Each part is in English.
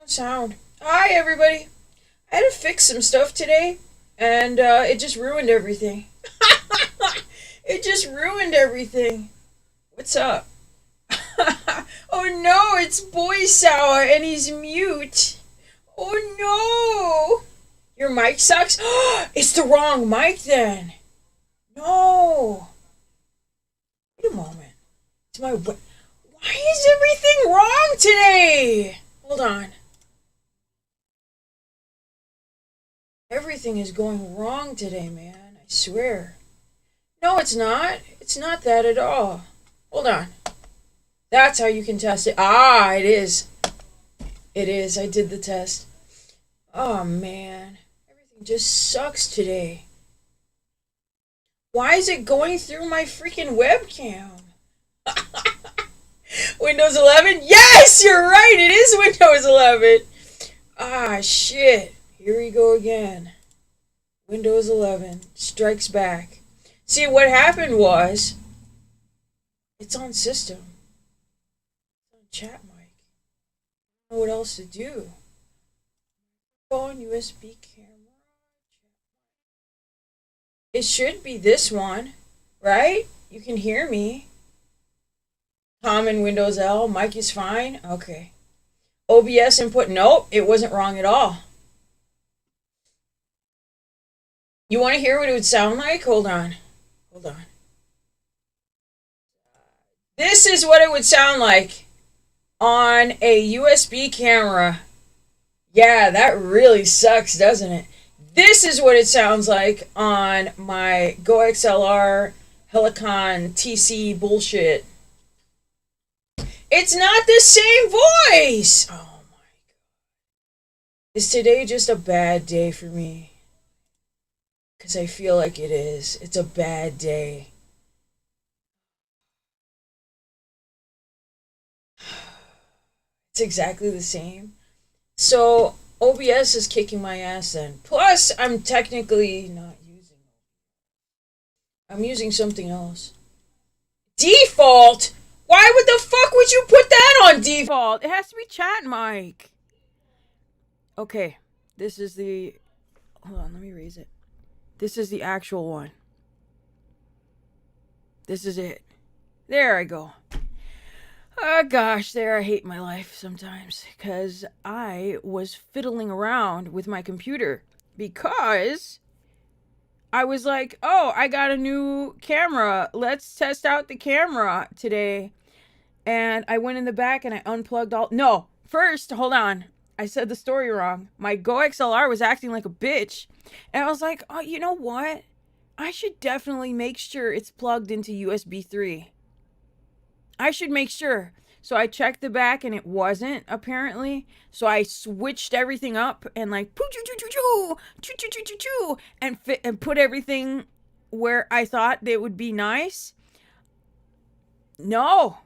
Sound. Hi, everybody. I had to fix some stuff today, and it just ruined everything. It just ruined everything. What's up? Oh no, it's Boy Sour, and he's mute. Oh no! Your mic sucks? It's the wrong mic then. No. Wait a moment. It's my... Why is everything wrong today? Hold on. Everything is going wrong today, man. I swear. No, it's not. It's not that at all. Hold on. That's how you can test it. Ah, it is. It is. I did the test. Oh, man. Everything just sucks today. Why is it going through my freaking webcam? Windows 11? Yes, you're right. It is Windows 11. Ah, shit. Here we go again. Windows 11 strikes back. See, what happened was, it's on system. It's on chat mic. I don't know what else to do. Phone, USB camera. It should be this one, right? You can hear me. Common Windows L, mic is fine. Okay. OBS input, nope, it wasn't wrong at all. You want to hear what it would sound like? Hold on. Hold on. This is what it would sound like on a USB camera. Yeah, that really sucks, doesn't it? This is what it sounds like on my Go XLR Helicon TC bullshit. It's not the same voice! Oh my god. Is today just a bad day for me? Because I feel like it is. It's a bad day. It's exactly the same. So, OBS is kicking my ass then. Plus, I'm technically not using it. I'm using something else. Default? Why would the fuck would you put that on default? It has to be chat mic. Okay, this is the... Hold on, let me raise it. This is the actual one. This is it. There I go. Oh gosh, there I hate my life sometimes. Because I was fiddling around with my computer. Because I was like, oh, I got a new camera. Let's test out the camera today. And I went in the back and I unplugged all... No, first, hold on. I said the story wrong. My Go XLR was acting like a bitch. And I was like, oh, you know what? I should definitely make sure it's plugged into USB 3. I should make sure. So I checked the back and it wasn't, apparently. So I switched everything up and like, and put everything where I thought it would be nice. No.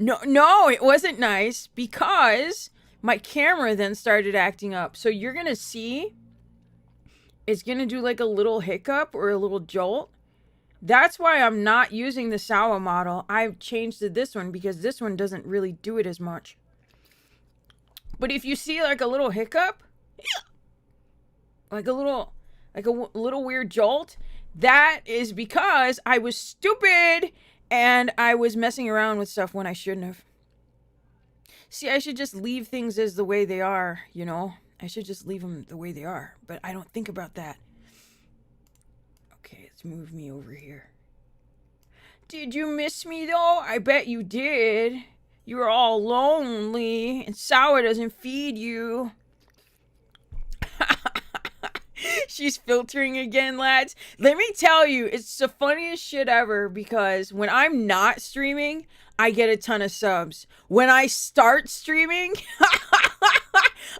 No, it wasn't nice because my camera then started acting up. So you're going to see it's going to do like a little hiccup or a little jolt. That's why I'm not using the Sawa model. I've changed to this one because this one doesn't really do it as much. But if you see like a little hiccup, like a little weird jolt, that is because I was stupid and I was messing around with stuff when I shouldn't have. See, I should just leave things as the way they are, you know? I should just leave them the way they are. But I don't think about that. Okay, let's move me over here. Did you miss me, though? I bet you did. You were all lonely, and Sawa doesn't feed you. She's filtering again, lads. Let me tell you, it's the funniest shit ever because when I'm not streaming, I get a ton of subs. When I start streaming,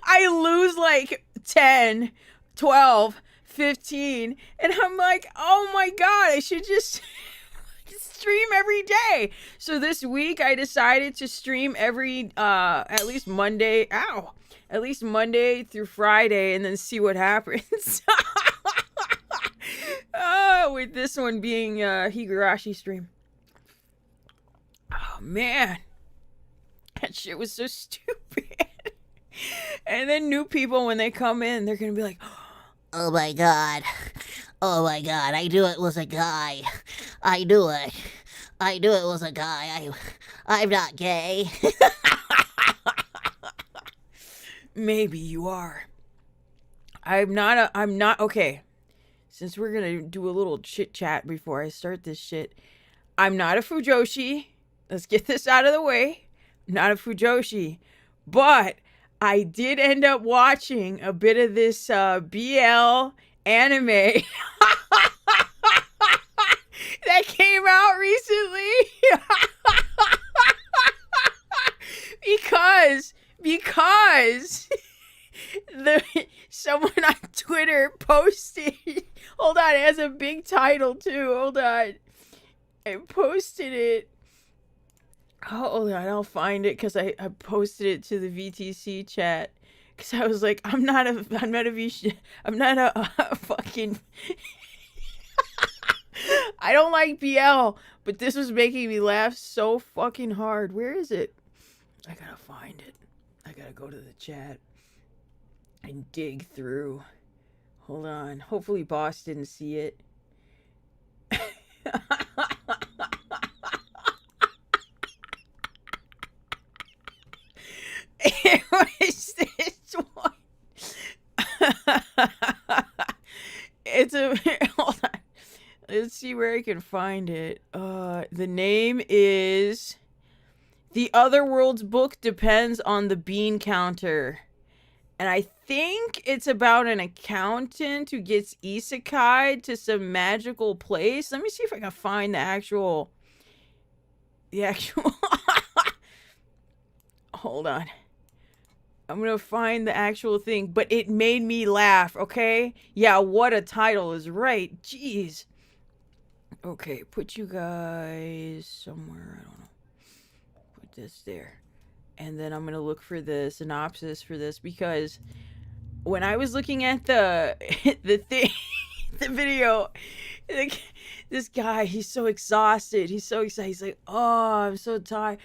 I lose like 10, 12, 15, and I'm like, oh my god, I should just stream every day. So this week I decided to stream every at least Monday through Friday and then see what happens. With this one being Higurashi stream. Oh man, that shit was so stupid. And then new people, when they come in, they're gonna be like, oh my god, I knew it was a guy. I knew it was a guy. I'm not gay. maybe you are. I'm not, okay. Since we're gonna do a little chit chat before I start this shit, I'm not a Fujoshi. Let's get this out of the way. I'm not a Fujoshi. But I did end up watching a bit of this BL anime that came out recently. because someone on Twitter posted, hold on, it has a big title too. Hold on. I posted it. Oh, hold on, I'll find it because I posted it to the VTC chat. Because I was like, I'm not a fucking, I don't like BL, but this was making me laugh so fucking hard. Where is it? I gotta find it. I gotta go to the chat and dig through. Hold on. Hopefully Boss didn't see it. It was this one. It's a, hold on. Let's see where I can find it. The name is The Other World's Book Depends on the Bean Counter. And I think it's about an accountant who gets isekai'd to some magical place. Let me see if I can find the actual hold on. I'm gonna find the actual thing, but it made me laugh, okay? Yeah, what a title is right. Jeez. Okay, put you guys somewhere, I don't know. Put this there. And then I'm gonna look for the synopsis for this, because when I was looking at the thing, the video, like, this guy, he's so exhausted. He's so excited. He's like, oh, I'm so tired.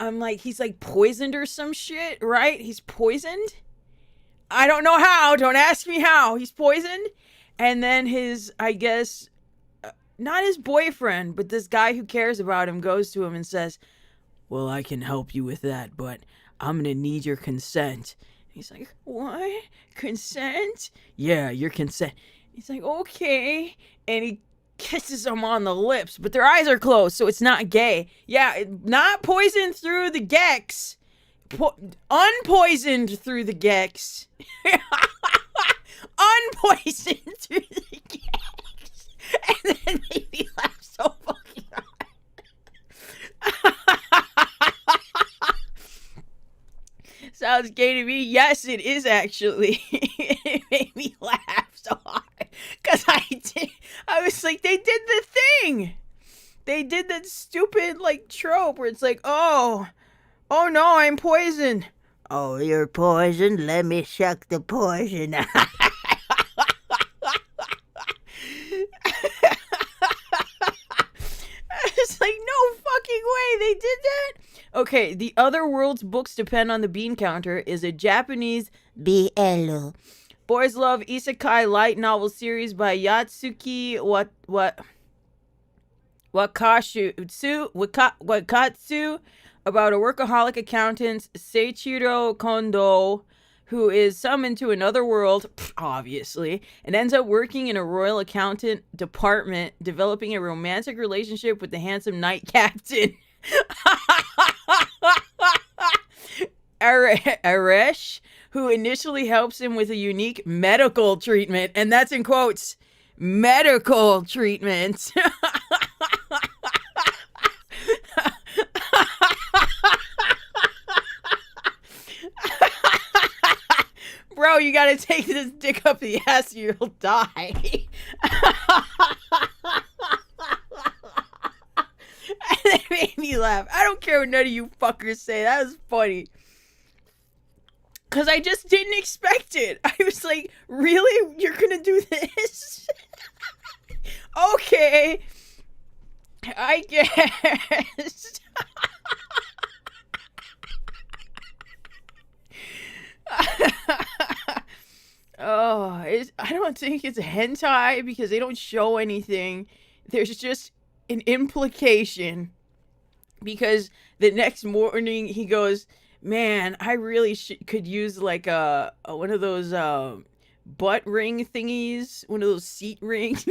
I'm like, he's like poisoned or some shit, right? He's poisoned. I don't know how. Don't ask me how. He's poisoned. And then his, I guess, not his boyfriend, but this guy who cares about him goes to him and says, well, I can help you with that, but I'm going to need your consent. He's like, what? Consent? Yeah, your consent. He's like, okay. And he kisses them on the lips, but their eyes are closed, so it's not gay. Yeah, not poisoned through the gex. Unpoisoned through the gex. Unpoisoned through the gex. And then made me laugh so fucking hard. Sounds gay to me. Yes, it is actually. It made me laugh so hard. Because I was like, they did the thing. They did that stupid, like, trope where it's like, oh no, I'm poisoned. Oh, you're poisoned? Let me suck the poison. It's like, no fucking way they did that. Okay, The Other World's Books Depend on the Bean Counter is a Japanese BL boys love isekai light novel series by Yatsuki Wakatsu about a workaholic accountant, Seichiro Kondo, who is summoned to another world, obviously, and ends up working in a royal accountant department, developing a romantic relationship with the handsome knight captain. Aresh, who initially helps him with a unique medical treatment, and that's in quotes, medical treatment. Bro, you gotta take this dick up the ass or you'll die. And it made me laugh. I don't care what none of you fuckers say. That was funny. Because I just didn't expect it. I was like, really? You're gonna do this? Okay. I guess. Oh, I don't think it's hentai because they don't show anything. There's just an implication. Because the next morning he goes, man, I really could use like a one of those butt ring thingies, one of those seat rings.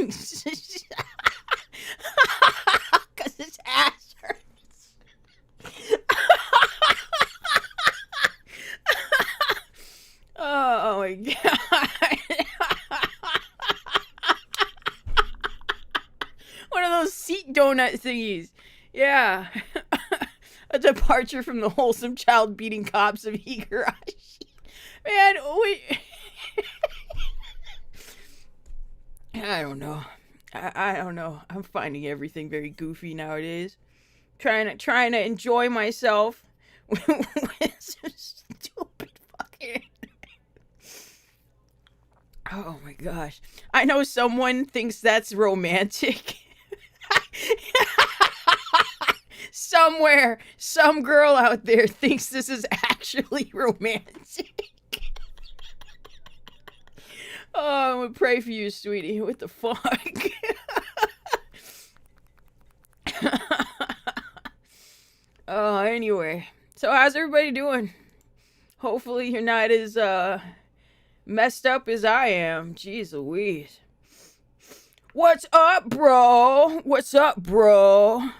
Because his ass hurts. Oh my god. One of those seat donut thingies. Yeah. A departure from the wholesome child beating cops of Higurashi. Man, wait. I don't know. I don't know. I'm finding everything very goofy nowadays. Trying to enjoy myself with some stupid fucking. Oh my gosh. I know someone thinks that's romantic. Somewhere, some girl out there thinks this is actually romantic. Oh, I'm gonna pray for you, sweetie. What the fuck? Oh, anyway. So how's everybody doing? Hopefully you're not as messed up as I am. Jeez Louise. What's up, bro? What's up, bro?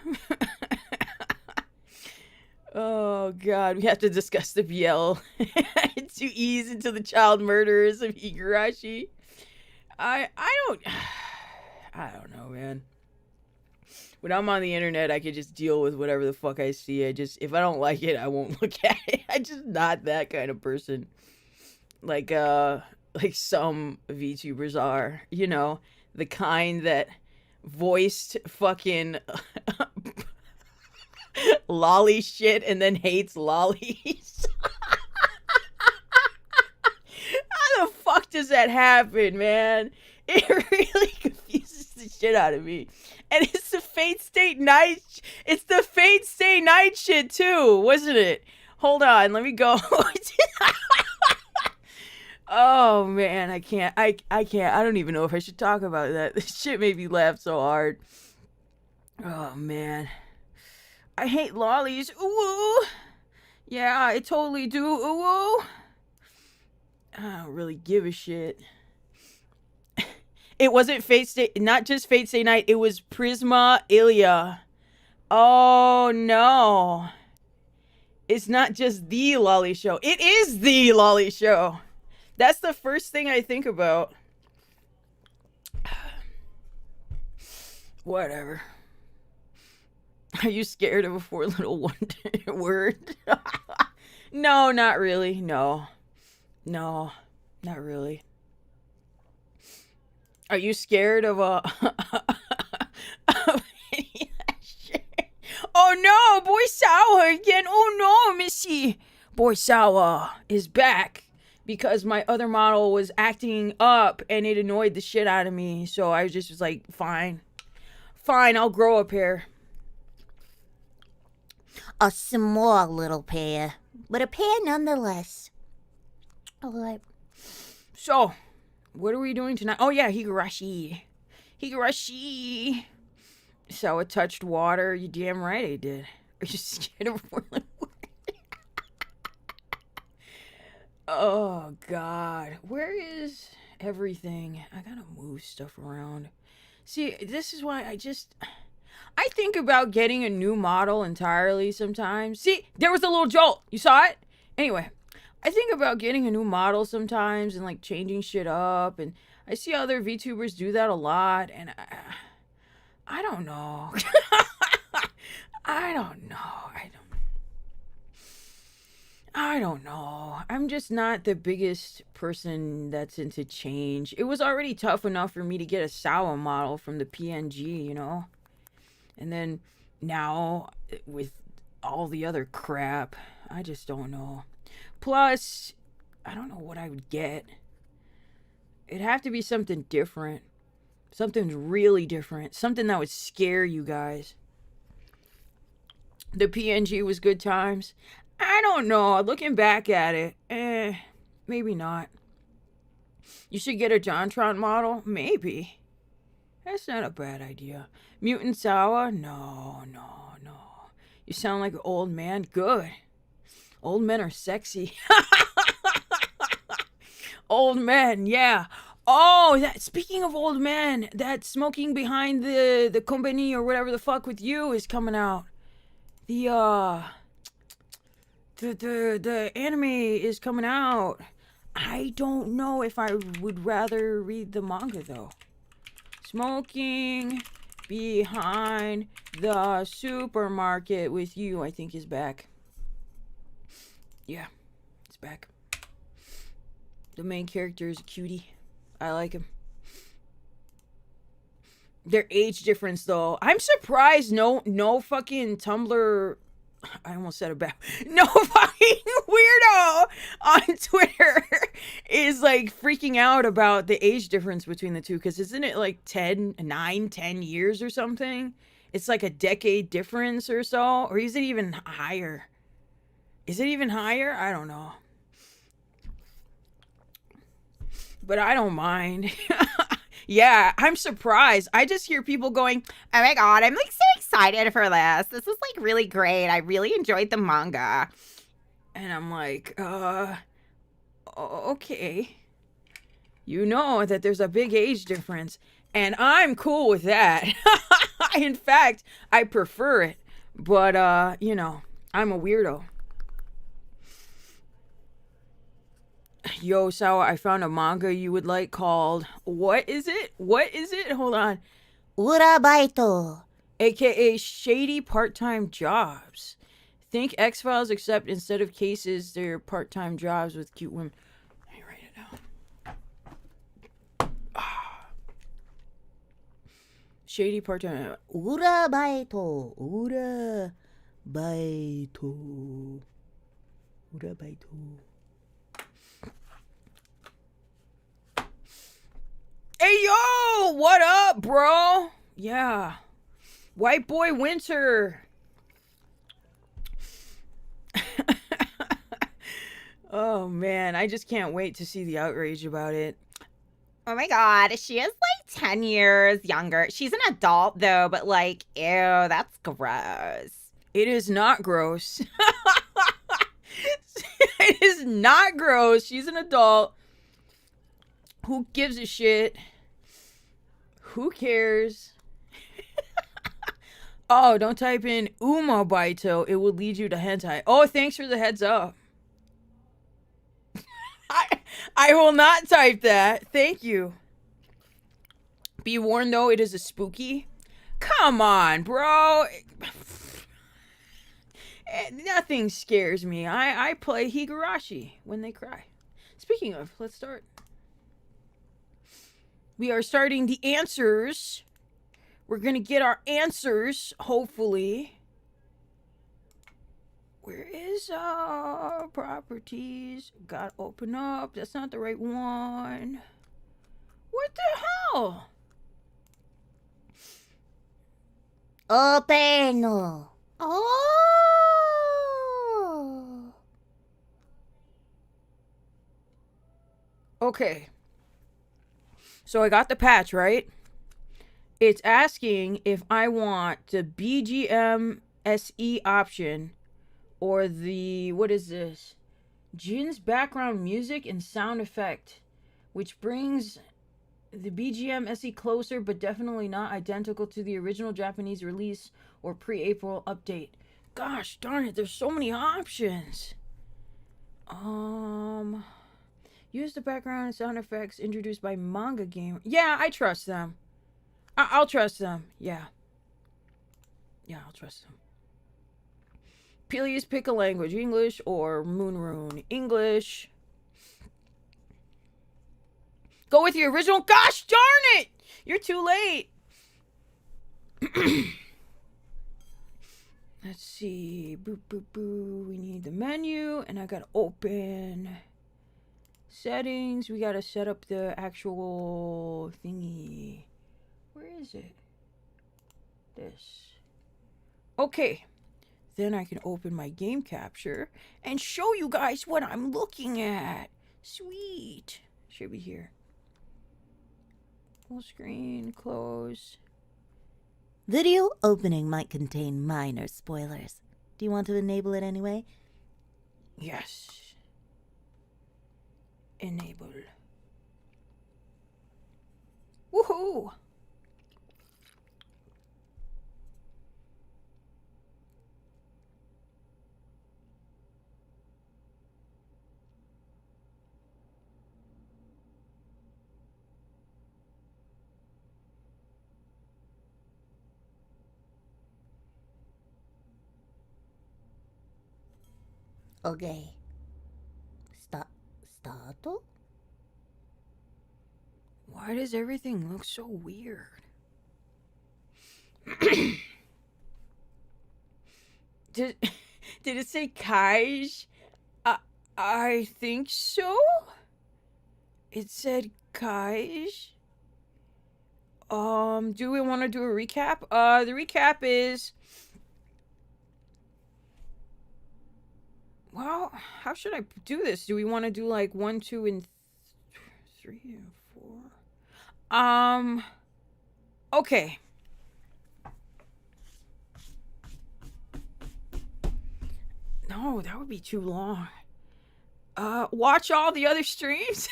Oh god, we have to discuss the BL to ease into the child murderers of Higurashi. I don't know, man. When I'm on the internet, I can just deal with whatever the fuck I see. If I don't like it, I won't look at it. I'm just not that kind of person. Like some VTubers are, you know, the kind that voiced fucking lolly shit and then hates lollies. How the fuck does that happen, man? It really confuses the shit out of me. And it's the Fate Stay Night. It's the Fate Stay Night shit too, wasn't it? Hold on, let me go. Oh man, I can't. I can't. I don't even know if I should talk about that. This shit made me laugh so hard. Oh man. I hate lollies. Ooh. Yeah, I totally do. Ooh. I don't really give a shit. It wasn't Fate Stay, not just Fate Stay Night, it was Prisma Ilya. Oh no. It's not just the lolly show. It is the lolly show. That's the first thing I think about. Whatever. Are you scared of a 4 little wonder word? No, not really. No, not really. Are you scared of a... Oh no, Boy Sour again. Oh no, Missy. Boy Sour is back because my other model was acting up and it annoyed the shit out of me. So I just was like, fine, I'll grow a pair. A small little pair, but a pair nonetheless. Alright. So, what are we doing tonight? Oh yeah, Higurashi. So it touched water. You damn right I did. Are you scared of whirling water? Oh god. Where is everything? I gotta move stuff around. See, this is why I think about getting a new model entirely sometimes. See, there was a little jolt. You saw it? Anyway, I think about getting a new model sometimes and like changing shit up. And I see other VTubers do that a lot. And I don't know. I don't know. I'm just not the biggest person that's into change. It was already tough enough for me to get a Sawa model from the PNG, you know? And then now with all the other crap, I just don't know. Plus, I don't know what I would get. It'd have to be something different. Something really different. Something that would scare you guys. The PNG was good times. I don't know. Looking back at it, maybe not. You should get a JonTron model? Maybe. That's not a bad idea. Mutant Sawa? No. You sound like an old man? Good. Old men are sexy. Old men, yeah. Oh, speaking of old men, that Smoking Behind the Company or whatever the fuck with you is coming out. The the anime is coming out. I don't know if I would rather read the manga though. Smoking Behind the Supermarket with You, I think, is back. Yeah, it's back. The main character is a cutie. I like him. Their age difference, though, I'm surprised. No fucking Tumblr. I almost said about no fucking weirdo on Twitter is like freaking out about the age difference between the two, because isn't it like 10 years or something? It's like a decade difference or so, or is it even higher? Is it even higher? I don't know. But I don't mind. Yeah, I'm surprised. I just hear people going, oh my god, I'm like so excited for this. This is like really great. I really enjoyed the manga. And I'm like, okay. You know that there's a big age difference, and I'm cool with that. In fact, I prefer it. But, I'm a weirdo. Yo, Sawa, I found a manga you would like called, what is it? Hold on. Urabaito. AKA Shady Part-Time Jobs. Think X-Files, except instead of cases, they're part-time jobs with cute women. Let me write it down. Shady Part-Time. Urabaito. Urabaito. Hey, yo! What up, bro? Yeah. White Boy Winter. Oh, man. I just can't wait to see the outrage about it. Oh my god, she is like 10 years younger. She's an adult though, but like, ew, that's gross. It is not gross. It is not gross. She's an adult. Who gives a shit? Who cares? Oh, don't type in Umabaito. It will lead you to hentai. Oh, thanks for the heads up. I will not type that. Thank you. Be warned, though, it is a spooky. Come on, bro. Nothing scares me. I play Higurashi when they cry. Speaking of, let's start. We are starting the answers. We're going to get our answers, hopefully. Where is properties? Gotta open up. That's not the right one. What the hell? Open. Oh. Okay. So I got the patch, right? It's asking if I want the BGM SE option or the, what is this? Jin's background music and sound effect, which brings the BGM SE closer, but definitely not identical to the original Japanese release or pre-April update. Gosh darn it, there's so many options. Use the background and sound effects introduced by Manga Gamer. Yeah, I trust them. I'll trust them. Yeah. Yeah, I'll trust them. Please pick a language, English or Moonrune. English. Go with the original. Gosh darn it! You're too late. Let's see. Boop, boop, boop. We need the menu, and I gotta open settings. We gotta set up the actual thingy. Where is it? This. Okay. Then I can open my game capture and show you guys what I'm looking at. Sweet. Should be here. Full screen, close. Video opening might contain minor spoilers. Do you want to enable it anyway? Yes. Enable. Woohoo! Okay. Startle? Why does everything look so weird? did it say Kaj? I think so. It said Kaj. Do we want to do a recap? The recap is, well, how should I do this? Do we want to do like 1, 2, and 3 and 4? Okay. No, that would be too long. Watch all the other streams.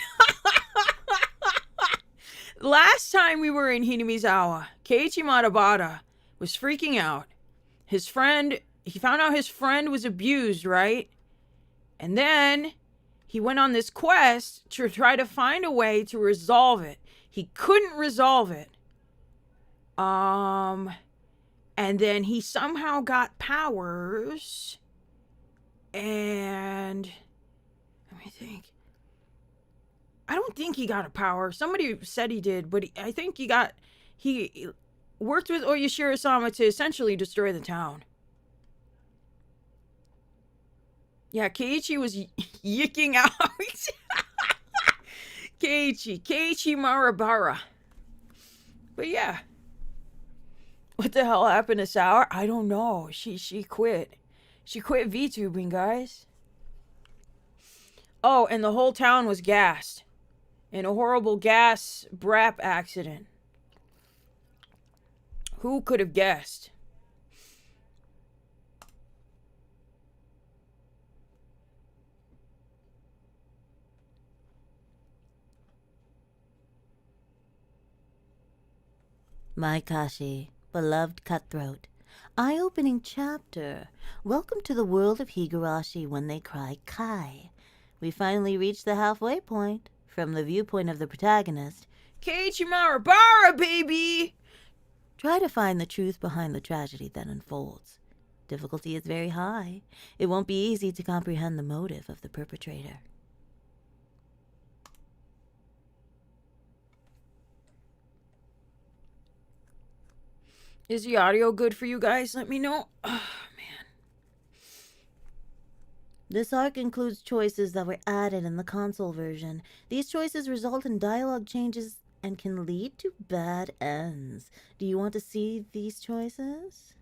Last time we were in Hinamizawa, Keiichi Matabata was freaking out. He found out his friend was abused, right? And then he went on this quest to try to find a way to resolve it. He couldn't resolve it. And then he somehow got powers. And let me think. I don't think he got a power. Somebody said he did, but I think he worked with Oyashiro-sama to essentially destroy the town. Yeah, Keiichi was yicking out. Keiichi Marabara. But yeah. What the hell happened to Sour? I don't know. She quit. She quit VTubing, guys. Oh, and the whole town was gassed. In a horrible gas brap accident. Who could have guessed? My Kashi, beloved cutthroat. Eye-opening chapter. Welcome to the world of Higurashi when they cry Kai. We finally reached the halfway point. From the viewpoint of the protagonist, Keiichi Marabara, baby! Try to find the truth behind the tragedy that unfolds. Difficulty is very high. It won't be easy to comprehend the motive of the perpetrator. Is the audio good for you guys? Let me know. Oh, man. This arc includes choices that were added in the console version. These choices result in dialogue changes and can lead to bad ends. Do you want to see these choices?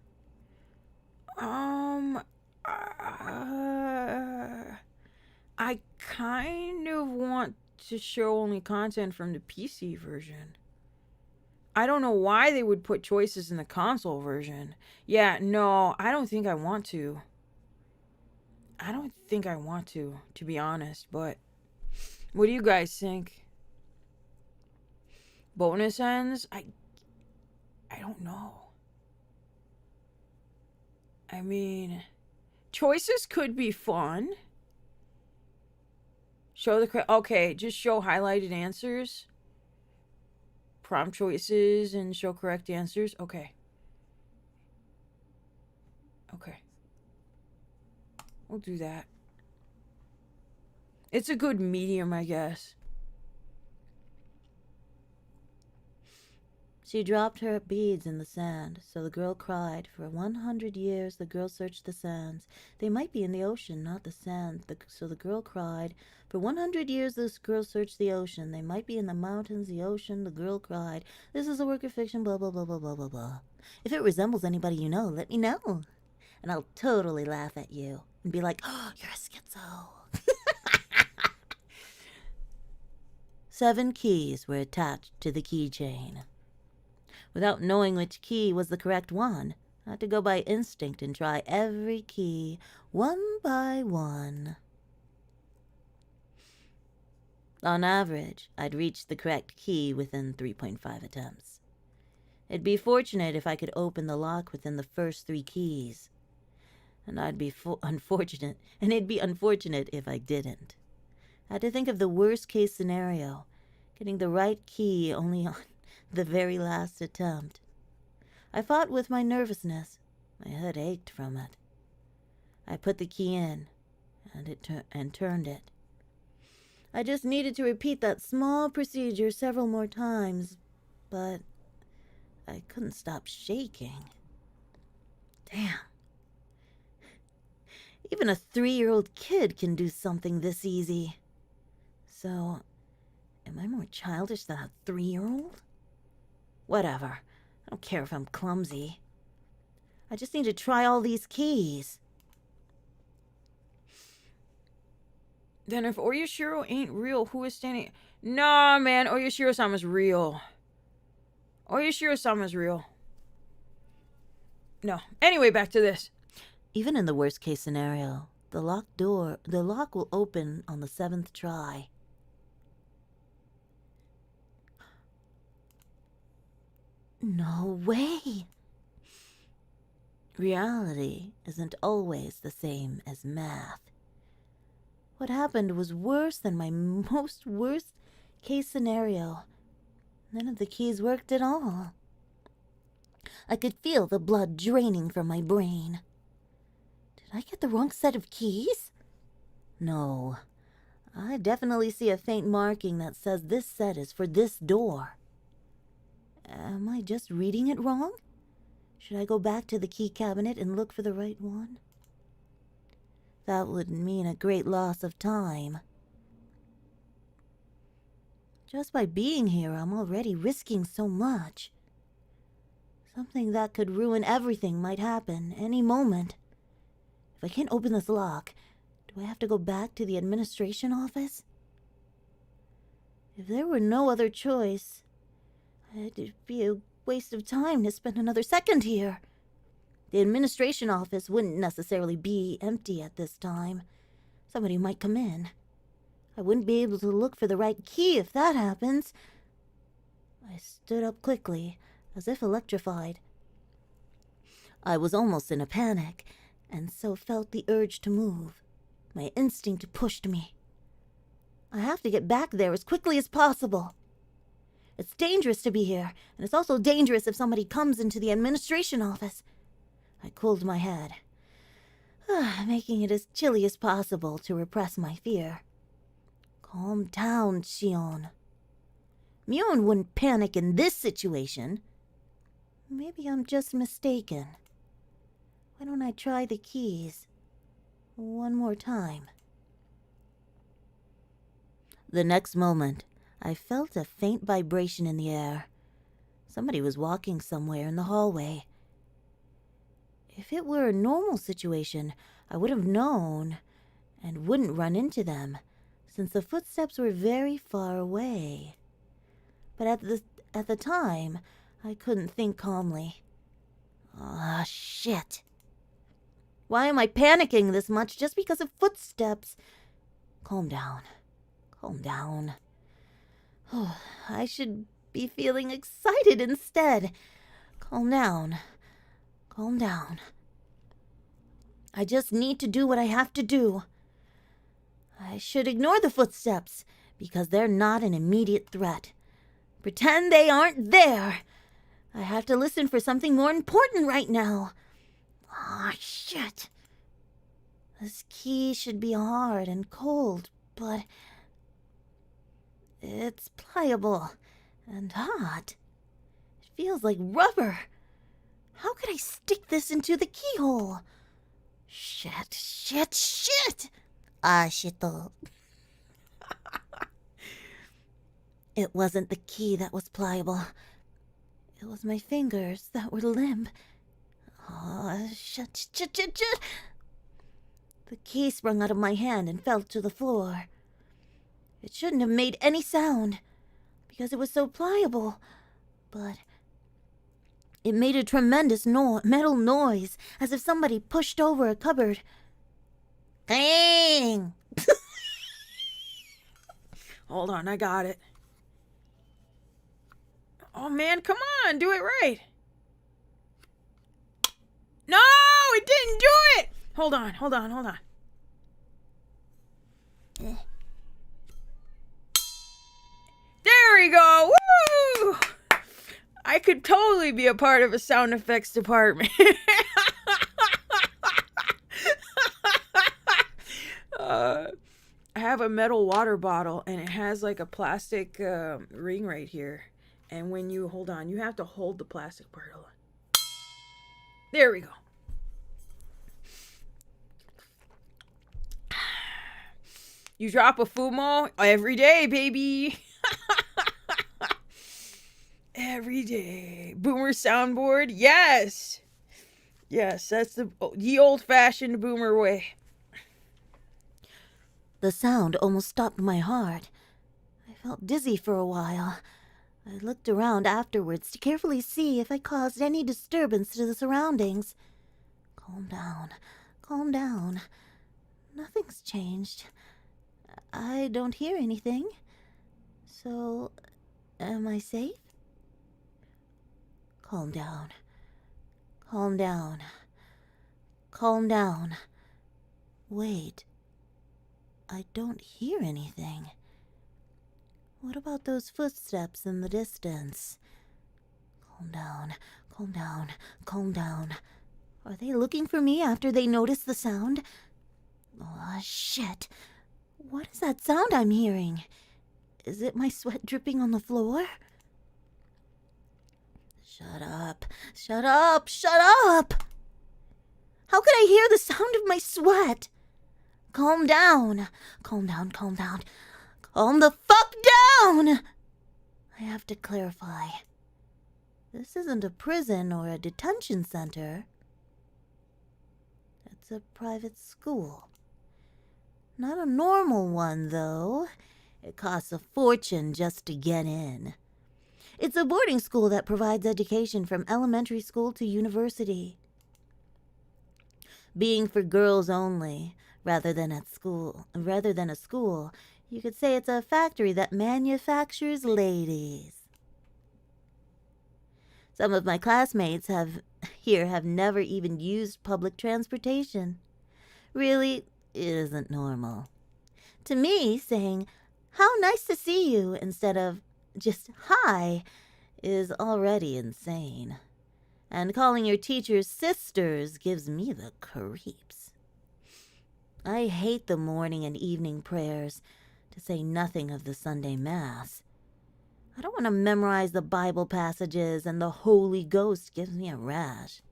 I kind of want to show only content from the PC version. I don't know why they would put choices in the console version. Yeah, no, I don't think I want to. I don't think I want to be honest, but what do you guys think? Bonus ends? I don't know. I mean, choices could be fun. Okay, just show highlighted answers. Prompt choices and show correct answers. Okay. We'll do that. It's a good medium, I guess. She dropped her beads in the sand, so the girl cried. For 100 years the girl searched the sands. They might be in the ocean, not the sand. So the girl cried. For 100 years this girl searched the ocean. They might be in the mountains, the ocean. The girl cried. This is a work of fiction, blah, blah, blah, blah, blah, blah, blah. If it resembles anybody you know, let me know. And I'll totally laugh at you and be like, oh, you're a schizo. 7 keys were attached to the keychain. Without knowing which key was the correct one, I had to go by instinct and try every key, one by one. On average, I'd reach the correct key within 3.5 attempts. It'd be fortunate if I could open the lock within the first 3 keys. And it'd be unfortunate if I didn't. I had to think of the worst case scenario, getting the right key only on the very last attempt. I fought with my nervousness. My head ached from it. I put the key in and turned it. I just needed to repeat that small procedure several more times, but I couldn't stop shaking. Damn. Even a 3-year-old kid can do something this easy. So, am I more childish than a 3-year-old? Whatever. I don't care if I'm clumsy. I just need to try all these keys. Then if Oyashiro ain't real, who is standing? Nah, man, Oyashiro-sama's real. Oyashiro-sama's real. No. Anyway, back to this. Even in the worst case scenario, the lock will open on the 7th try. No way! Reality isn't always the same as math. What happened was worse than my most worst case scenario. None of the keys worked at all. I could feel the blood draining from my brain. Did I get the wrong set of keys? No. I definitely see a faint marking that says this set is for this door. Am I just reading it wrong? Should I go back to the key cabinet and look for the right one? That would mean a great loss of time. Just by being here, I'm already risking so much. Something that could ruin everything might happen any moment. If I can't open this lock, do I have to go back to the administration office? If there were no other choice, it'd be a waste of time to spend another second here. The administration office wouldn't necessarily be empty at this time. Somebody might come in. I wouldn't be able to look for the right key if that happens. I stood up quickly, as if electrified. I was almost in a panic, and so felt the urge to move. My instinct pushed me. I have to get back there as quickly as possible. It's dangerous to be here, and it's also dangerous if somebody comes into the administration office. I cooled my head, making it as chilly as possible to repress my fear. Calm down, Shion. Mion wouldn't panic in this situation. Maybe I'm just mistaken. Why don't I try the keys one more time? The next moment, I felt a faint vibration in the air. Somebody was walking somewhere in the hallway. If it were a normal situation, I would have known and wouldn't run into them, since the footsteps were very far away. But at the time, I couldn't think calmly. Ah, shit. Why am I panicking this much just because of footsteps? Calm down. Calm down. Oh, I should be feeling excited instead. Calm down. Calm down. I just need to do what I have to do. I should ignore the footsteps, because they're not an immediate threat. Pretend they aren't there. I have to listen for something more important right now. Ah, shit. This key should be hard and cold, but it's pliable and hot. It feels like rubber. How could I stick this into the keyhole? Shit. Ah, shit-o. It wasn't the key that was pliable. It was my fingers that were limp. Oh, shit. The key sprung out of my hand and fell to the floor. It shouldn't have made any sound, because it was so pliable, but it made a tremendous metal noise, as if somebody pushed over a cupboard. Clang! Hold on, I got it. Oh man, come on, do it right. No, it didn't do it. Hold on. There we go. Woo! I could totally be a part of a sound effects department. I have a metal water bottle and it has like a plastic ring right here. And when you hold on, you have to hold the plastic part. Hold on. There we go. You drop a fumo every day, baby. Every day. Boomer soundboard. Yes. Yes, that's the old-fashioned boomer way. The sound almost stopped my heart. I felt dizzy for a while. I looked around afterwards to carefully see if I caused any disturbance to the surroundings. Calm down. Calm down. Nothing's changed. I don't hear anything. So, am I safe? Calm down. Calm down. Calm down. Wait. I don't hear anything. What about those footsteps in the distance? Calm down. Calm down. Calm down. Are they looking for me after they notice the sound? Oh, shit. What is that sound I'm hearing? Is it my sweat dripping on the floor? Shut up. Shut up. Shut up! How could I hear the sound of my sweat? Calm down. Calm down, calm down. Calm the fuck down! I have to clarify. This isn't a prison or a detention center. It's a private school. Not a normal one, though. It costs a fortune just to get in. It's a boarding school that provides education from elementary school to university. Being for girls only, rather than a school, you could say it's a factory that manufactures ladies. Some of my classmates have never even used public transportation. Really, it isn't normal. To me, saying, "How nice to see you," instead of just "hi," is already insane. And calling your teachers sisters gives me the creeps. I hate the morning and evening prayers, to say nothing of the Sunday Mass. I don't want to memorize the Bible passages, and the Holy Ghost gives me a rash.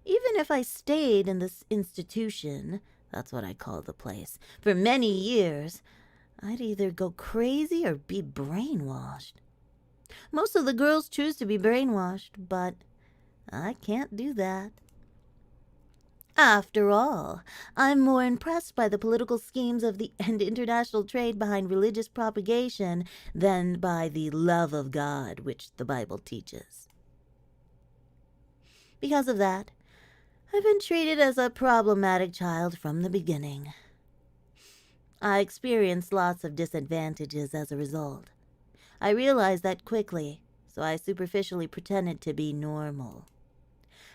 Even if I stayed in this institution, that's what I call the place, for many years, I'd either go crazy or be brainwashed. Most of the girls choose to be brainwashed, but I can't do that. After all, I'm more impressed by the political schemes and international trade behind religious propagation than by the love of God which the Bible teaches. Because of that, I've been treated as a problematic child from the beginning. I experienced lots of disadvantages as a result. I realized that quickly, so I superficially pretended to be normal.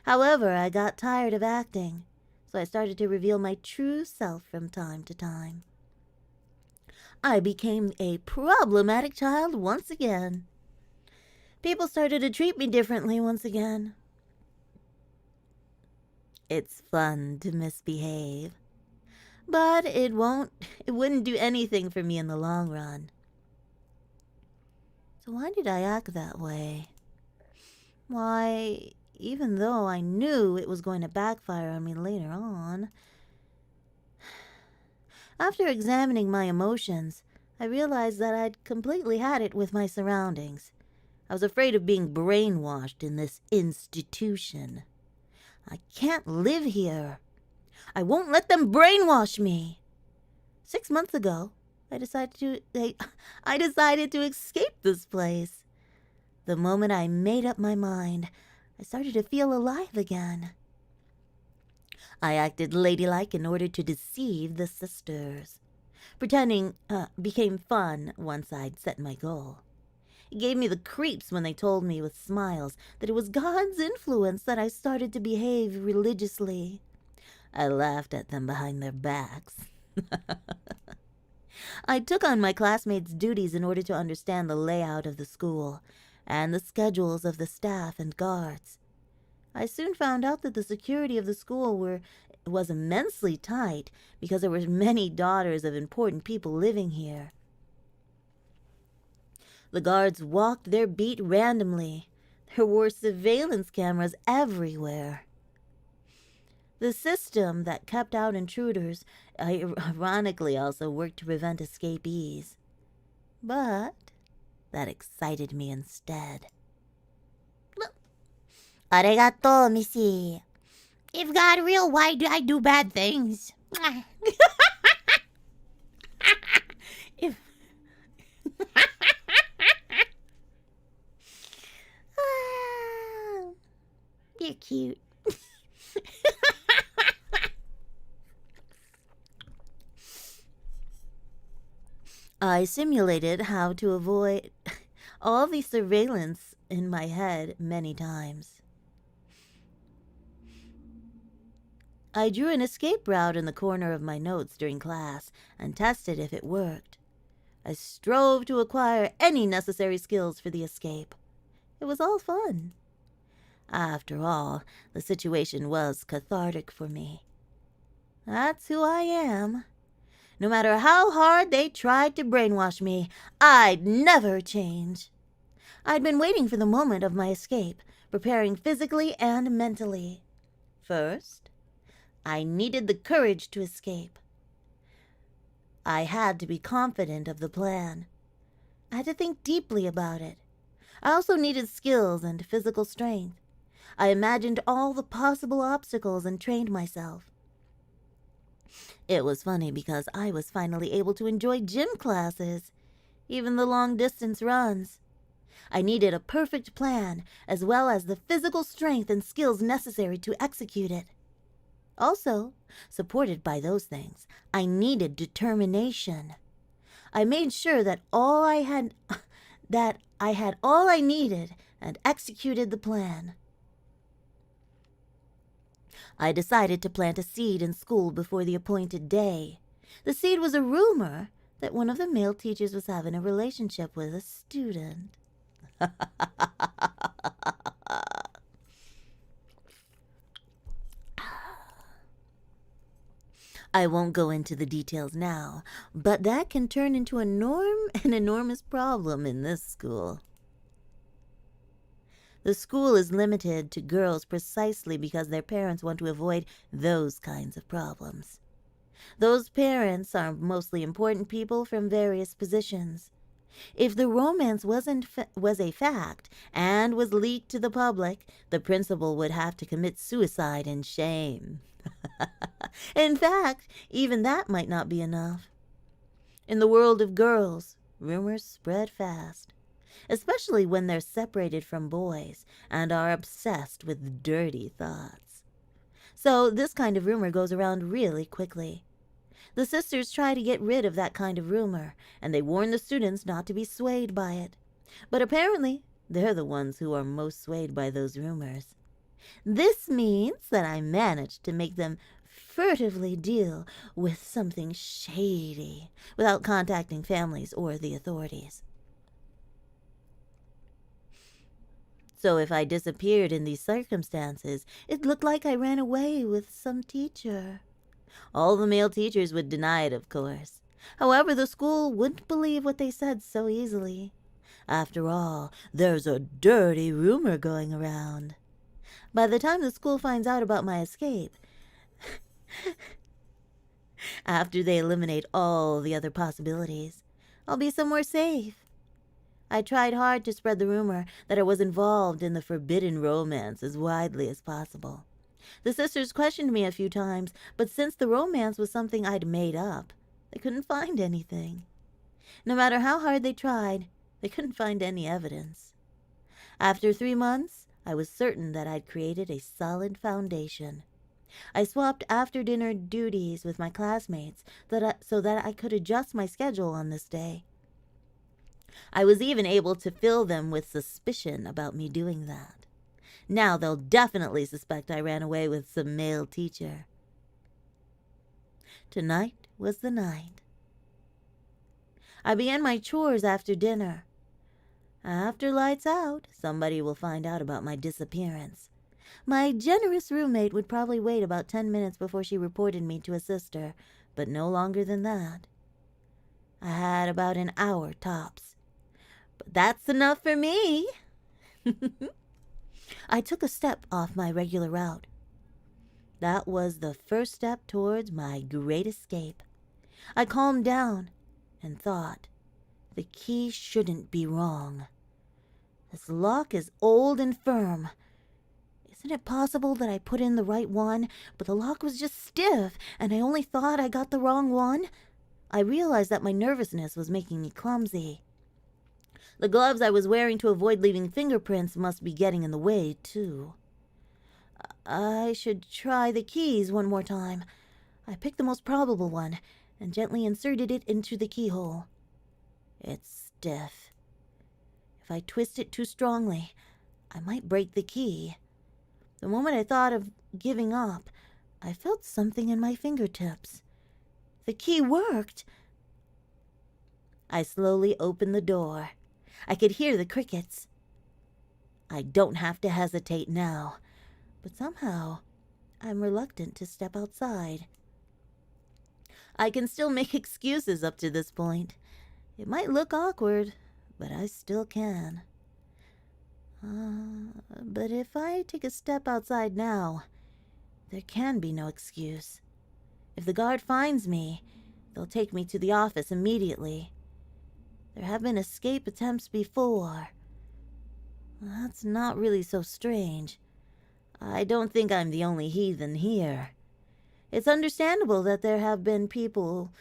However, I got tired of acting, so I started to reveal my true self from time to time. I became a problematic child once again. People started to treat me differently once again. It's fun to misbehave, but it wouldn't do anything for me in the long run. So why did I act that way? Why, even though I knew it was going to backfire on me later on. After examining my emotions, I realized that I'd completely had it with my surroundings. I was afraid of being brainwashed in this institution. I can't live here. I won't let them brainwash me. 6 months ago, I decided to escape this place. The moment I made up my mind, I started to feel alive again. I acted ladylike in order to deceive the sisters. Pretending became fun once I'd set my goal. It gave me the creeps when they told me with smiles that it was God's influence that I started to behave religiously. I laughed at them behind their backs. I took on my classmates' duties in order to understand the layout of the school and the schedules of the staff and guards. I soon found out that the security of the school was immensely tight because there were many daughters of important people living here. The guards walked their beat randomly. There were surveillance cameras everywhere. The system that kept out intruders ironically also worked to prevent escapees. But that excited me instead. Arigato, missy. If God real, why do I do bad things? if You're cute. I simulated how to avoid all the surveillance in my head many times. I drew an escape route in the corner of my notes during class and tested if it worked. I strove to acquire any necessary skills for the escape. It was all fun. After all, the situation was cathartic for me. That's who I am. No matter how hard they tried to brainwash me, I'd never change. I'd been waiting for the moment of my escape, preparing physically and mentally. First, I needed the courage to escape. I had to be confident of the plan. I had to think deeply about it. I also needed skills and physical strength. I imagined all the possible obstacles and trained myself. It was funny because I was finally able to enjoy gym classes, even the long-distance runs. I needed a perfect plan, as well as the physical strength and skills necessary to execute it. Also, supported by those things, I needed determination. I made sure that I had all I needed and executed the plan. I decided to plant a seed in school before the appointed day. The seed was a rumor that one of the male teachers was having a relationship with a student. I won't go into the details now, but that can turn into an enormous problem in this school. The school is limited to girls precisely because their parents want to avoid those kinds of problems. Those parents are mostly important people from various positions. If the romance was a fact and was leaked to the public, the principal would have to commit suicide in shame. In fact, even that might not be enough. In the world of girls, rumors spread fast, especially when they're separated from boys and are obsessed with dirty thoughts. So this kind of rumor goes around really quickly. The sisters try to get rid of that kind of rumor, and they warn the students not to be swayed by it. But apparently, they're the ones who are most swayed by those rumors. This means that I managed to make them furtively deal with something shady without contacting families or the authorities. So if I disappeared in these circumstances, it looked like I ran away with some teacher. All the male teachers would deny it, of course. However, the school wouldn't believe what they said so easily. After all, there's a dirty rumor going around. By the time the school finds out about my escape, after they eliminate all the other possibilities, I'll be somewhere safe. I tried hard to spread the rumor that I was involved in the forbidden romance as widely as possible. The sisters questioned me a few times, but since the romance was something I'd made up, they couldn't find anything. No matter how hard they tried, they couldn't find any evidence. After 3 months, I was certain that I'd created a solid foundation. I swapped after-dinner duties with my classmates so that I could adjust my schedule on this day. I was even able to fill them with suspicion about me doing that. Now they'll definitely suspect I ran away with some male teacher. Tonight was the night. I began my chores after dinner. After lights out, somebody will find out about my disappearance. My generous roommate would probably wait about 10 minutes before she reported me to a sister, but no longer than that. I had about an hour tops. But that's enough for me. I took a step off my regular route. That was the first step towards my great escape. I calmed down and thought, the key shouldn't be wrong. This lock is old and firm. Isn't it possible that I put in the right one, but the lock was just stiff, and I only thought I got the wrong one? I realized that my nervousness was making me clumsy. The gloves I was wearing to avoid leaving fingerprints must be getting in the way, too. I should try the keys one more time. I picked the most probable one and gently inserted it into the keyhole. It's stiff. If I twist it too strongly, I might break the key. The moment I thought of giving up, I felt something in my fingertips. The key worked. I slowly opened the door. I could hear the crickets. I don't have to hesitate now, but somehow I'm reluctant to step outside. I can still make excuses up to this point. It might look awkward, but I still can. But if I take a step outside now, there can be no excuse. If the guard finds me, they'll take me to the office immediately. There have been escape attempts before. That's not really so strange. I don't think I'm the only heathen here. It's understandable that there have been people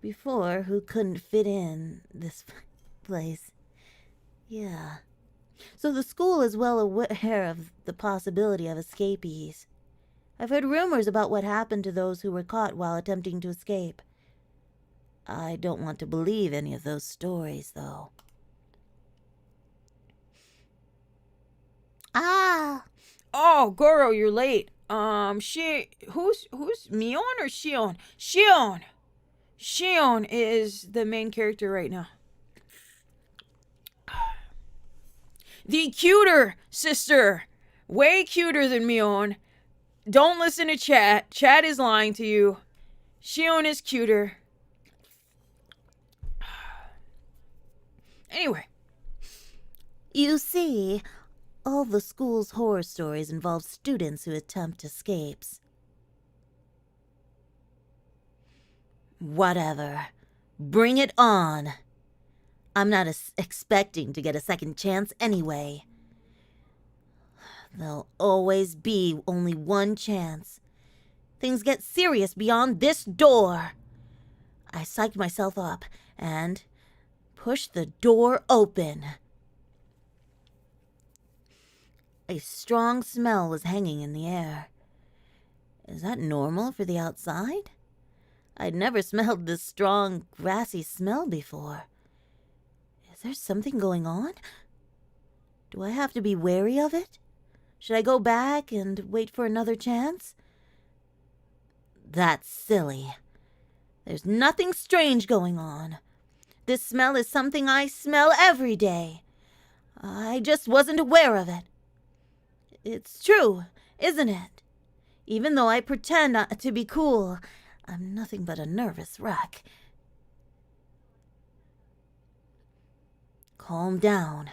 before who couldn't fit in this place. Yeah. So the school is well aware of the possibility of escapees. I've heard rumors about what happened to those who were caught while attempting to escape. I don't want to believe any of those stories, though. Ah! Oh, Goro, you're late. Who's Mion or Shion? Shion! Shion is the main character right now. The cuter sister. Way cuter than Mion. Don't listen to Chat. Chat is lying to you. Shion is cuter. Anyway. You see, all the school's horror stories involve students who attempt escapes. Whatever. Bring it on. I'm not expecting to get a second chance anyway. There'll always be only one chance. Things get serious beyond this door. I psyched myself up and pushed the door open. A strong smell was hanging in the air. Is that normal for the outside? I'd never smelled this strong, grassy smell before. Is there something going on? Do I have to be wary of it? Should I go back and wait for another chance? That's silly. There's nothing strange going on. This smell is something I smell every day. I just wasn't aware of it. It's true, isn't it? Even though I pretend to be cool, I'm nothing but a nervous wreck. Calm down.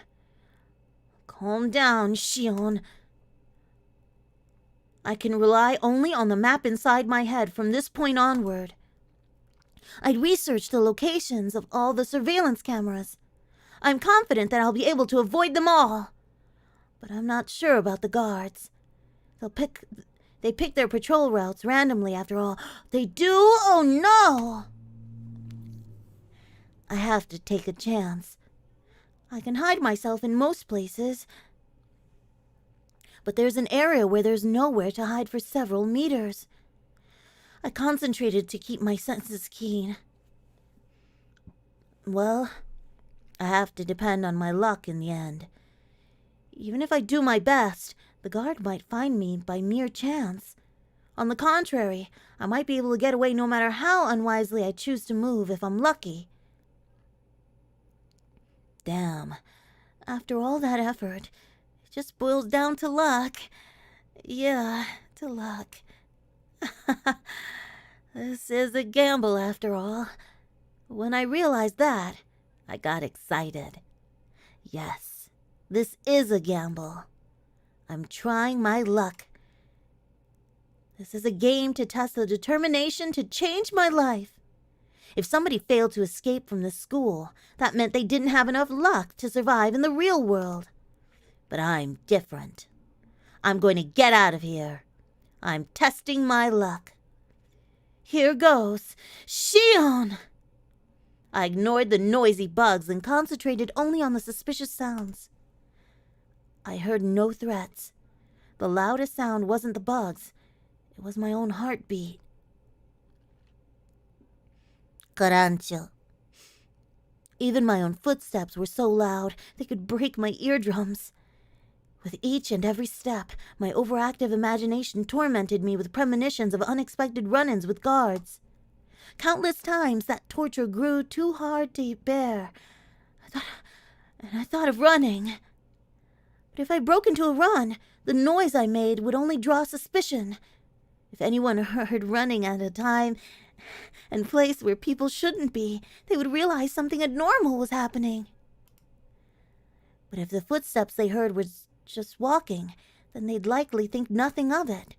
Calm down, Shion. I can rely only on the map inside my head from this point onward. I'd researched the locations of all the surveillance cameras. I'm confident that I'll be able to avoid them all. But I'm not sure about the guards. They pick their patrol routes randomly after all. They do? Oh no! I have to take a chance. I can hide myself in most places. but there's an area where there's nowhere to hide for several meters. I concentrated to keep my senses keen. Well, I have to depend on my luck in the end. Even if I do my best, the guard might find me by mere chance. On the contrary, I might be able to get away no matter how unwisely I choose to move if I'm lucky. Damn, after all that effort, it just boils down to luck. Yeah, to luck. This is a gamble after all. When I realized that, I got excited. Yes, this is a gamble. I'm trying my luck. This is a game to test the determination to change my life. If somebody failed to escape from this school, that meant they didn't have enough luck to survive in the real world. But I'm different. I'm going to get out of here. I'm testing my luck. Here goes. Shion! I ignored the noisy bugs and concentrated only on the suspicious sounds. I heard no threats. The loudest sound wasn't the bugs. It was my own heartbeat. Carancho. Even my own footsteps were so loud they could break my eardrums. With each and every step, my overactive imagination tormented me with premonitions of unexpected run-ins with guards. Countless times that torture grew too hard to bear. I thought of running. But if I broke into a run, the noise I made would only draw suspicion. If anyone heard running at a time and place where people shouldn't be, they would realize something abnormal was happening. But if the footsteps they heard was just walking, then they'd likely think nothing of it.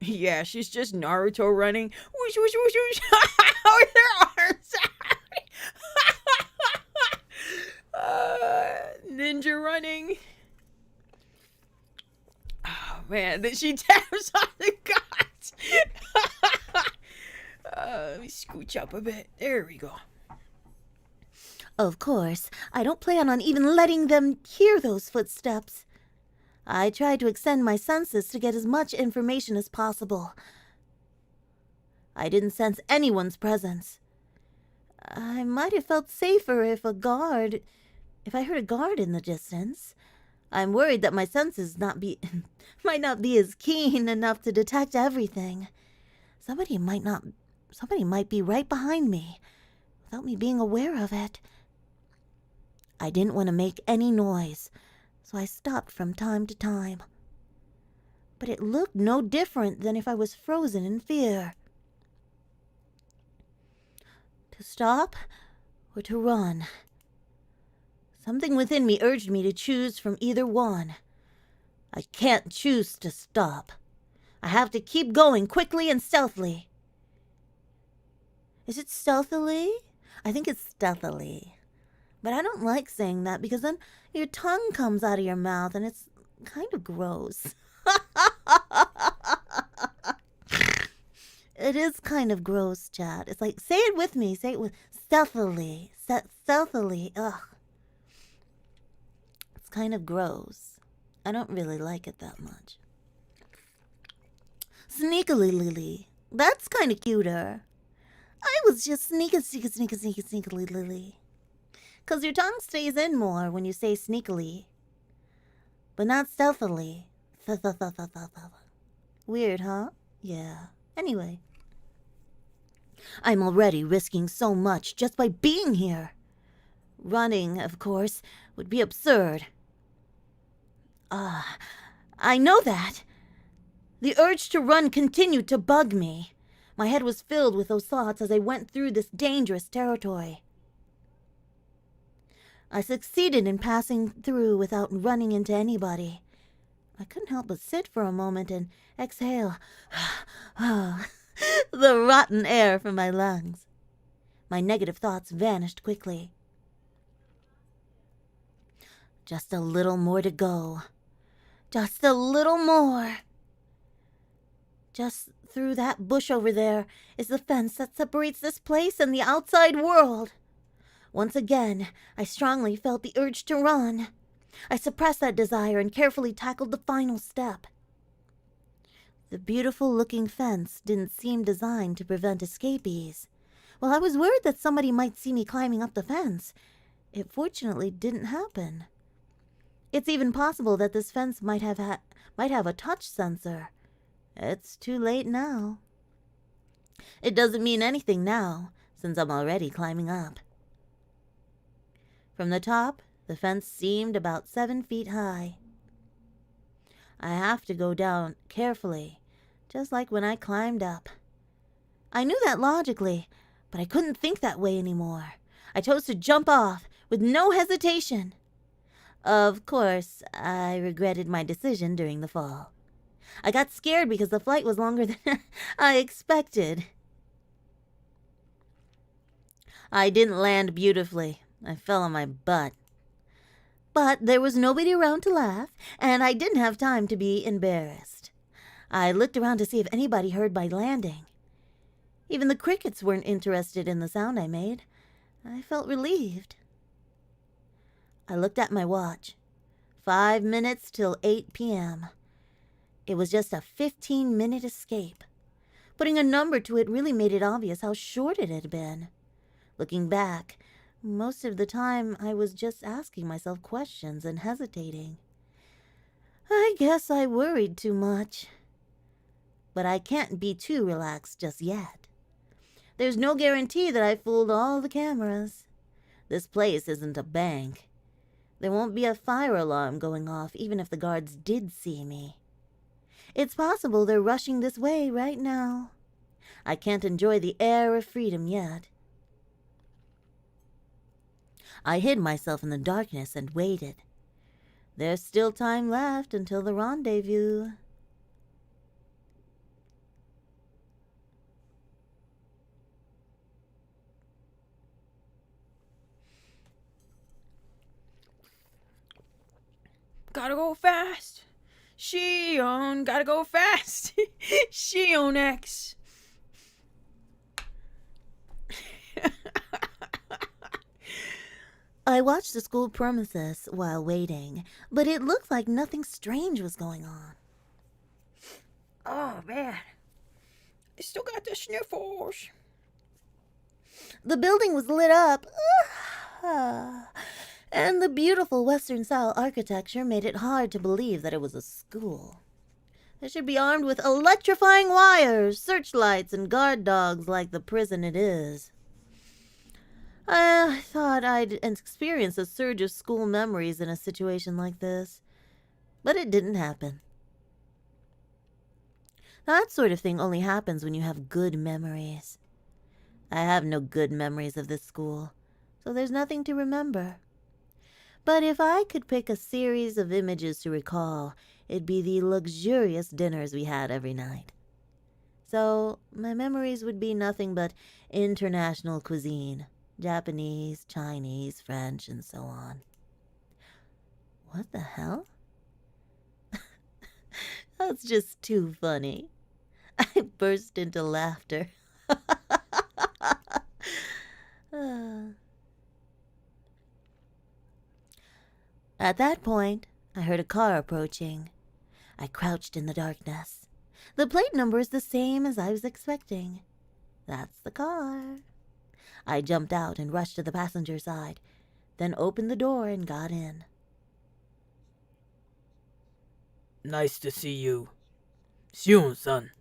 Yeah, she's just Naruto running. Whoosh, whoosh, whoosh, whoosh. With her arms out. Ninja running. Oh, man. Then she taps on the guts. Let me scooch up a bit. There we go. Of course, I don't plan on even letting them hear those footsteps. I tried to extend my senses to get as much information as possible. I didn't sense anyone's presence. I might have felt safer if I heard a guard in the distance. I'm worried that my senses might not be as keen enough to detect everything. Somebody might be right behind me without me being aware of it. I didn't want to make any noise, so I stopped from time to time. But it looked no different than if I was frozen in fear. To stop or to run? Something within me urged me to choose from either one. I can't choose to stop. I have to keep going quickly and stealthily. Is it stealthily? I think it's stealthily. But I don't like saying that because then your tongue comes out of your mouth and it's kind of gross. It is kind of gross, chat. It's like, say it with me. Say it with stealthily. Stealthily. Ugh. It's kind of gross. I don't really like it that much. Sneakily, Lily. That's kind of cuter. I was just sneakily, Lily. 'Cause your tongue stays in more when you say sneakily. But not stealthily. Weird, huh? Yeah. Anyway. I'm already risking so much just by being here. Running, of course, would be absurd. I know that. The urge to run continued to bug me. My head was filled with those thoughts as I went through this dangerous territory. I succeeded in passing through without running into anybody. I couldn't help but sit for a moment and exhale the rotten air from my lungs. My negative thoughts vanished quickly. Just a little more to go. Just a little more. Just through that bush over there is the fence that separates this place and the outside world. Once again, I strongly felt the urge to run. I suppressed that desire and carefully tackled the final step. The beautiful-looking fence didn't seem designed to prevent escapees. While I was worried that somebody might see me climbing up the fence, it fortunately didn't happen. It's even possible that this fence might have a touch sensor. It's too late now. It doesn't mean anything now, since I'm already climbing up. From the top, the fence seemed about 7 feet high. I have to go down carefully, just like when I climbed up. I knew that logically, but I couldn't think that way anymore. I chose to jump off with no hesitation. Of course, I regretted my decision during the fall. I got scared because the flight was longer than I expected. I didn't land beautifully. I fell on my butt. But there was nobody around to laugh, and I didn't have time to be embarrassed. I looked around to see if anybody heard my landing. Even the crickets weren't interested in the sound I made. I felt relieved. I looked at my watch. 5 minutes till 8 p.m. It was just a 15-minute escape. Putting a number to it really made it obvious how short it had been. Looking back, most of the time I was just asking myself questions and hesitating. I guess I worried too much. But I can't be too relaxed just yet. There's no guarantee that I fooled all the cameras. This place isn't a bank. There won't be a fire alarm going off even if the guards did see me. It's possible they're rushing this way right now. I can't enjoy the air of freedom yet. I hid myself in the darkness and waited. There's still time left until the rendezvous. Gotta go fast. Shion, gotta go fast. Shion X. I watched the school premises while waiting, but it looked like nothing strange was going on. Oh, man. I still got the sniffles. The building was lit up, and the beautiful Western-style architecture made it hard to believe that it was a school. It should be armed with electrifying wires, searchlights, and guard dogs like the prison it is. I thought I'd experience a surge of school memories in a situation like this, but it didn't happen. That sort of thing only happens when you have good memories. I have no good memories of this school, so there's nothing to remember. But if I could pick a series of images to recall, it'd be the luxurious dinners we had every night. So my memories would be nothing but international cuisine. Japanese, Chinese, French, and so on. What the hell? That's just too funny. I burst into laughter. At that point, I heard a car approaching. I crouched in the darkness. The plate number is the same as I was expecting. That's the car. I jumped out and rushed to the passenger side, then opened the door and got in. Nice to see you. Shion-san.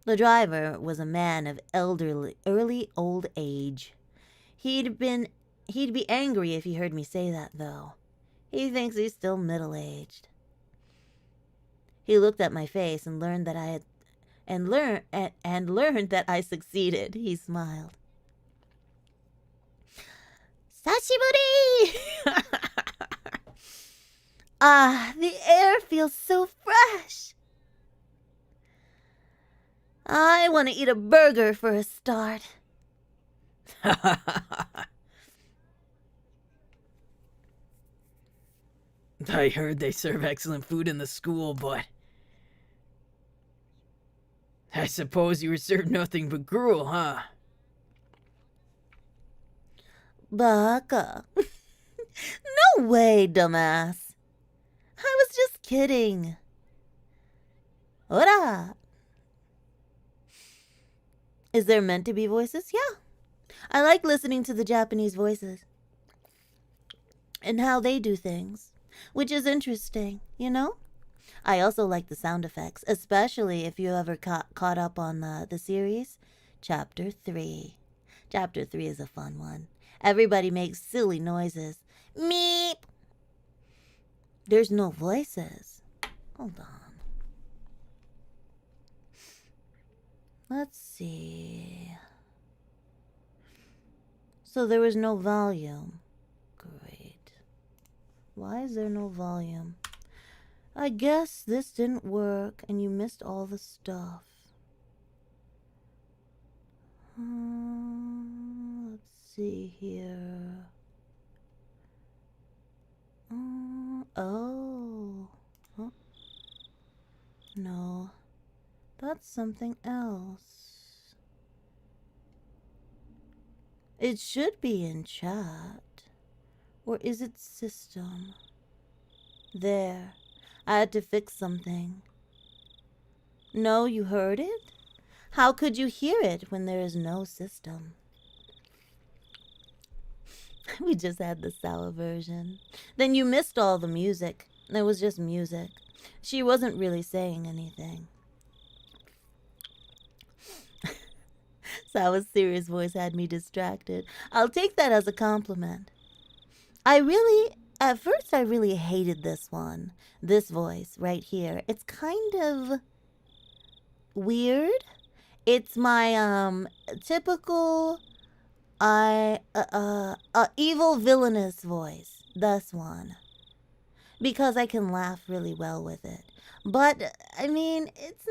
The driver was a man of early old age. He'd be angry if he heard me say that, though. He thinks he's still middle-aged. He looked at my face and learned that I succeeded. He smiled. Sashiburi! Ah, the air feels so fresh. I want to eat a burger for a start. I heard they serve excellent food in the school, but I suppose you were served nothing but gruel, huh? Baka. No way, dumbass. I was just kidding. Ora! Is there meant to be voices? Yeah. I like listening to the Japanese voices and how they do things, which is interesting, you know? I also like the sound effects, especially if you ever caught up on the series. Chapter 3. Chapter 3 is a fun one. Everybody makes silly noises. Meep! There's no voices. Hold on. Let's see. So there was no volume. Great. Why is there no volume? I guess this didn't work and you missed all the stuff. Let's see here. Oh. Huh? No. That's something else. It should be in chat. Or is it system? There. I had to fix something. No, you heard it? How could you hear it when there is no system? We just had the sour version. Then you missed all the music. It was just music. She wasn't really saying anything. Sawa's serious voice had me distracted. I'll take that as a compliment. At first I really hated this one. This voice right here. It's kind of weird. It's my typical evil villainous voice. This one. Because I can laugh really well with it. But I mean, it's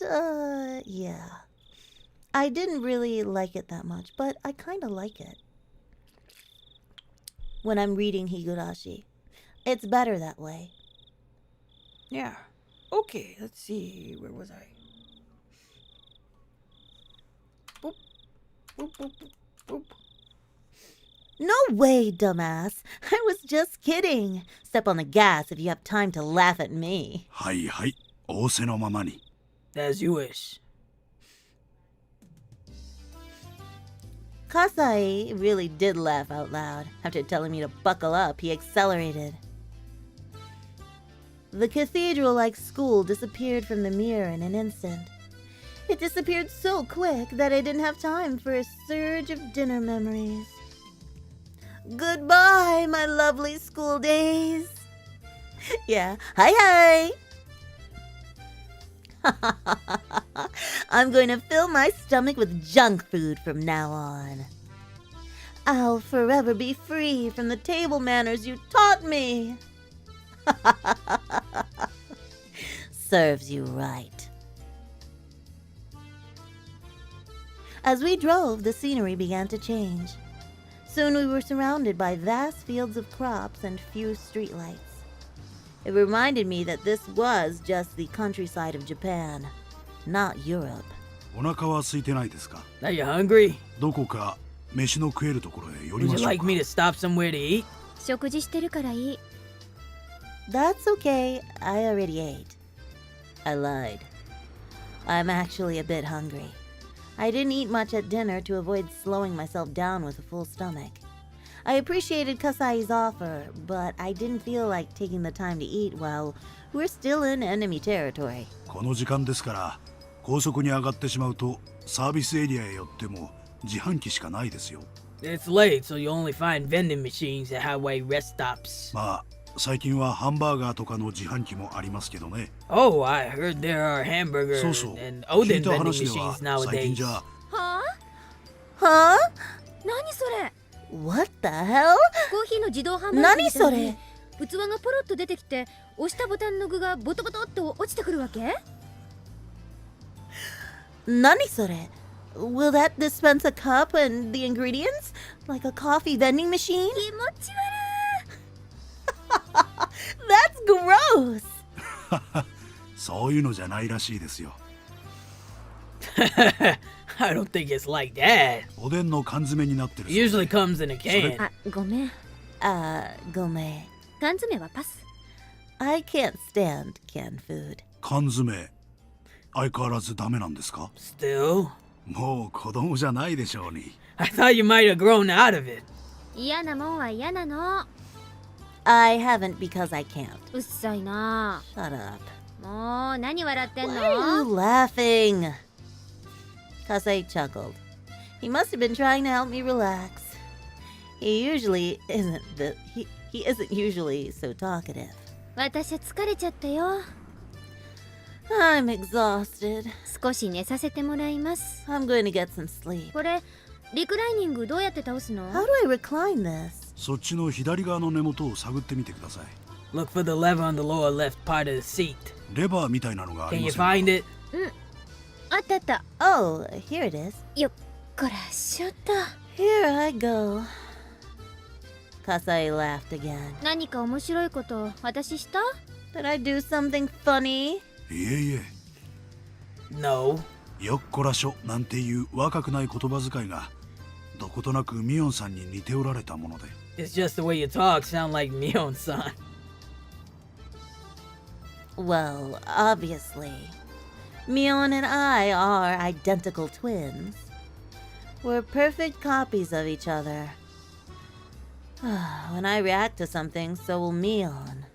not yeah. I didn't really like it that much, but I kind of like it. When I'm reading Higurashi. It's better that way. Yeah. Okay, let's see. Where was I? Boop. Boop, boop, boop, boop. No way, dumbass. I was just kidding. Step on the gas if you have time to laugh at me. はいはい、仰せのままに。 As you wish. Kasai really did laugh out loud. After telling me to buckle up, he accelerated. The cathedral-like school disappeared from the mirror in an instant. It disappeared so quick that I didn't have time for a surge of dinner memories. Goodbye, my lovely school days. Yeah, hi. I'm going to fill my stomach with junk food from now on. I'll forever be free from the table manners you taught me. Serves you right. As we drove, the scenery began to change. Soon we were surrounded by vast fields of crops and few streetlights. It reminded me that this was just the countryside of Japan, not Europe. お腹は空いてないですか？ Are you hungry? どこか飯の食えるところへ寄り Would ま you しょう like か。 me to stop somewhere to eat? 食事してるからいい。 That's okay, I already ate. I lied. I'm actually a bit hungry. I didn't eat much at dinner to avoid slowing myself down with a full stomach. I appreciated Kasai's offer, but I didn't feel like taking the time to eat while we're still in enemy territory. この時間ですから高速に上がってしまうとサービスエリアへ寄っても自販機しかないですよ。 It's late, so you only find vending machines at highway rest stops. まあ最近はハンバーガーとかの自販機もありますけどね。 Oh, I heard there are hamburger そうそう。 and 聞 Oden いた vending 話では machines 最近 nowadays. じゃはあ Huh? 何それ What the hell? コーヒーの自動販売機何みたいにそ器がポロッと出てきて押したボタンの具がボトボトっと落ちてくるわけ Nani sore? Will that dispense a cup and the ingredients? Like a coffee vending machine? 気持ち That's gross! そういうのじゃないらしいですよ。 I don't think it's like that. おでんの缶詰になってる It そうで usually comes in a 悪い can. あごめんごめん。缶詰はパス。 I can't stand canned food. 缶詰相変わらずダメなんですか？ Still? もう子供じゃないでしょうに。 I thought you might have grown out of it. 嫌なもんは嫌なの。 I haven't because I can't. うっさいな。 Shut up. もう何笑ってん Why are you の？ laughing? Kasei chuckled. He must have been trying to help me relax. He usually isn't he isn't usually so talkative. 私疲れちゃったよ。 I'm exhausted. 少し寝させてもらいます。 I'm going to get some sleep. これリクライニングどうやって倒すの？ How do I recline this? そっちの左側の根元を探ってみてください。 Look for the lever on the lower left part of the seat. レバーみたいなのがあ Can り you ませんか？ find it? あったあった。 Oh, here it is. よっこらしょっと。 Here I go. Kasai laughed again. 何か面白いこと私した？ Did I do something funny? いえいえ、 No. よっこらしょなんていう若くない言葉遣いがどことなくミオンさんに似ておられたもので。 It's just the way you talk sound like Mion-san. Well, obviously. Mion and I are identical twins. We're perfect copies of each other. When I react to something, so will Mion.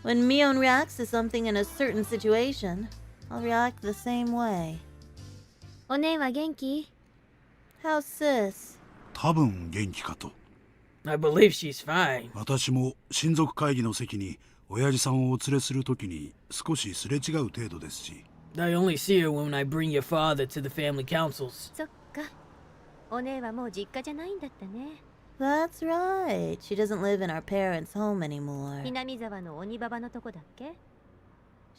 When Mion reacts to something in a certain situation, I'll react the same way. お姉は元気？ How's sis? 多分元気かと。 I believe she's fine. 私も親族会議の席に親父さんをお連れするときに少しすれ違う程度ですし。 I only see her when I bring your father to the family councils. そっか。お姉はもう実家じゃないんだったね。 That's right. She doesn't live in our parents' home anymore. 南沢の鬼ババのとこだっけ？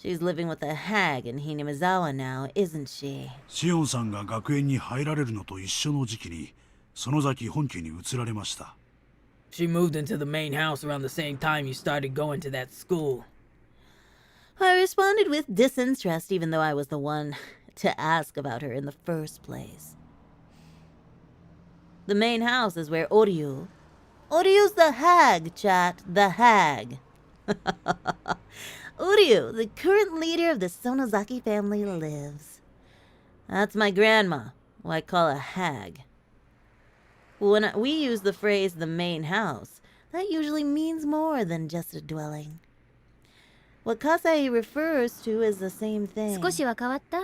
She's living with a hag in Hinamizawa now, isn't she? シオンさんが学園に入られるのと一緒の時期に園崎本家に移られました。 She moved into the main house around the same time you started going to that school. I responded with disinterest even though I was the one to ask about her in the first place. The main house is where Oryu's the hag, chat, the hag. Oryu, the current leader of the Sonozaki family, lives. That's my grandma, who I call a hag. When we use the phrase the main house, that usually means more than just a dwelling. What Kasai refers to is the same thing. 少しは変わった？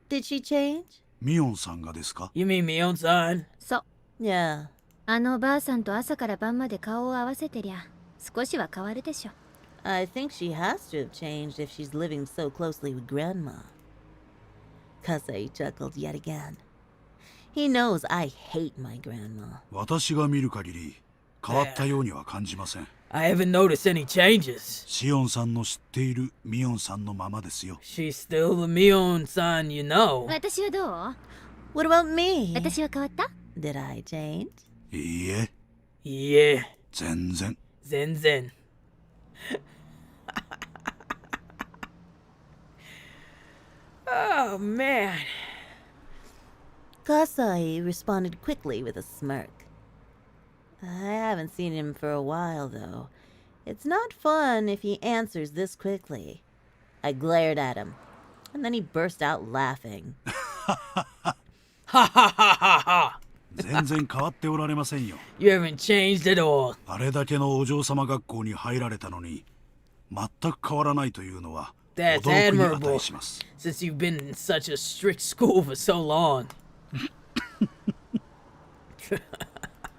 Did she change? ミオンさんがですか？ You mean Mion-san? そう。 Yeah. あのばあさんと朝から晩まで顔を合わせてりゃ少しは変わるでしょ。 I think she has to have changed if she's living so closely with Grandma. Kasai chuckled yet again. He knows I hate my grandma. 私が見る限り変わったようには感じません。 I haven't noticed any changes. シオンさんの知っているミオンさんのままですよ。 She's still the Mion-san you know. 私はどう？ What about me? 私は変わった？ Did I change? いいえ、 Yeah. 全然。 Zen. Oh, man. Kasai responded quickly with a smirk. I haven't seen him for a while, though. It's not fun if he answers this quickly. I glared at him, and then he burst out laughing. Ha ha ha ha ha. 全然変わっておられませんよ。 You haven't changed at all. あれだけのお嬢様学校に入られたのに全く変わらないというのは That's 驚くに admirable. 値します。 Since you've been in such a strict school for so long.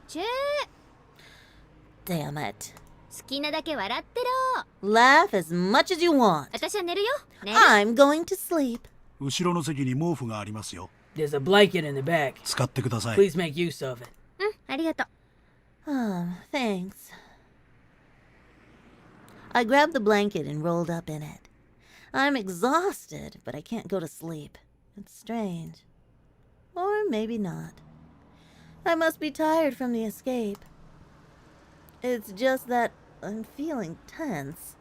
チェー Damn it. 好きなだけ笑ってろ。 Laugh as much as you want. 私は寝るよ。寝る。 I'm going to sleep. 後ろの席に毛布がありますよ。 There's a blanket in the back. 使ってください。 Please make use of it. うん、ありがとう。 Thanks. I grabbed the blanket and rolled up in it. I'm exhausted, but I can't go to sleep. It's strange. Or maybe not. I must be tired from the escape. It's just that I'm feeling tense.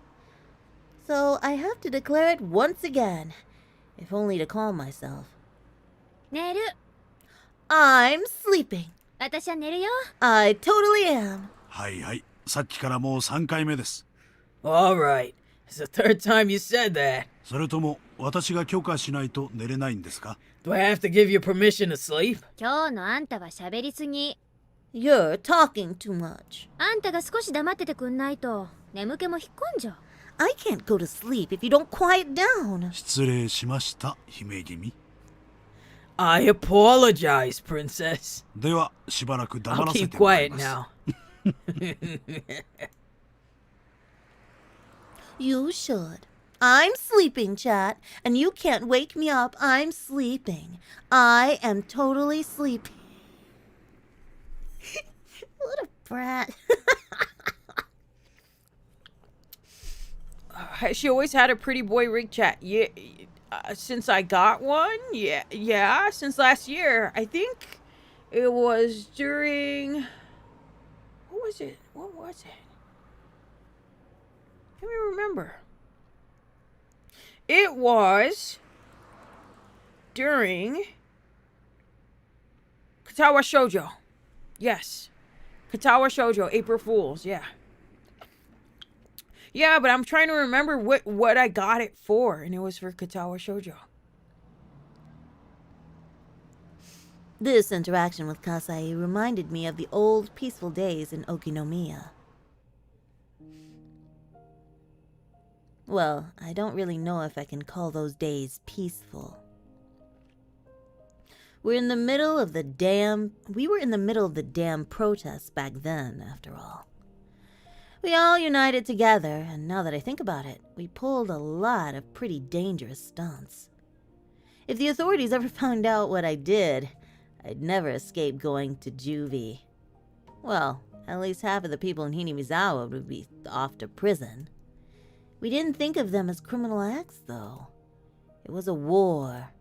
So I have to declare it once again, if only to calm myself. 寝る。 I'm sleeping. 私は寝るよ。 I totally am. はいはい。さっきからもう3回目です。Alright. It's the third time you said that. それとも私が許可しないと寝れないんですか？ Do I have to give you permission to sleep? 今日のあんたは喋りすぎ。 You're talking too much. あんたが少し黙っててくんないと眠気も引っ込んじゃう。 I can't go to sleep if you don't quiet down. 失礼しました、姫君。 I apologize, princess. ではしばらく I'll 黙らせ keep てもらい quiet ます。 now. You should. I'm sleeping, chat, and you can't wake me up. I'm sleeping. I am totally sleeping. What a brat. Has she always had a pretty boy rig chat? Yeah, since I got one? Yeah, since last year. I think it was during... What was it? What was it? Let me remember. It was during Katawa Shoujo. Yes. Katawa Shoujo, April Fools, yeah. Yeah, but I'm trying to remember what I got it for, and it was for Katawa Shoujo. This interaction with Kasai reminded me of the old peaceful days in Okinomiya. Well, I don't really know if I can call those days peaceful. We were in the middle of the damn protests back then, after all. We all united together, and now that I think about it, we pulled a lot of pretty dangerous stunts. If the authorities ever found out what I did, I'd never escape going to juvie. Well, at least half of the people in Hinamizawa would be off to prison. We didn't think of them as criminal acts, though. It was a war.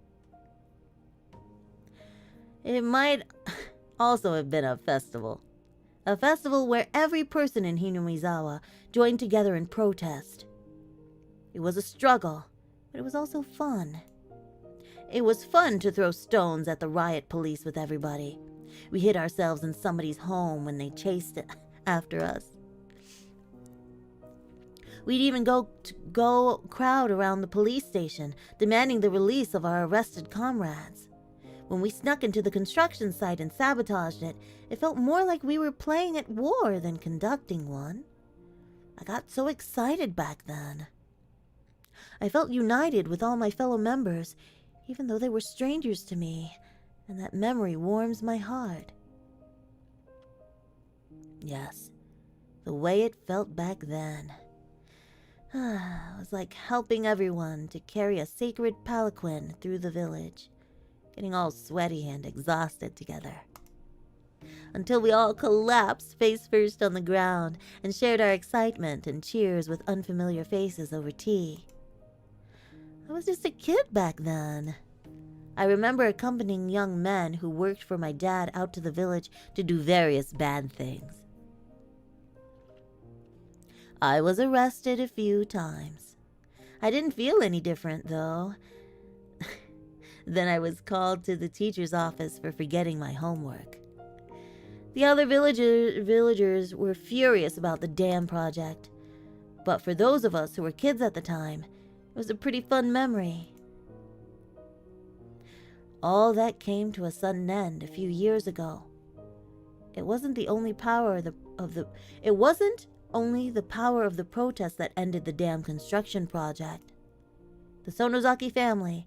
It might also have been a festival. A festival where every person in Hinamizawa joined together in protest. It was a struggle, but it was also fun. It was fun to throw stones at the riot police with everybody. We hid ourselves in somebody's home when they chased after us. We'd even go crowd around the police station, demanding the release of our arrested comrades. When we snuck into the construction site and sabotaged it, it felt more like we were playing at war than conducting one. I got so excited back then. I felt united with all my fellow members, even though they were strangers to me, and that memory warms my heart. Yes, the way it felt back then. It was like helping everyone to carry a sacred palanquin through the village, getting all sweaty and exhausted together. Until we all collapsed face first on the ground and shared our excitement and cheers with unfamiliar faces over tea. I was just a kid back then. I remember accompanying young men who worked for my dad out to the village to do various bad things. I was arrested a few times. I didn't feel any different, though. Then I was called to the teacher's office for forgetting my homework. The other villagers were furious about the dam project. But for those of us who were kids at the time, it was a pretty fun memory. All that came to a sudden end a few years ago. It wasn't only the power of the protest that ended the dam construction project. The Sonozaki family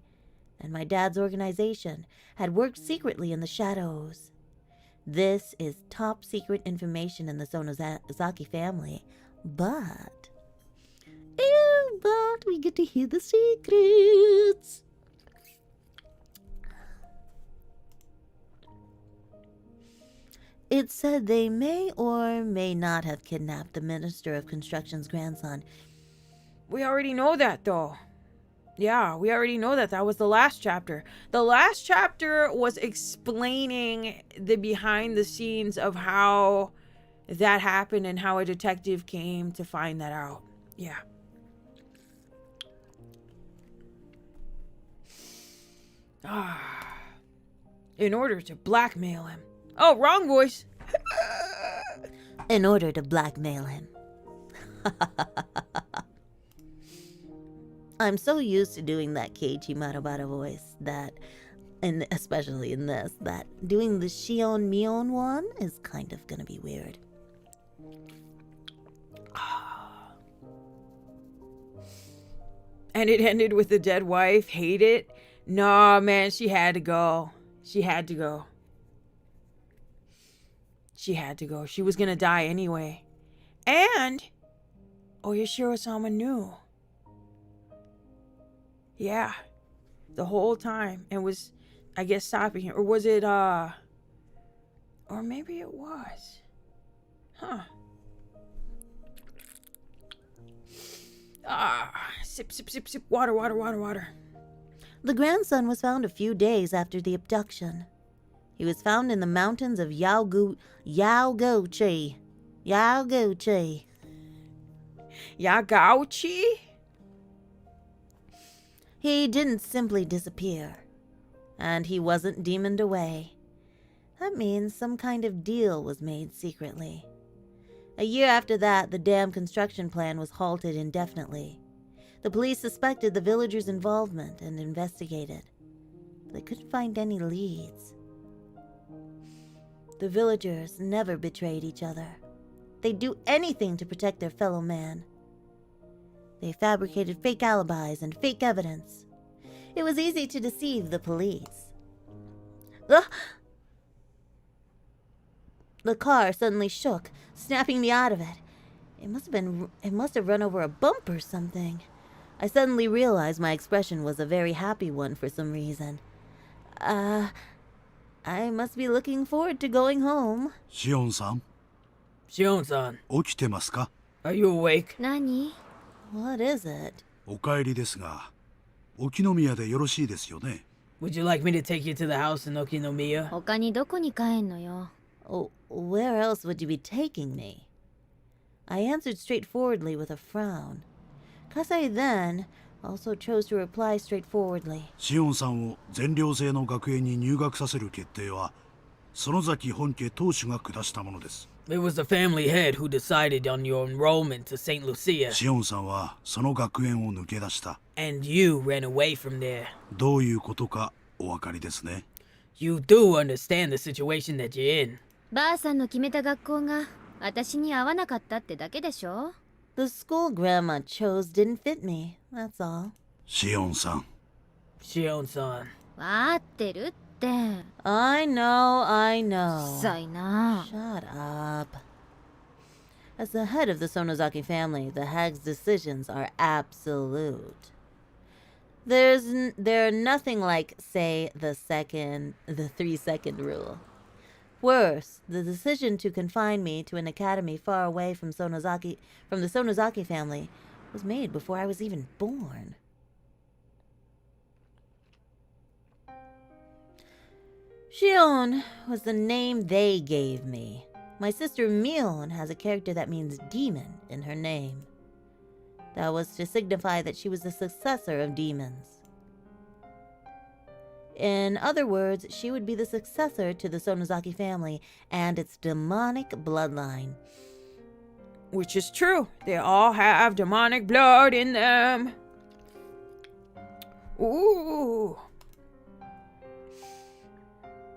and my dad's organization had worked secretly in the shadows. This is top secret information in the Sonozaki family, but we get to hear the secrets. It said they may or may not have kidnapped the Minister of Construction's grandson. We already know that, though. Yeah, we already know that. That was the last chapter. The last chapter was explaining the behind the scenes of how that happened and how a detective came to find that out. Yeah. In order to blackmail him. Oh, wrong voice. in order to blackmail him. I'm so used to doing that Keiichi Marabara voice that, and especially in this, that doing the Shion Mion one is kind of gonna be weird. And it ended with the dead wife. Hate it? Nah, man, she had to go. She had to go. She had to go. She was gonna die anyway. And Oyashiro-sama knew. Yeah. The whole time. And was, I guess, stopping him. Or was it, or maybe it was. Huh. Sip, sip, sip, sip. Water, water, water, water. The grandson was found a few days after the abduction. He was found in the mountains of Yaoguchi. Yagauchi? He didn't simply disappear. And he wasn't demoned away. That means some kind of deal was made secretly. A year after that, the dam construction plan was halted indefinitely. The police suspected the villagers' involvement and investigated. But they couldn't find any leads. The villagers never betrayed each other. They'd do anything to protect their fellow man. They fabricated fake alibis and fake evidence. It was easy to deceive the police. The car suddenly shook, snapping me out of it. It must have run over a bump or something. I suddenly realized my expression was a very happy one for some reason. I must be looking forward to going home. Shion-san, Shion-san, 起きてますか? are you awake? 何？ What is it? お帰りですが、沖宮でよろしいですよね? Would you like me to take you to the house in Okinomiya? 他にどこに帰んのよ。 Oh, where else would you be taking me? I answered straightforwardly with a frown. Kasai then also chose to reply straightforwardly. シオンさんを全寮制の学園に入学させる決定は、園崎本家当主が下したものです。It was the family head who decided on your enrollment to St. Lucia. シオンさんはその学園を抜け出した。And you ran away from there. どういうことかお分かりですね。You do understand the situation that you're in. ばあさんの決めた学校が私に合わなかったってだけでしょ。 The school Grandma chose didn't fit me, that's all. シオンさん。Shion-san. わかってるって。 I know. 臭いな。 Shut up. As the head of the Sonozaki family, the hag's decisions are absolute. They're nothing like, say, the 3-second rule. Worse, the decision to confine me to an academy far away from the Sonozaki family was made before I was even born. Shion was the name they gave me. My sister Mion has a character that means demon in her name. That was to signify that she was the successor of demons. In other words, she would be the successor to the Sonozaki family and its demonic bloodline. Which is true. They all have demonic blood in them. Ooh.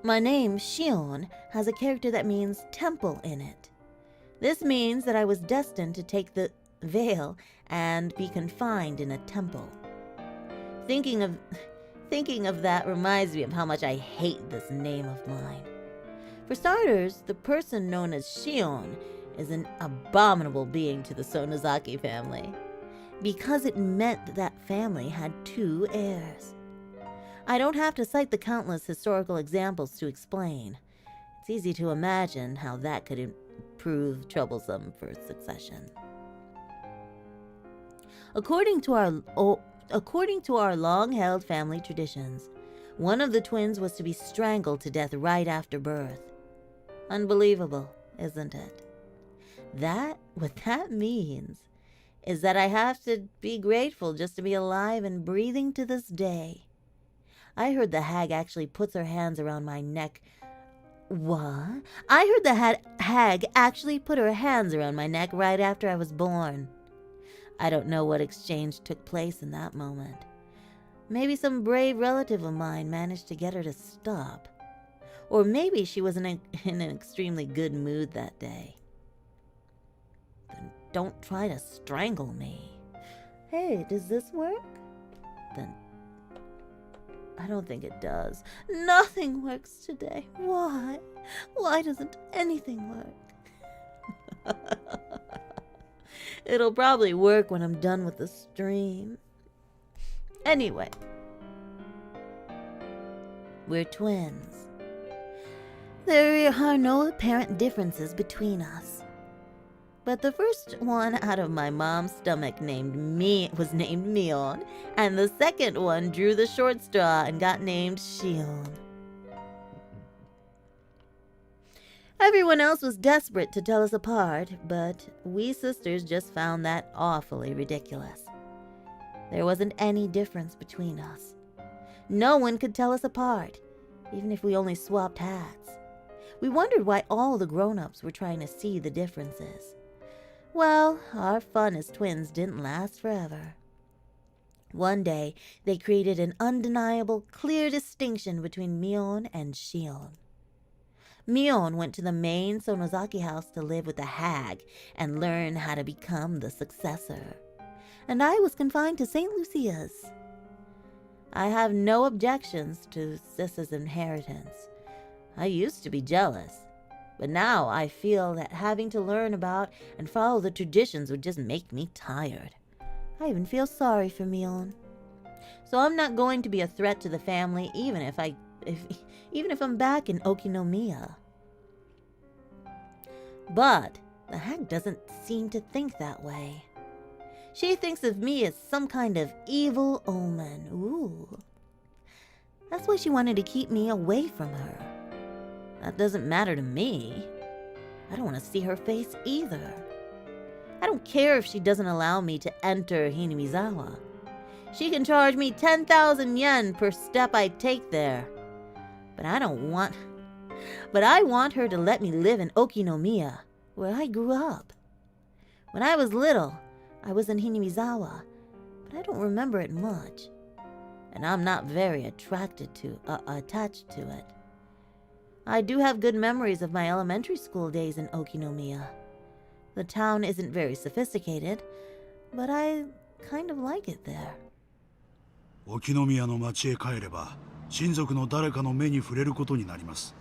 My name, Shion, has a character that means temple in it. This means that I was destined to take the veil and be confined in a temple. Thinking of that reminds me of how much I hate this name of mine. For starters, the person known as Shion is an abominable being to the Sonozaki family, because it meant that family had 2 heirs. I don't have to cite the countless historical examples to explain. It's easy to imagine how that could prove troublesome for succession. According to our long-held family traditions, one of the twins was to be strangled to death right after birth. Unbelievable, isn't it? What that means is that I have to be grateful just to be alive and breathing to this day. I heard the hag actually puts her hands around my neck What? I heard the hag actually put her hands around my neck right after I was born. I don't know what exchange took place in that moment. Maybe some brave relative of mine managed to get her to stop. Or maybe she was in an extremely good mood that day. Then don't try to strangle me. Hey, does this work? Then I don't think it does. Nothing works today. Why? Why doesn't anything work? It'll probably work when I'm done with the stream. Anyway, we're twins. There are no apparent differences between us. But the first one out of my mom's stomach was named Mion, and the second one drew the short straw and got named Shion. Everyone else was desperate to tell us apart, but we sisters just found that awfully ridiculous. There wasn't any difference between us. No one could tell us apart, even if we only swapped hats. We wondered why all the grown-ups were trying to see the differences. Well, our fun as twins didn't last forever. One day, they created an undeniable, clear distinction between Mion and Shion. Mion went to the main Sonozaki house to live with the hag and learn how to become the successor. And I was confined to St. Lucia's. I have no objections to Sis's inheritance. I used to be jealous, but now I feel that having to learn about and follow the traditions would just make me tired. I even feel sorry for Mion. So I'm not going to be a threat to the family, even if I'm back in Okinomiya. But the hag doesn't seem to think that way. She thinks of me as some kind of evil omen. Ooh. That's why she wanted to keep me away from her. That doesn't matter to me. I don't want to see her face either. I don't care if she doesn't allow me to enter Hinamizawa. She can charge me 10,000 yen per step I take there. But I want her to let me live in Okinomiya, where I grew up. When I was little, I was in Hinamizawa, but I don't remember it much. And I'm not very attached to it. I do have good memories of my elementary school days in Okinomiya. The town isn't very sophisticated, but I kind of like it there. 沖宮の町へ帰れば親族の誰かの目に触れることになります。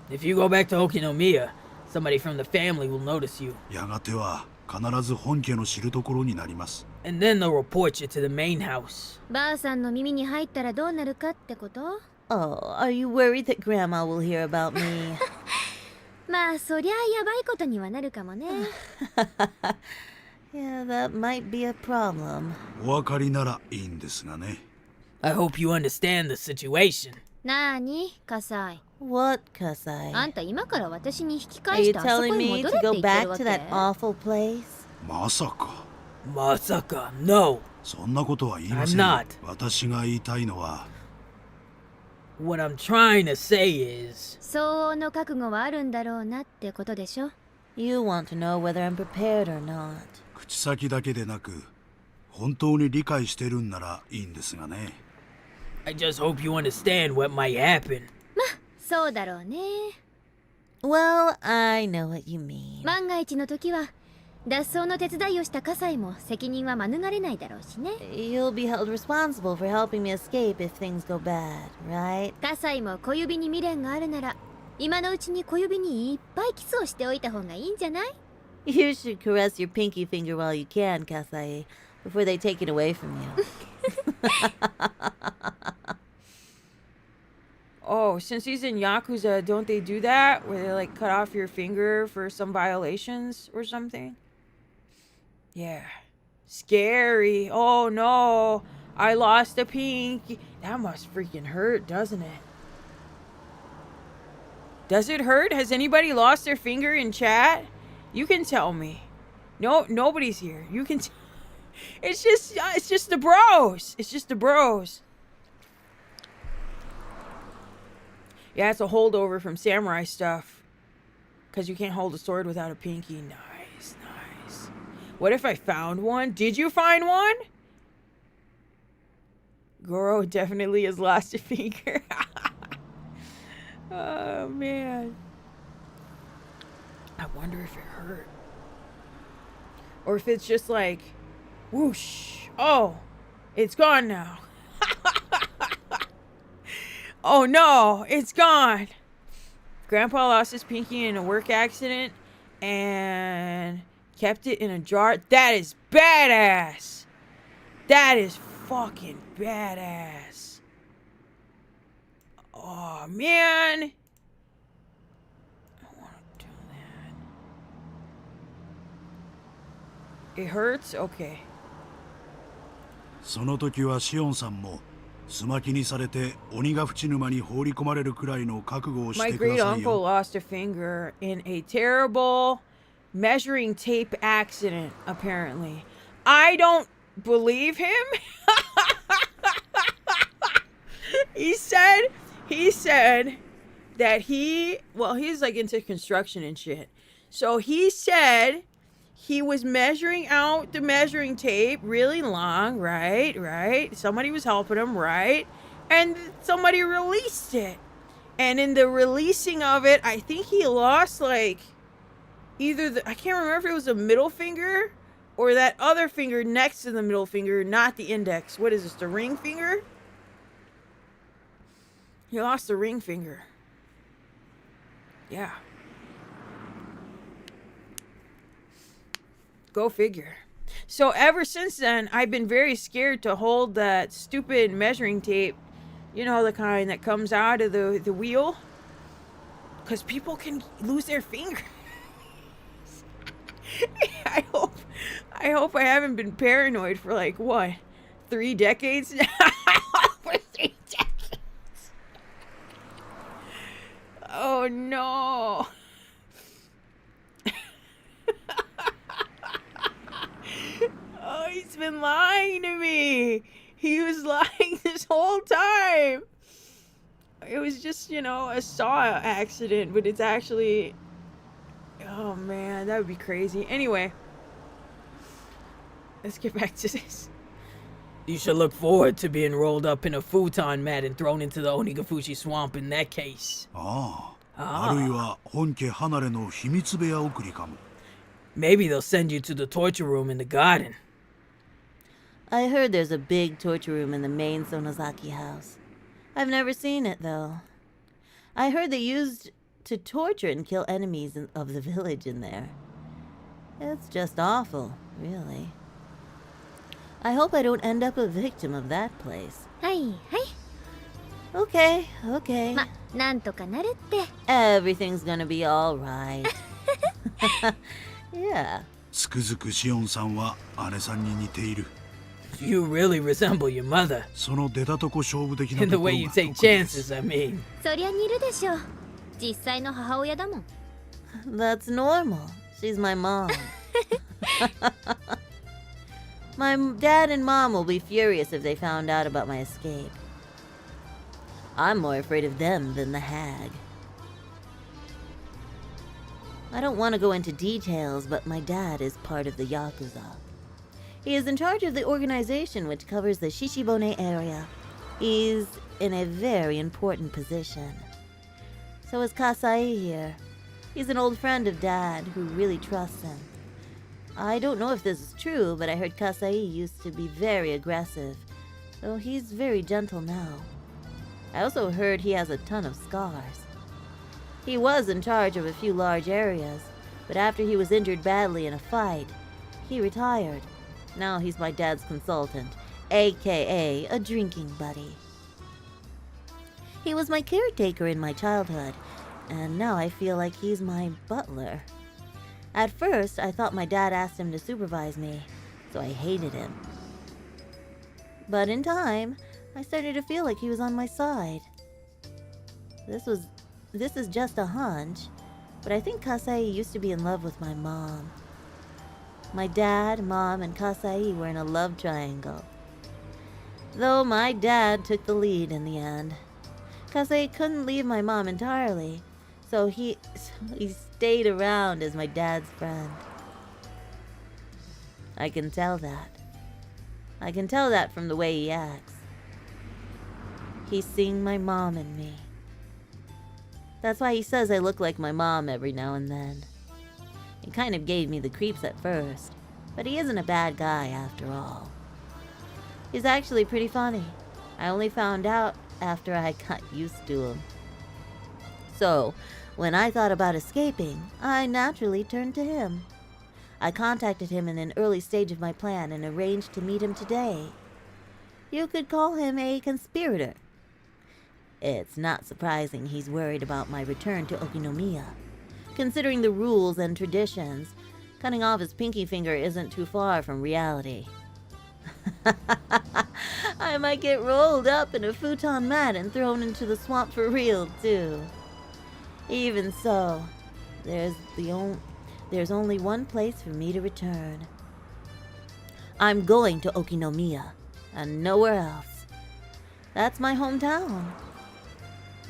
If you go back to Okinomiya, somebody from the family will notice you. やがては必ず本家の知るところになります。 And then they'll report you to the main house. ばあさんの耳に入ったらどうなるかってこと？ Oh, are you worried that Grandma will hear about me? まあそりゃやばいことにはなるかもね。Yeah, that might be a problem. お分かりならいいんですがね。 I hope you understand the situation. なーに、葛西。 What, Kasai? あんた今から私に引き Are 返 you してあそこ telling に me 戻 to れって go 言ってる back わ to け？ that awful place? まさか。 Masaka, no. そんなことは言いません。 I'm not. 私が言いたいのは。 What I'm trying to say is... 相応の覚悟はあるんだろうなってことでしょ。 You want to know whether I'm prepared or not. 口先だけでなく、本当に理解してるんならいいんですがね。 I just hope you understand what might happen. そうだろうね。 Well, I know what you mean. 万が一の時は脱走の手伝いをした葛西も責任は免れないだろうしね。 You'll be held responsible for helping me escape if things go bad, right? 葛西も小指に未練があるなら今のうちに小指にいっぱいキスをしておいた方がいいんじゃない？ You should caress your pinky finger while you can, Kasai, before they take it away from you. Oh, since he's in Yakuza, don't they do that? Where they like cut off your finger for some violations or something? Yeah. Scary. Oh no. I lost a pinky. That must freaking hurt, doesn't it? Does it hurt? Has anybody lost their finger in chat? You can tell me. No, nobody's here. You can it's just the bros. It's just the bros. Yeah, it's a holdover from samurai stuff. Because you can't hold a sword without a pinky. Nice, nice. What if I found one? Did you find one? Goro definitely has lost a finger. Oh, man. I wonder if it hurt. Or if it's just like, whoosh. Oh, it's gone now. Oh, no, it's gone. Grandpa lost his pinky in a work accident and kept it in a jar. That is badass. That is fucking badass. Oh, man. I want to do that. It hurts? Okay. その時はシオンさんもすまきにされて鬼が淵沼に放り込まれるくらいの覚悟をし My てくだ great さい uncle よ。 lost a finger in a terrible measuring tape accident, apparently. I don't believe him. He said that he's like into construction and shit. So he said he was measuring out the measuring tape really long, right? Somebody was helping him, right? And somebody released it. And in the releasing of it, I think he lost like I can't remember if it was a middle finger or that other finger next to the middle finger, not the index. What is this, the ring finger? He lost the ring finger. Yeah. Go figure. So ever since then, I've been very scared to hold that stupid measuring tape. You know, the kind that comes out of the wheel. Because people can lose their fingers. I hope I haven't been paranoid for like, what, 3 decades now? For 3 decades. Oh, no. Oh, he's been lying to me. He was lying this whole time. It was just, a saw accident, but it's actually... Oh, man, that would be crazy. Anyway, let's get back to this. You should look forward to being rolled up in a futon mat and thrown into the Onigafushi swamp in that case. ああ、あるいは本家離れの秘密部屋送りかも。 Maybe they'll send you to the torture room in the garden. I heard there's a big torture room in the main Sonozaki house. I've never seen it, though. I heard they used to torture and kill enemies of the village in there. It's just awful, really. I hope I don't end up a victim of that place. はいはい。 Okay, okay. ま、なんとかなるって。 Everything's gonna be alright. Yeah. つくづくシオンさんは姉さんに似ている。 You really resemble your mother. その出たとこ勝負的な In と the ころ way you が take 得意です chances, I mean. そりゃ似るでしょ。実際の母親だもん。 That's normal. She's my mom. My dad and mom will be furious if they found out about my escape. I'm more afraid of them than the hag. I don't want to go into details, but my dad is part of the Yakuza. He is in charge of the organization which covers the Shishibone area. He's in a very important position. So is Kasai here. He's an old friend of Dad who really trusts him. I don't know if this is true, but I heard Kasai used to be very aggressive, though he's very gentle now. I also heard he has a ton of scars. He was in charge of a few large areas, but after he was injured badly in a fight, he retired. Now he's my dad's consultant, aka a drinking buddy. He was my caretaker in my childhood, and now I feel like he's my butler. At first, I thought my dad asked him to supervise me, so I hated him. But in time, I started to feel like he was on my side. This is just a hunch, but I think Kasai used to be in love with my mom. My dad, mom, and Kasai were in a love triangle. Though my dad took the lead in the end. Kasei couldn't leave my mom entirely, so he stayed around as my dad's friend. I can tell that. I can tell that from the way he acts. He's seeing my mom in me. That's why he says I look like my mom every now and then. It kind of gave me the creeps at first, but he isn't a bad guy after all. He's actually pretty funny. I only found out after I got used to him. So, when I thought about escaping, I naturally turned to him. I contacted him in an early stage of my plan and arranged to meet him today. You could call him a conspirator. It's not surprising he's worried about my return to Okinomiya. Considering the rules and traditions, cutting off his pinky finger isn't too far from reality. I might get rolled up in a futon mat and thrown into the swamp for real, too. Even so, there's only one place for me to return. I'm going to Okinomiya, and nowhere else. That's my hometown.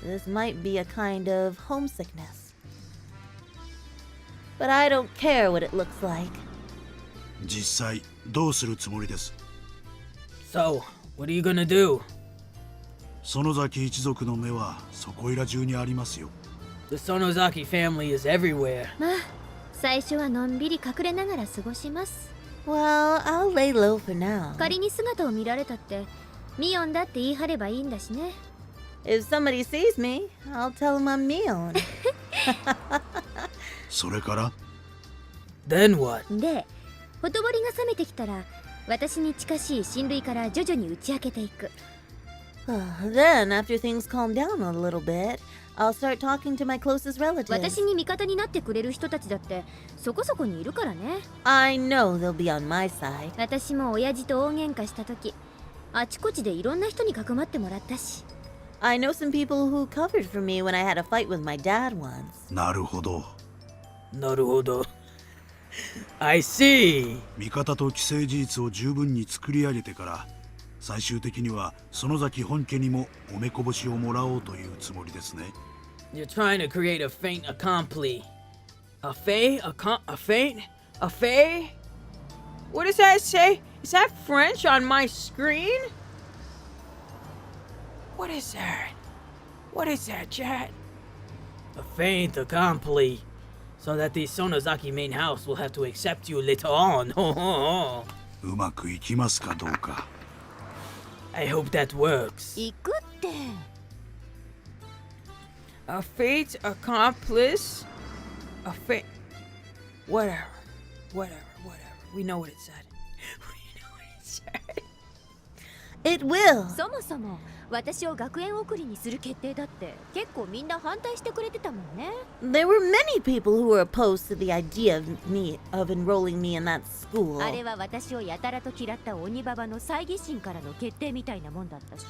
This might be a kind of homesickness. But I don't care what it looks like. 実際どうするつもりです？ So, what are you gonna do? 園崎一族の目はそこいら中にありますよ。 The Sonozaki family is everywhere. まあ最初はのんびり隠れながら過ごします。 Well, I'll lay low for now. 仮に姿を見られたってミオンだって言い張ればいいんだしね。 If somebody sees me, I'll tell them I'm Mion. それから Then what? で、ほとぼりが冷めてきたら私に近しい親類から徐々に打ち明けていく。 Then, after things calm down a little bit, I'll start talking to my closest relatives. 私に味方になってくれる人たちだってそこそこにいるからね。 I know they'll be on my side. 私も親父と大喧嘩した時あちこちでいろんな人にかくまってもらったし。 I know some people who covered for me when I had a fight with my dad once. なるほど。 Naruhodo. I see. 味方と既成事実を十分に作り上げてから最終的には園崎本家にもおめこぼしをもらおうというつもりですね。 You're trying to create a feint accompli. A feint? A feint? A feint? What does that say? Is that French on my screen? What is that? What is that, chat? A feint accompli. So that the Sonozaki main house will have to accept you later on. うまくいきますかどうか。 I hope that works. 行くって。 A fate accomplice? A fate... Whatever. We know what it said. We know what it said. It will. そもそも私を学園送りにする決定だって結構みんな反対してくれてたもんね。 There were many people who were opposed to the idea of enrolling me in that school. あれは私をやたらと嫌った鬼ババの猜疑心からの決定みたいなもんだったし。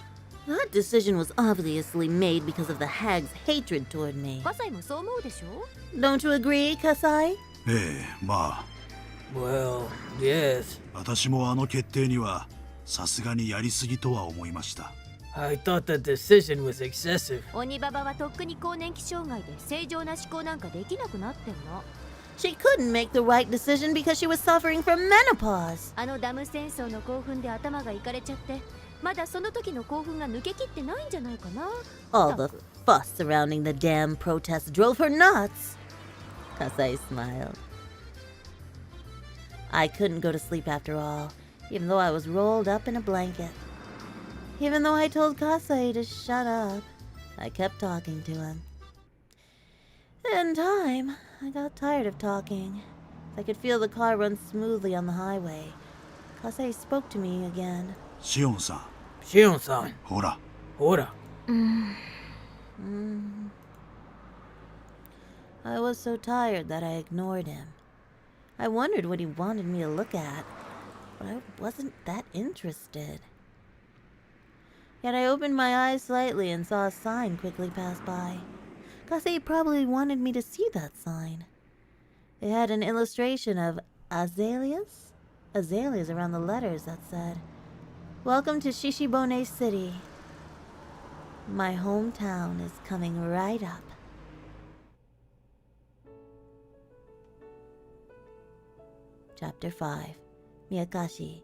That decision was obviously made because of the hag's hatred toward me. 葛西もそう思うでしょ？ Don't you agree, Kasai? ええ、まあ Well, yes. 私もあの決定にはさすがにやりすぎとは思いました。 I thought the decision was excessive. 鬼ババはとっくに更年期障害で正常な思考なんかできなくなってんの。 She couldn't make the right decision because she was suffering from menopause. あのダム戦争の興奮で頭がいかれちゃってまだその時の興奮が抜けきってないんじゃないかな。 All the fuss surrounding the damn protests drove her nuts. Kasai smiled. I couldn't go to sleep after all, even though I was rolled up in a blanket. Even though I told Kasai to shut up, I kept talking to him. In time, I got tired of talking. I could feel the car run smoothly on the highway. Kasai spoke to me again. シオンさん、 Shion-san. ほら、 Ora. I was so tired that I ignored him. I wondered what he wanted me to look at, but I wasn't that interested. Yet I opened my eyes slightly and saw a sign quickly pass by. Kasei probably wanted me to see that sign. It had an illustration of azaleas around the letters that said, "Welcome to Shishibone City." My hometown is coming right up. Chapter 5. Miyakashi.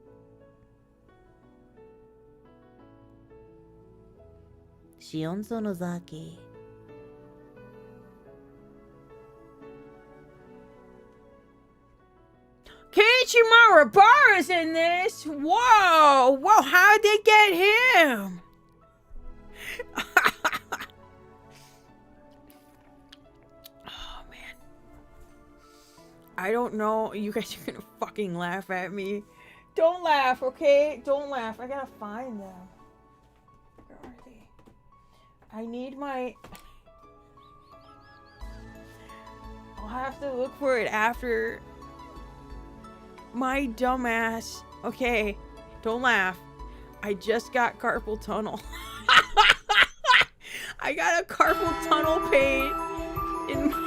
Shionzo no Zaki. Kiichimura Bar is in this. Whoa, how'd they get him? Oh man, I don't know. You guys are gonna fucking laugh at me. Don't laugh, okay? Don't laugh. I gotta find them. Where are they? I need my. I'll have to look for it after. My dumbass. Okay, don't laugh. I just got carpal tunnel. I got a carpal tunnel pain in my...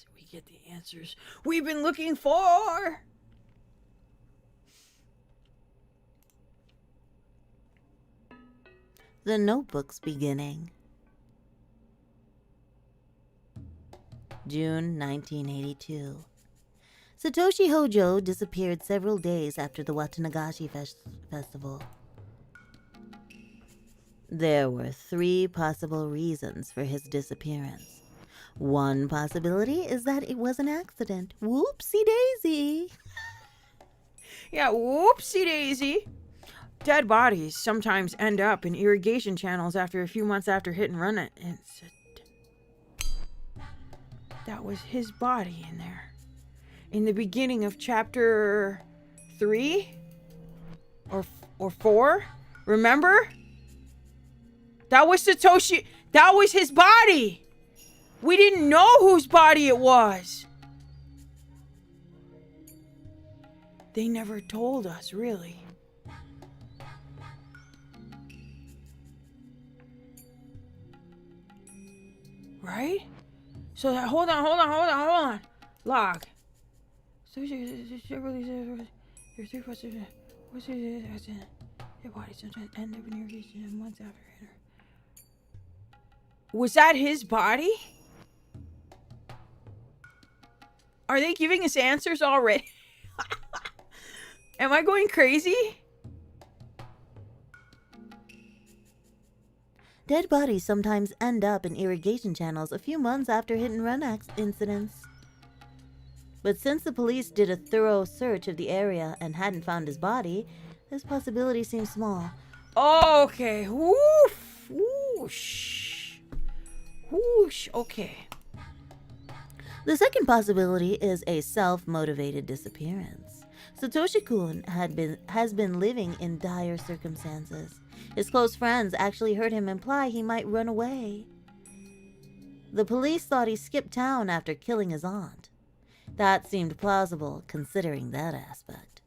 Sweet. Get the answers we've been looking for. The Notebook's beginning. June 1982. Satoshi Hojo disappeared several days after the Watanagashi festival. There were 3 possible reasons for his disappearance. One possibility is that it was an accident. Whoopsie daisy. Yeah, whoopsie daisy. Dead bodies sometimes end up in irrigation channels after a few months after hit and run it. That was his body in there. In the beginning of chapter 3 or 4, remember? That was Satoshi. That was his body. We didn't know whose body it was. They never told us, really. Right? So hold on. Log. So there are 3 possible. What's their body sometimes end up in irrigation months after. Was that his body? Are they giving us answers already? Am I going crazy? Dead bodies sometimes end up in irrigation channels a few months after hit-and-run incidents. But since the police did a thorough search of the area and hadn't found his body, this possibility seems small. Okay. Woof. Whoosh. Whoosh. Okay. The second possibility is a self-motivated disappearance. Satoshi-kun has been living in dire circumstances. His close friends actually heard him imply he might run away. The police thought he skipped town after killing his aunt. That seemed plausible, considering that aspect.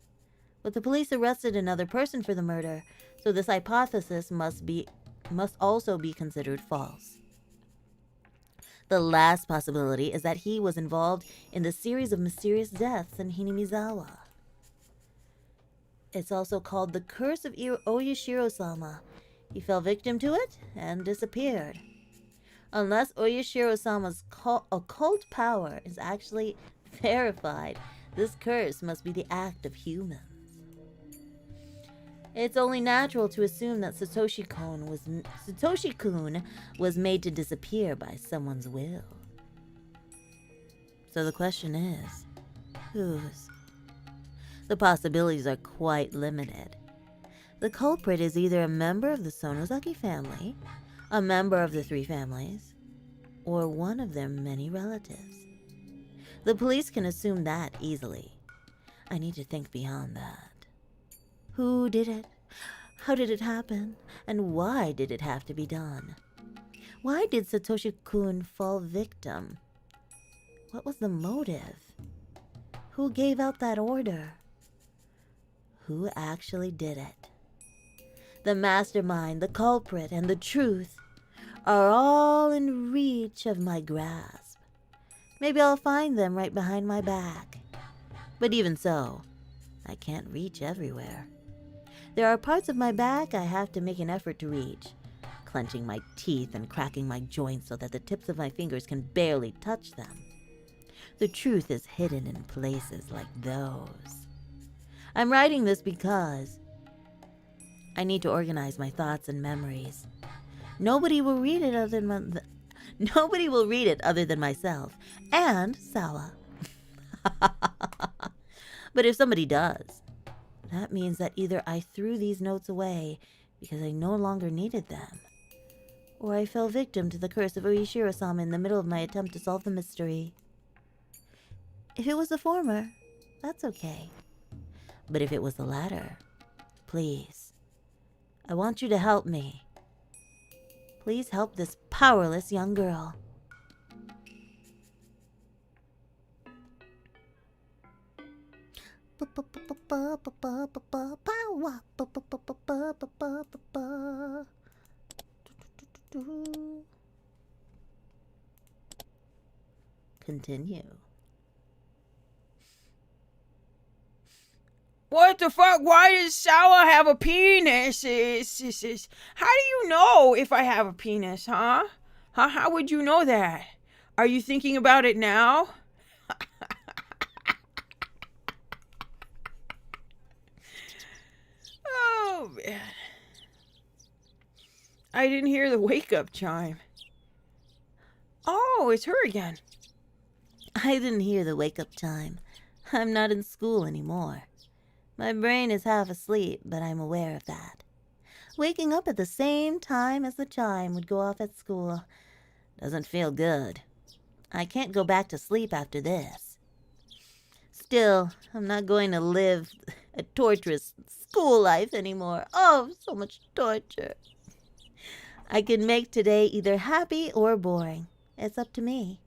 But the police arrested another person for the murder, so this hypothesis must also be considered false. The last possibility is that he was involved in the series of mysterious deaths in Hinamizawa. It's also called the Curse of Oyashiro-sama. He fell victim to it and disappeared. Unless Oyashiro-sama's occult power is actually verified, this curse must be the act of humans. It's only natural to assume that Satoshi-kun was made to disappear by someone's will. So the question is, whose? The possibilities are quite limited. The culprit is either a member of the Sonozaki family, a member of the three families, or one of their many relatives. The police can assume that easily. I need to think beyond that. Who did it? How did it happen? And why did it have to be done? Why did Satoshi-kun fall victim? What was the motive? Who gave out that order? Who actually did it? The mastermind, the culprit, and the truth are all in reach of my grasp. Maybe I'll find them right behind my back. But even so, I can't reach everywhere. There are parts of my back I have to make an effort to reach, clenching my teeth and cracking my joints so that the tips of my fingers can barely touch them. The truth is hidden in places like those. I'm writing this because I need to organize my thoughts and memories. Nobody will read it other than myself and Sawa. But if somebody does, that means that either I threw these notes away because I no longer needed them, or I fell victim to the curse of Oyashiro-sama in the middle of my attempt to solve the mystery. If it was the former, that's okay. But if it was the latter, please, I want you to help me. Please help this powerless young girl. Continue. What the fuck? Why does Sawa have a penis? How do you know if I have a penis, huh? How would you know that? Are you thinking about it now? Oh, man. I didn't hear the wake-up chime. Oh, it's her again. I didn't hear the wake-up chime. I'm not in school anymore. My brain is half asleep, but I'm aware of that. Waking up at the same time as the chime would go off at school doesn't feel good. I can't go back to sleep after this. Still, I'm not going to live a torturous school life anymore. Oh, so much torture. I can make today either happy or boring. It's up to me.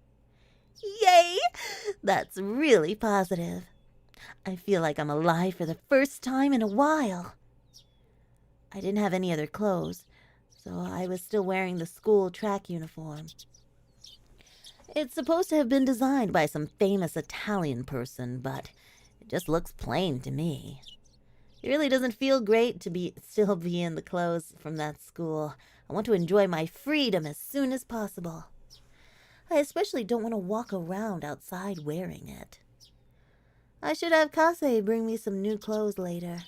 Yay! That's really positive. I feel like I'm alive for the first time in a while. I didn't have any other clothes, so I was still wearing the school track uniform. It's supposed to have been designed by some famous Italian person, but it just looks plain to me. It really doesn't feel great to still be in the clothes from that school. I want to enjoy my freedom as soon as possible. I especially don't want to walk around outside wearing it. I should have Kase bring me some new clothes later.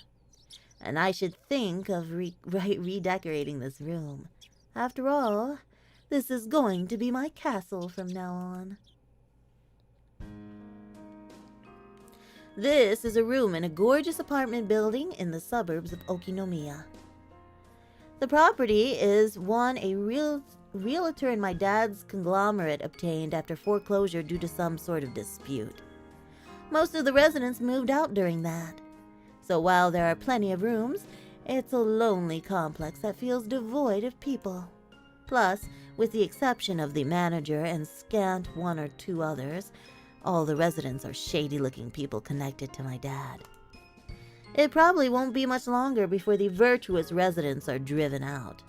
And I should think of redecorating this room. After all, this is going to be my castle from now on. This is a room in a gorgeous apartment building in the suburbs of Okinomiya. The property is one a realtor and my dad's conglomerate obtained after foreclosure due to some sort of dispute. Most of the residents moved out during that, So while there are plenty of rooms, it's a lonely complex that feels devoid of people. Plus, with the exception of the manager and scant one or two others, all the residents are shady-looking people connected to my dad. It probably won't be much longer before the virtuous residents are driven out.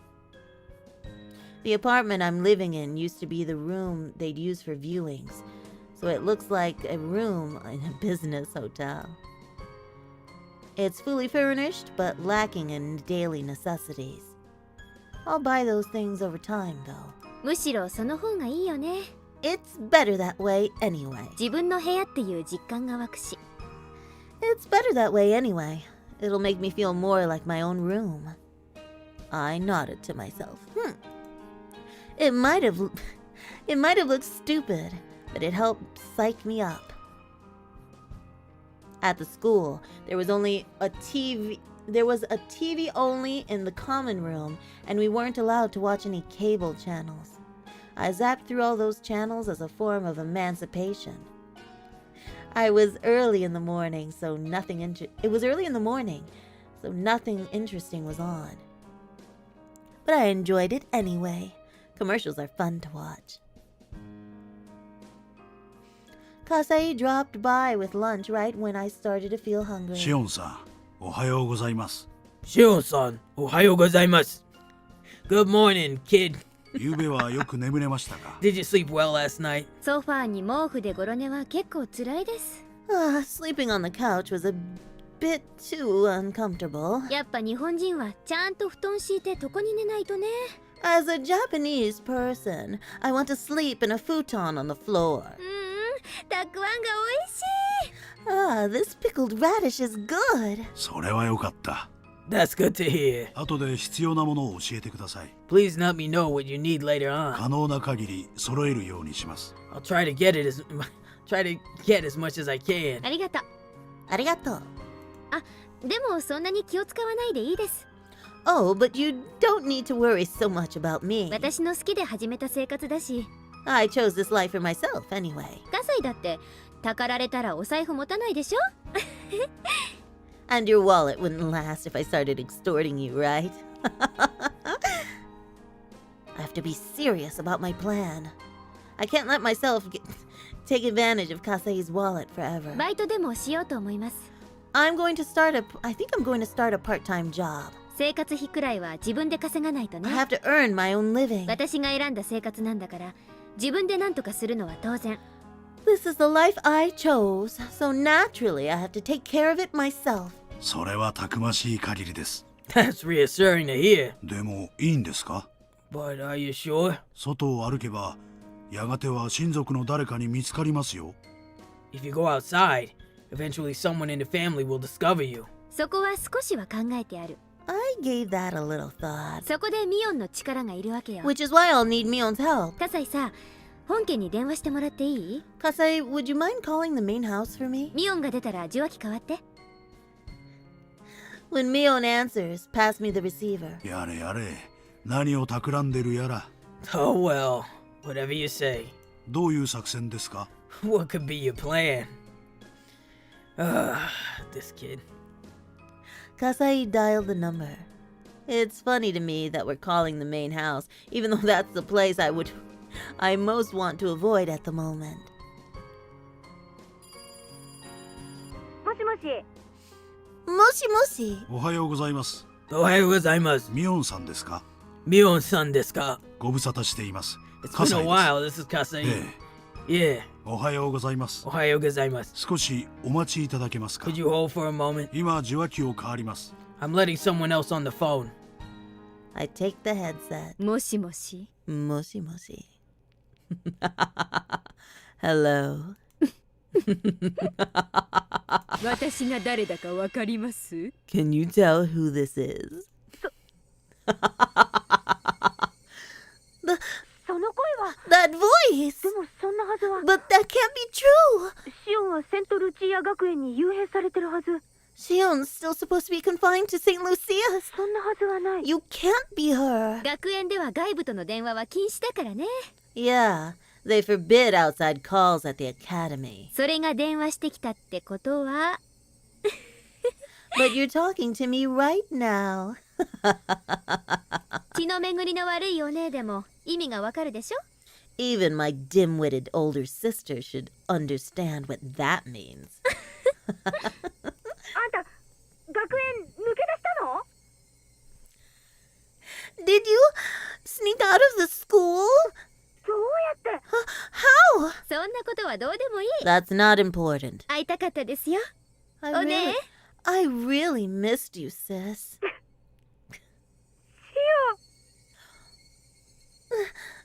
The apartment I'm living in used to be the room they'd use for viewings, so it looks like a room in a business hotel. It's fully furnished, but lacking in daily necessities. I'll buy those things over time, though. むしろその方がいいよね。 It's better that way anyway. 自分の部屋っていう実感が湧くし。 It's better that way anyway. It'll make me feel more like my own room. I nodded to myself. It might have looked stupid, but it helped psych me up. At the school, there was a TV only in the common room, and we weren't allowed to watch any cable channels. I zapped through all those channels as a form of emancipation. It was early in the morning, so nothing interesting was on. But I enjoyed it anyway. Commercials are fun to watch. Kasei dropped by with lunch right when I started to feel hungry. シオンさん、おはようございます。 Shion-san, ohayo gozaimasu. Good morning, kid. ゆうべはよく眠れましたか？ Did you sleep well last night? ソファーに毛布でゴロ寝は結構辛いです。 Sleeping on the couch was a bit too uncomfortable. やっぱ日本人はちゃんと布団敷いて床に寝ないとね。 As a Japanese person, I want to sleep in a futon on the floor. たくあんが美味しい。 This pickled radish is good. それはよかった。 That's good to hear. 後で必要なものを教えてください。 Please let me know what you need later on. 可能な限り揃えるようにします。 I'll try to get as much as I can. ありがとう。Arigato. でもそんなに気を使わないでいいです。 Oh, but you don't need to worry so much about me. 私の好きで始めた生活だし。 I chose this life for myself anyway. 葛西だってたかられたらお財布持たないでしょ。 And your wallet wouldn't last if I started extorting you, right? I have to be serious about my plan. I can't let myself take advantage of Kasei's wallet forever. バイトでもしようと思います。 I think I'm going to start a part-time job. 生活費くらいは自分で稼がないと I ね。 have to earn my own living. 私が選んだ生活なんだから自分で何とかするのは当然。 This is the life I chose, so naturally I have to take care of it myself. それはたくましい限りです。 That's reassuring to hear. でもいいんですか？ But are you sure? 外を歩けばやがては親族の誰かに見つかりますよ。 If you go outside, eventually someone in the family will discover you. そこは少しは考えてある。 I gave that a little thought. そこでミオンの力がいるわけよ。 Which is why I'll need Mion's help. 葛西さ、本家に電話してもらっていい？ Kasei, would you mind calling the main house for me? ミオンが出たら受話器変わって。 When Mion answers, pass me the receiver. やれやれ、何を企んでるやら。 Oh well, whatever you say. どういう作戦ですか？ What could be your plan? This kid. Kasei dialed the number. It's funny to me that we're calling the main house, even though that's the place I most want to avoid at the moment. もしもし。 Moshi moshi. おはようございます。 Ohayo gozaimasu. ミオンさんですか？ Mion-san desu ka? ご無沙汰しています。 It's 葛 been 西 a です。 while. This is Kasei. え Yeah. え、おはようございます。 Ohayo gozaimasu. 少しお待ちいただけますか？ Could you hold for a moment? 今受話器を代わります。 I'm letting someone else on the phone. I take the headset. もしもし。 Moshi moshi. Hello. 私が誰だかわかります？ Can you tell who this is? その声は。 That voice! でもそんなはずは。 But that can't be true! シオンはセントルチア学園に幽閉されてるはず。 Shion's still supposed to be confined to St. Lucia. そんなはずはない。 You can't be her. 学園では外部との電話は禁止だからね。 Yeah, they forbid outside calls at the academy. それが電話してきたってことは。But you're talking to me right now. 血の巡りの悪いお姉でも意味がわかるでしょ？ Even my dim-witted older sister should understand what that means. あんた学園抜け出したの？ Did you sneak out of the school? どうやって？ How? そんなことはどうでもいい。 That's not important. 会いたかったですよ。 I お姉 I really missed you, sis.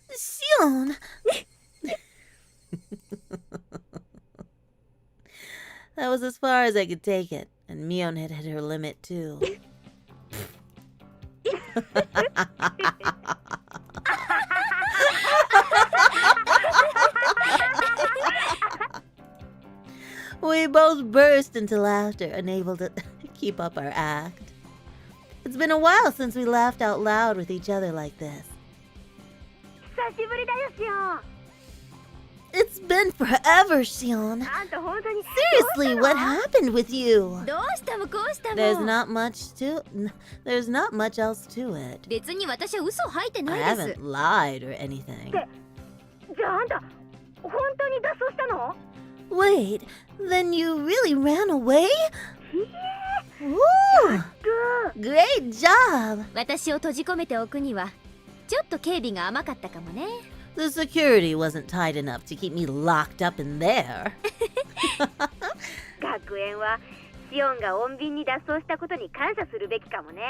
シ Sion. That was as far as I could take it, and Mion had hit her limit too. We both burst into laughter, unable to keep up our act. It's been a while since we laughed out loud with each other like this. 久しぶりだよシオン。 It's been forever, Sion. あんた本当に Seriously, what happened with you? どうしたもこうしたも。 There's not much else to it. 別に私は嘘吐いて I ないです。 haven't lied or anything. じゃああんた本当に脱走したの？ Wait, then you really ran away? いえ Woo! ぐ Great job! 私を閉じ込めておくにはちょっと警備が甘かったかもね。 The security wasn't tight enough to keep me locked up in there. 学園はシオンが穏便に脱走したことに感謝するべきかもね。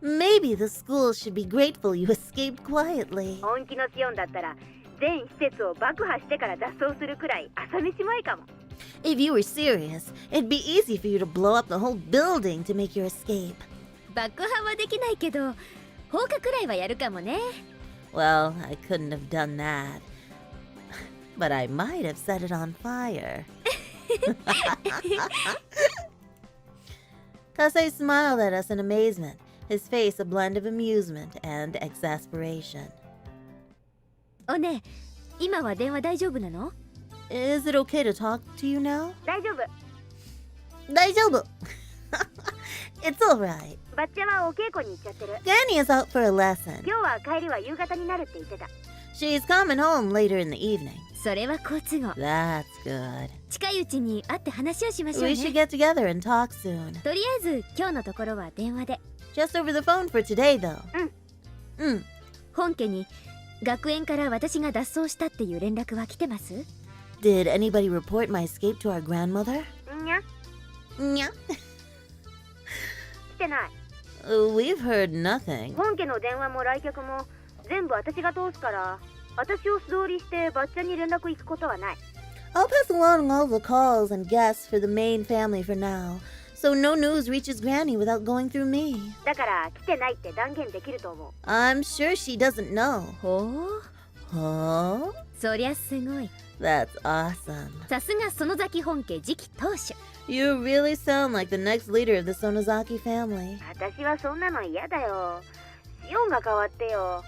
Maybe the school should be grateful you escaped quietly. 本気のシオンだったら全施設を爆破してから脱走するくらい朝飯前かも。 If you were serious, it'd be easy for you to blow up the whole building to make your escape. 爆破はできないけど放火くらいはやるかもね。 Well, I couldn't have done that. But I might have set it on fire. Kasei smiled at us in amazement, his face a blend of amusement and exasperation. お姉、今は電話大丈夫なの？ Is it okay to talk to you now? 大丈夫。 Daijoubu. It's alright. バッチャはお稽古に行っちゃってる。 Granny is out for a lesson. 今日は帰りは夕方になるって言ってた。 She's coming home later in the evening. それは好都合。 That's good. 近いうちに会って話をしましょう We should ね。 get together and talk soon. とりあえず今日のところは電話で。 Just over the phone for today, though. 本家に学園から私が脱走したっていう連絡は来てます？ Did anybody report my escape to our grandmother? んにゃ Nya. 来てない。 We've heard nothing. 本家の電話も来客も全部私が通すから私を素通りしてバッチャに連絡行くことはない。 I'll pass along all the calls and guests for the main family for now, so no news reaches Granny without going through me. だから来てないって断言できると思う。 I'm sure she doesn't know. ほう、 Huh? そりゃすごい。 That's awesome. さすが園崎本家次期当主。 You really sound like the next leader of the Sonozaki family. 私はそんなの嫌だよ。シオンが変わってよ。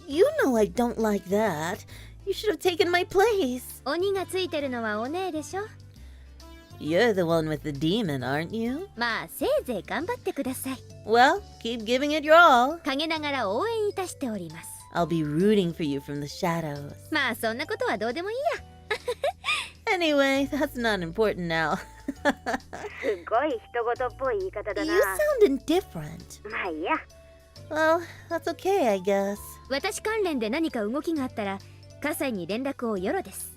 You know I don't like that. You should have taken my place. 鬼がついてるのはお姉でしょ。 You're the one with the demon, aren't you? まあせいぜい頑張ってください。 Well, keep giving it your all. 陰ながら応援いたしております。 I'll be rooting for you from the shadows. まあそんなことはどうでもいいや。 Anyway, that's not important now. すごい人事っぽい言い方だ You な。 sound indifferent. まあいいや。 Well, that's okay, I guess. 私関連で何か動きがあったら葛西に連絡をよろです。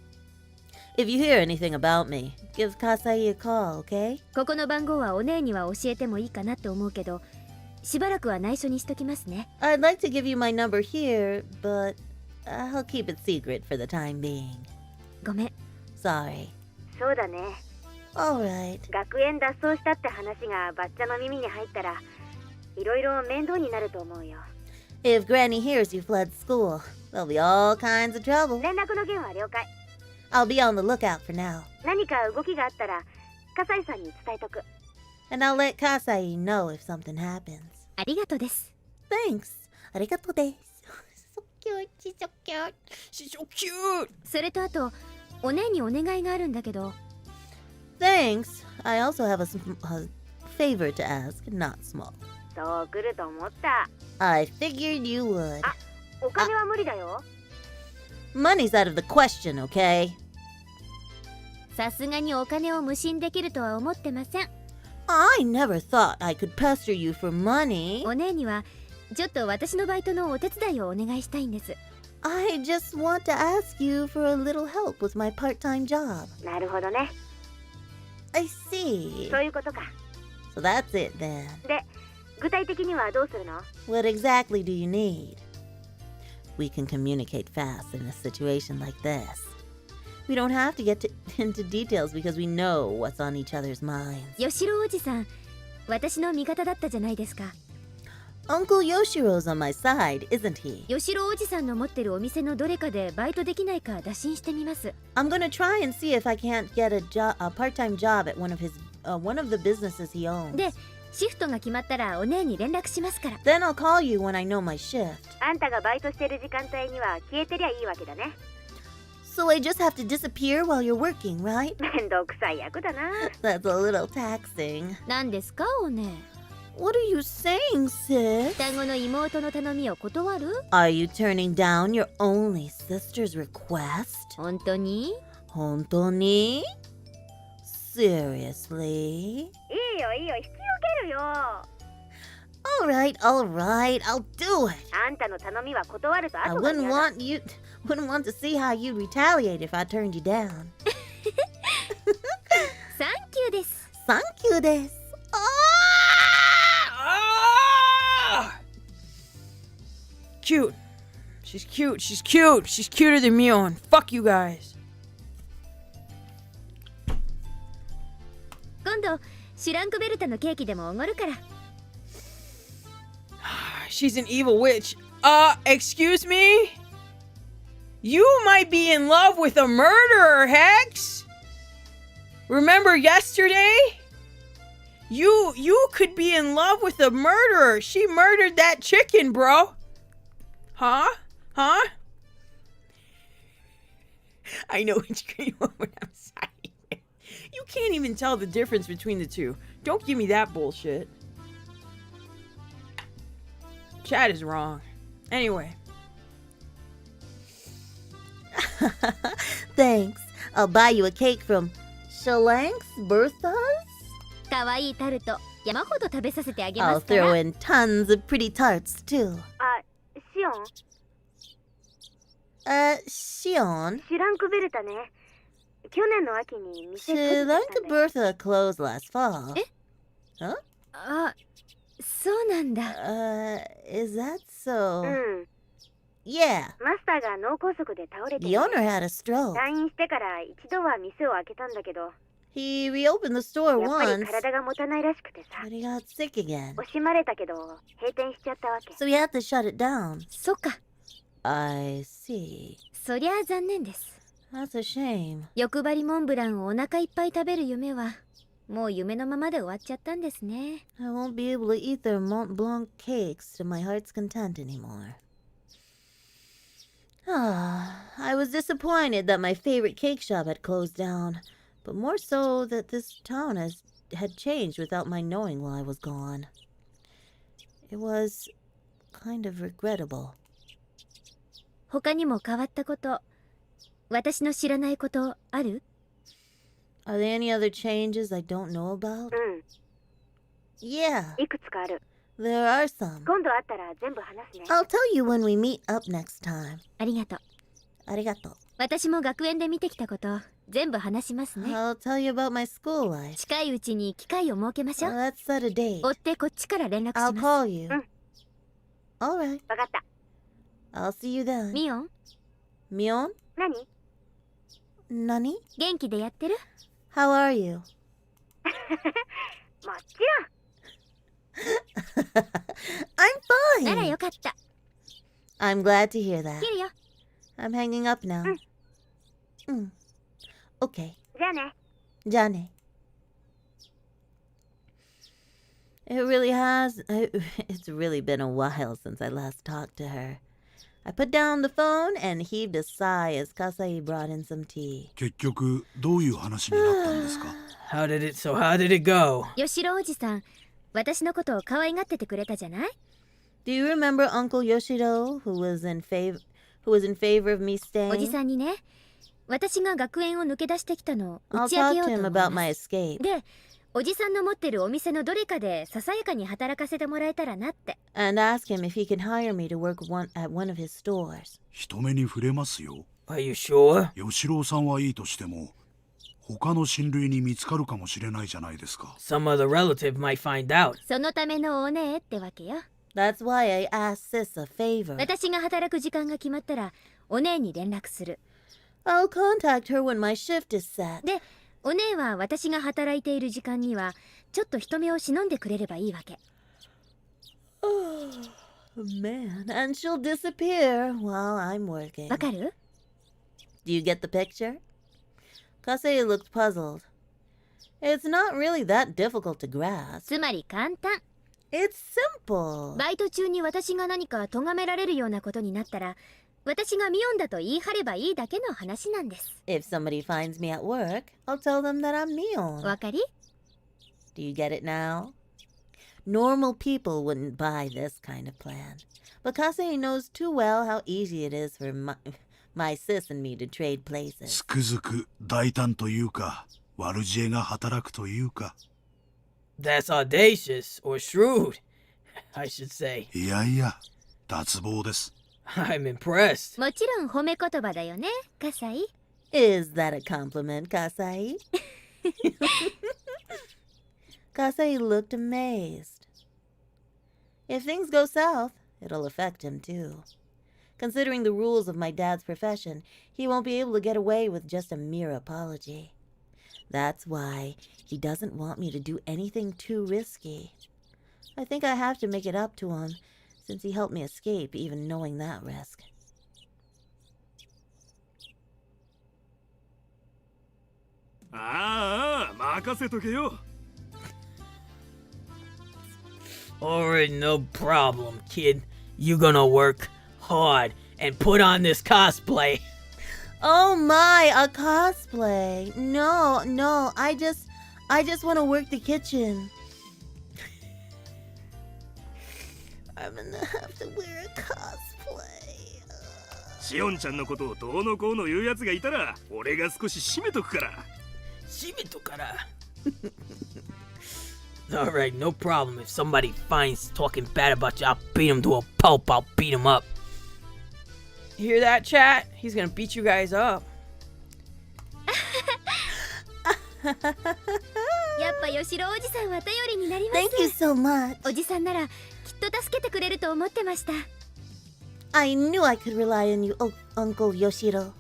If you hear anything about me, give Kasai a call, okay? ここの番号はお姉には教えてもいいかなって思うけど、しばらくは内緒にしときますね。 I'd like to give you my number here, but I'll keep it secret for the time being. ごめん。 Sorry. そうだね。 Alright. 学園脱走したって話がバッチャの耳に入ったらいろいろ面倒になると思うよ。 If Granny hears you fled school, there'll be all kinds of trouble. 連絡の件は了解。 I'll be on the lookout for now. 何か動きがあったら笠井さんに伝えとく。 And I'll let Kasai know if something happens. ありがとうです。 Thanks. Arigato desu. So cute. She's so cute. She's so cute. それとあと、お姉にお願いがあるんだけど。Thanks. I also have a favor to ask, not small. そう来ると思った。 I figured you would. お金は無理だよ。 Money's out of the question, okay? さすがにお金を無心できるとは思ってません。 I never thought I could pester you for money. お姉にはちょっと私のバイトのお手伝いをお願いしたいんです。 I just want to ask you for a little help with my part-time job. なるほどね。 I see. そういうことか。 So that's it then. で、具体的にはどうするの？ What exactly do you need? We can communicate fast in a situation like this. We don't have to get into details because we know what's on each other's minds. 吉郎おじさん、私の味方だったじゃないですか。 Uncle Yoshiro's on my side, isn't he? 吉郎おじさんの持ってるお店のどれかでバイトできないか打診してみます。 I'm gonna try and see if I can't get a part-time job at one of the businesses he owns. で、シフトが決まったらお姉に連絡しますから。 Then I'll call you when I know my shift. あんたがバイトしてる時間帯には消えてりゃいいわけだね。 So I just have to disappear while you're working, right? めんどくさい役だな。 That's a little taxing. 何ですかお姉。 What are you saying, sis? 双子の妹の頼みを断る？ Are you turning down your only sister's request? 本当に？ Hontoni? Seriously? いいよいいよ、引き受けるよ。 Alright, I'll do it. あんたの頼みは断ると I 後が wouldn't 嫌だ。 wouldn't want to see how you'd retaliate if I turned you down. サンキューです。 Thank you, des. Cute. She's cute. She's cute. She's cuter than Mion. Fuck you guys. 今度シュランクベルタのケーキでもおごるから。 She's an evil witch. Excuse me? You might be in love with a murderer, Hex. Remember yesterday? You could be in love with a murderer. She murdered that chicken, bro. Huh? I know which green one I'm siding with. You can't even tell the difference between the two. Don't give me that bullshit. Chad is wrong. Anyway. Thanks. I'll buy you a cake from Shalank's Bertha's. 可愛いタルト山ほど食べさせてあげ I'll ますか throw ら。 in tons of pretty tarts, too. あ、シオン、 Shion? シュランクベルタね。去年の秋に店閉じてた Shalanka んだよ。 Bertha closed last fall. あ、そうなんだ。 Is that so? うん。 Yeah. マスターが脳梗塞で倒れて The owner had a stroke. 退院してから一度は店を開けたんだけど、 He reopened the store やっぱり once, 体が持たないらしくてさ。 but he got sick again. 惜しまれたけど閉店しちゃったわけ。 So he had to shut it down. そっか。 I see. そりゃあ残念です。 That's a shame. 欲張りモンブランをお腹いっぱい食べる夢はもう夢のままで終わっちゃったんですね。 I won't be able to eat their Mont Blanc cakes to my heart's content anymore. I was disappointed that my favorite cake shop had closed down, but more so that this town had changed without my knowing while I was gone. It was kind of regrettable. 他にも変わったこと、私の知らないことある？ Are there any other changes I don't know about? うん、 Yeah, いくつかある。 there are some. 今度会ったら全部話すね。 I'll tell you when we meet up next time. ありがとう。 Arigato. 私も学園で見てきたこと全部話しますね。 I'll tell you about my school life. 近いうちに機会を設けましょう。 Let's set a date. 追ってこっちから連絡 I'll します。 call you. Mm. All right. わかった。 I'll see you then. ミオン、 Mion? 何？ Nani? 元気でやってる？ How are you? もちろん。 I'm なら fine. よかった。 I'm glad to hear that. 切るよ。 I'm hanging up now. Okay. じゃあね。 Jane. It's really been a while since I last talked to her. I put down the phone and heaved a sigh as Kasai brought in some tea. 結局どういう話になったんですか？ How did it go? 吉郎おじさん、私のことを可愛がっててくれたじゃない？ Do you remember Uncle Yoshiro, who was in favor of me おじ staying? さんにね、私が学園を抜け出してきたのを I'll 打ち明 talk けよ to うと him 思い about ま my す。 escape. で、おじさんの持ってるお店のどれかでささやかに働かせてもらえたらなって。 And ask him if he can hire me to work at one of his stores. 人目に触れますよ。 Are you sure? 吉郎さんはいいとしても、他の親類に見つかるかもしれないじゃないですか。 Some other relative might find out. そのためのお姉ってわけよ。 That's why I asked sis a favor. 私が働く時間が決まったら、お姉に連絡する。 I'll contact her when my shift is set. で、お姉は私が働いている時間には、ちょっと人目を忍んでくれればいいわけ。 Oh, man. And she'll disappear while I'm working. わかる？ Do you get the picture? Kasei looked puzzled. It's not really that difficult to grasp. つまり簡単。 It's simple. バイト中に私が何か咎められるようなことになったら、私がミオンだと言い張ればいいだけの話なんです。 If somebody finds me at work, I'll tell them that I'm Mion. わかり？ Do you get it now? Normal people wouldn't buy this kind of plan. But Kasei knows too well how easy it is for my sis and me to trade places. つくづく大胆というか、悪知恵が働くというか。 That's audacious or shrewd, I should say. いやいや、脱帽です。 I'm impressed. もちろん褒め言葉だよね、葛西。 Is that a compliment, Kasei? Kasei looked amazed. If things go south, it'll affect him too. Considering the rules of my dad's profession, he won't be able to get away with just a mere apology. That's why he doesn't want me to do anything too risky. I think I have to make it up to him, since he helped me escape even knowing that risk. Alright, no problem, kid. You gonna work hard and put on this cosplay. Oh my, a cosplay. No, I just want to work the kitchen. I'm gonna have to wear a cosplay. しおんちゃんのことをどうのこうの言うやつがいたら、俺が少し締めとくから。締めとから。Alright, no problem. If somebody finds talking bad about you, I'll beat him to a pulp. I'll beat him up. Hear that, chat? He's gonna beat you guys up. やっぱ吉郎おじさんは頼りになります。 Thank you so much. おじさんならきっと助けてくれると思ってました。 I knew I could rely on you, Uncle Yoshiro.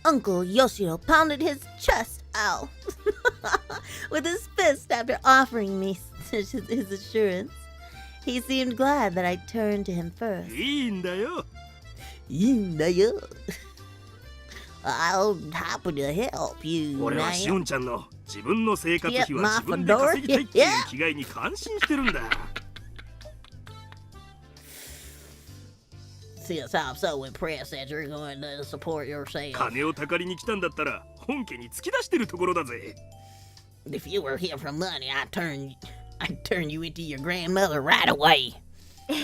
Uncle Yoshiro pounded his chest out with his fist after offering me his assurance. He seemed glad that I turned to him first. いいんだよ。 I'll happy to help you. 俺はしおんちゃんの自分の生活費は Yep, 自分で稼ぎたいっていう気概に感心してるんだ。 Since I'm so impressed that you're going to support yourself. 金をたかりに来たんだったら本家に突き出してるところだぜ。 If you were here for money, I'd turn you into your grandmother right away. え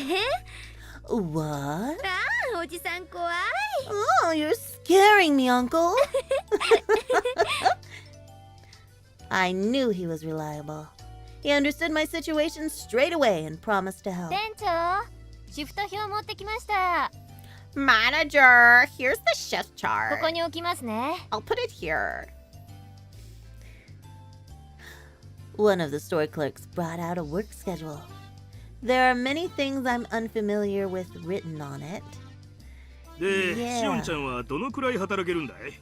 What? ああ、おじさん怖い。 Oh, you're scaring me, Uncle. I knew he was reliable. He understood my situation straight away and promised to help. 店長、シフト表持ってきました。 Manager, here's the shift こ chart. こに置きますね。 I'll put it here. One of the store clerks brought out a work schedule. There are many things I'm unfamiliar with written on it. で、 Yeah. しおんちゃんはどのくらい働けるんだい？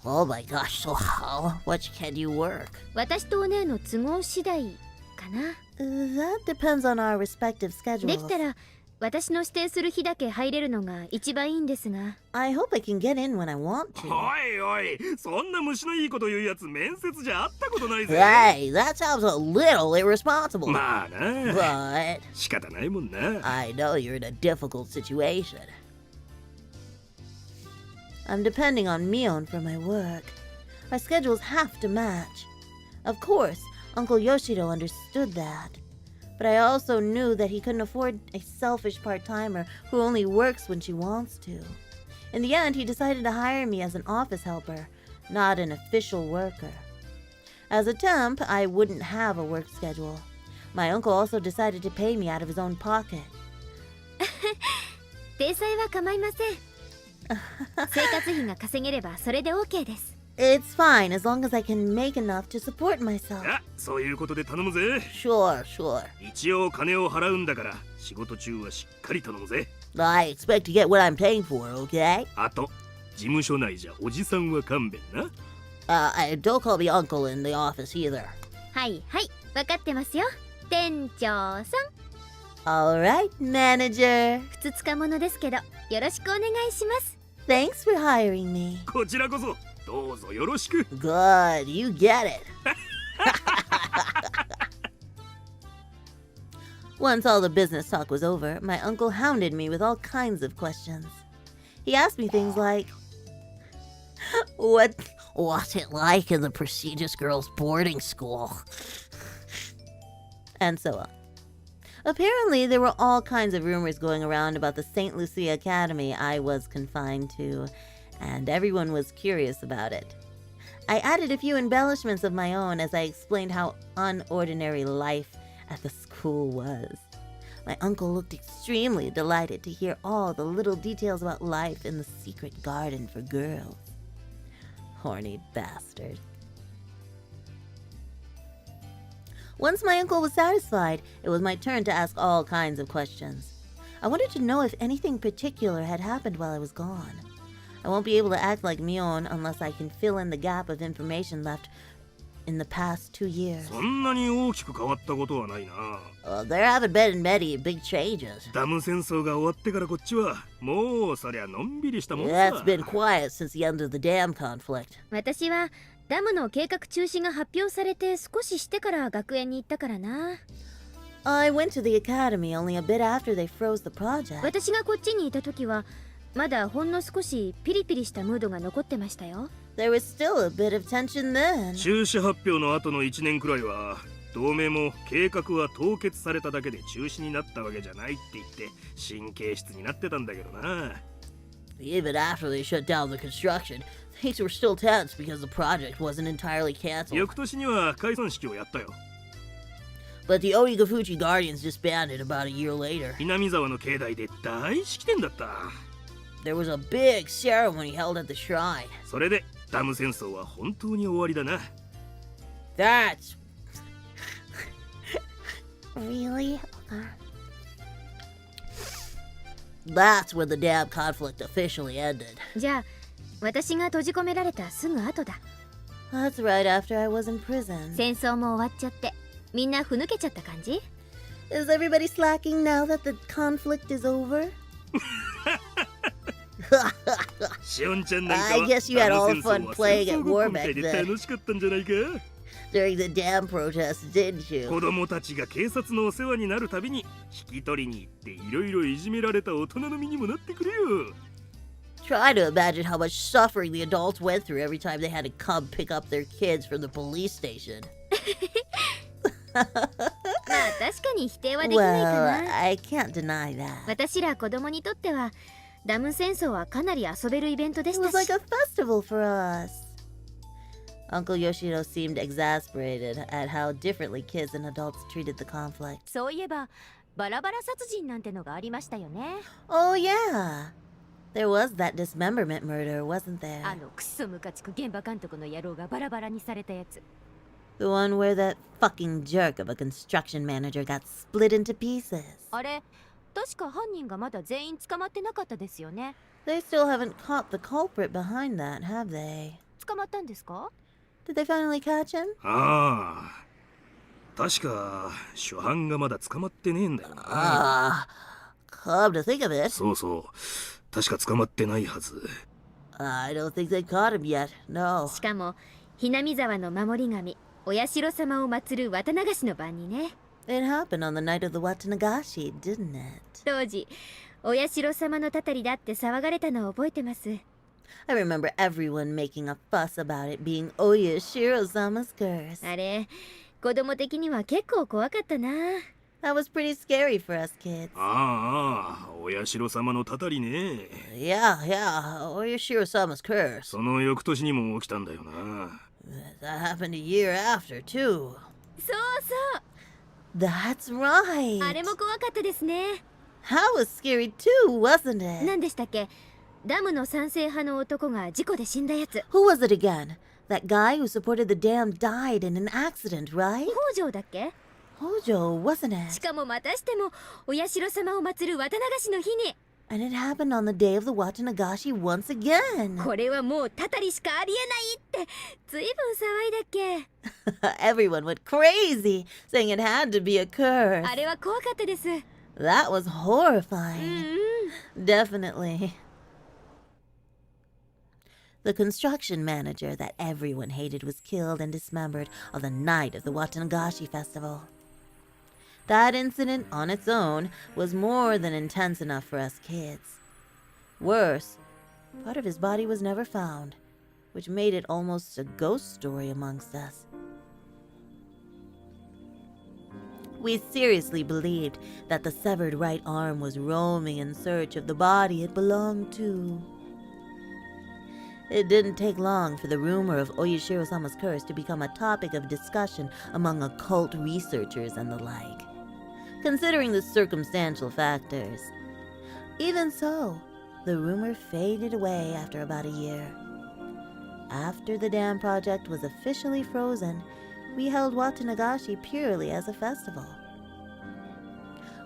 Oh my gosh, so how much can you work? 私とお姉の都合次第かな。 That depends on our respective でき schedules. たら私の指定する日だけ入れるのが一番いいんですが。 I hope I can get in when I want お to. いおい、そんな虫のいいこと言うやつ面接じゃ会ったことないぜ。 Hey, that sounds a little irresponsible. まあな、 But 仕方ないもんな。 I know you're in a difficult situation. I'm depending on Mion for my work. Our schedules have to match. Of course, Uncle Yoshiro understood that. But I also knew that he couldn't afford a selfish part-timer who only works when she wants to. In the end, he decided to hire me as an office helper, not an official worker. As a temp, I wouldn't have a work schedule. My uncle also decided to pay me out of his own pocket. 体裁は構いません。生活費が稼げればそれで OK です。 It's fine as long as I can make enough to support myself. あ、そういうことで頼むぜ。 Sure, sure. 一応金を払うんだから仕事中はしっかり頼むぜ。 I expect to get what I'm paying for, okay? あと事務所内じゃおじさんは勘弁な。 Don't call me uncle in the office either. はいはい、分かってますよ。店長さん。 Alright, manager. ふつつかものですけど、よろしくお願いします。 Thanks for hiring me. こちらこそどうぞよろしく。 Good, you get it. Once all the business talk was over, my uncle hounded me with all kinds of questions. He asked me things like, What's it like in the prestigious girls' boarding school? And so on. Apparently, there were all kinds of rumors going around about the St. Lucia Academy I was confined to, and everyone was curious about it. I added a few embellishments of my own as I explained how unordinary life at the school was. My uncle looked extremely delighted to hear all the little details about life in the secret garden for girls. Horny bastard. Once my uncle was satisfied, it was my turn to ask all kinds of questions. I wanted to know if anything particular had happened while I was gone. I won't be able to act like Mion unless I can fill in the gap of information left in the past 2 years. そんなに大きく変わったことはないな。 There haven't been many big changes. ダム戦争が終わってからこっちはもうそりゃのんびりしたもんさ。 That's been quiet since the end of the dam conflict. 私はダムの計画中止が発表されて少ししてから学園に行ったからな。 I went to the academy only a bit after they froze the project. 私がこっちにいた時はまだほんの少しピリピリしたムードが残ってましたよ。 There was still a bit of tension then. 中止発表の後の1年くらいは同盟も計画は凍結されただけで中止になったわけじゃないって言って神経質になってたんだけどな。 Even after they shut down the construction, things were still tense because the project wasn't entirely canceled. 翌年には解散式をやったよ。 But the Oigafuchi Guardians disbanded about a year later. 南沢の境内で大式典だった。 There was a big ceremony held at the shrine. それでダム戦争は本当に終わりだな。 That's... Really? That's when the dam conflict officially ended. じゃあ私が閉じ込められたすぐ後だ。 That's right after I was in prison. 戦争も終わっちゃってみんなふぬけちゃった感じ？ Is everybody slacking now that the conflict is over? しおんちゃんなんか I は guess you had ダ all ム the 戦 fun 争は playing 戦 at 争ごっ war こみたい back で then 楽しかったんじゃないか。 during the dam protests, didn't you? 子供たちが警察のお世話になるたびに引き取りに行っていろいろいじめられた大人の身にもなってくれよ。 Try to imagine how much suffering the adults went through every time they had to come pick up their kids from the police station. まあ確かに否定はできないか Well, な。 I can't deny that. 私ら子供にとってはダム戦争はかなり遊べるイベントで It した was like し。 a festival for us. Uncle Yoshiro seemed exasperated at how differently kids and adults treated the conflict. そういえばバラバラ殺人なんてのがありましたよね。 Oh, yeah. There was that dismemberment murder, wasn't there? クソムカつく現場監督の野郎がバラバラにされたやつ。 The one where that fucking jerk of a construction manager got split into pieces. あれ確か犯人がまだ全員捕まってなかったですよね。 They still haven't caught the culprit behind that, have they? 捕まったんですか？ Did they finally catch him? ああ、確か初犯がまだ捕まってねえんだよな。 Ah, Come to think of it, そうそう。確か捕まってないはず。I don't think they caught him yet. No. しかもひなみ沢の守り神お社様を祀る綿流しの晩にね。 It happened on the night of the Watanagashi, didn't it? 当時お社様のたたりだって騒がれたのを覚えてます。 I remember everyone making a fuss about it being Oyashiro-sama's curse. あれ子供的には結構怖かったな。 That was pretty scary for us kids. ああ、お社様のたたりね。 Yeah, Oyashiro-sama's curse. その翌年にも起きたんだよな。That happened a year after, too. そうそう That's right. あれも怖かったですね。 That was scary too, wasn't it? 何でしたっけ？ダムの賛成派の男が事故で死んだやつ。 Who was it again? That guy who supported the dam died in an accident, right? 北条だっけ？ Hojo, wasn't し it? かもまたしてもお社様を祀る綿流しの日に。 And it happened on the day of the Watanagashi once again. これはもうたたりしかありえないってずいぶん騒いだっけ。 Everyone went crazy, saying it had to be a curse. あれは怖かったです。 That was うん horrifying. うん。 Definitely. The construction manager that everyone hated was killed and dismembered on the night of the Watanagashi festival. That incident on its own was more than intense enough for us kids. Worse, part of his body was never found, which made it almost a ghost story amongst us. We seriously believed that the severed right arm was roaming in search of the body it belonged to. It didn't take long for the rumor of Oyashiro-sama's curse to become a topic of discussion among occult researchers and the like, considering the circumstantial factors. Even so, the rumor faded away after about a year. After the dam project was officially frozen, we held Watanagashi purely as a festival.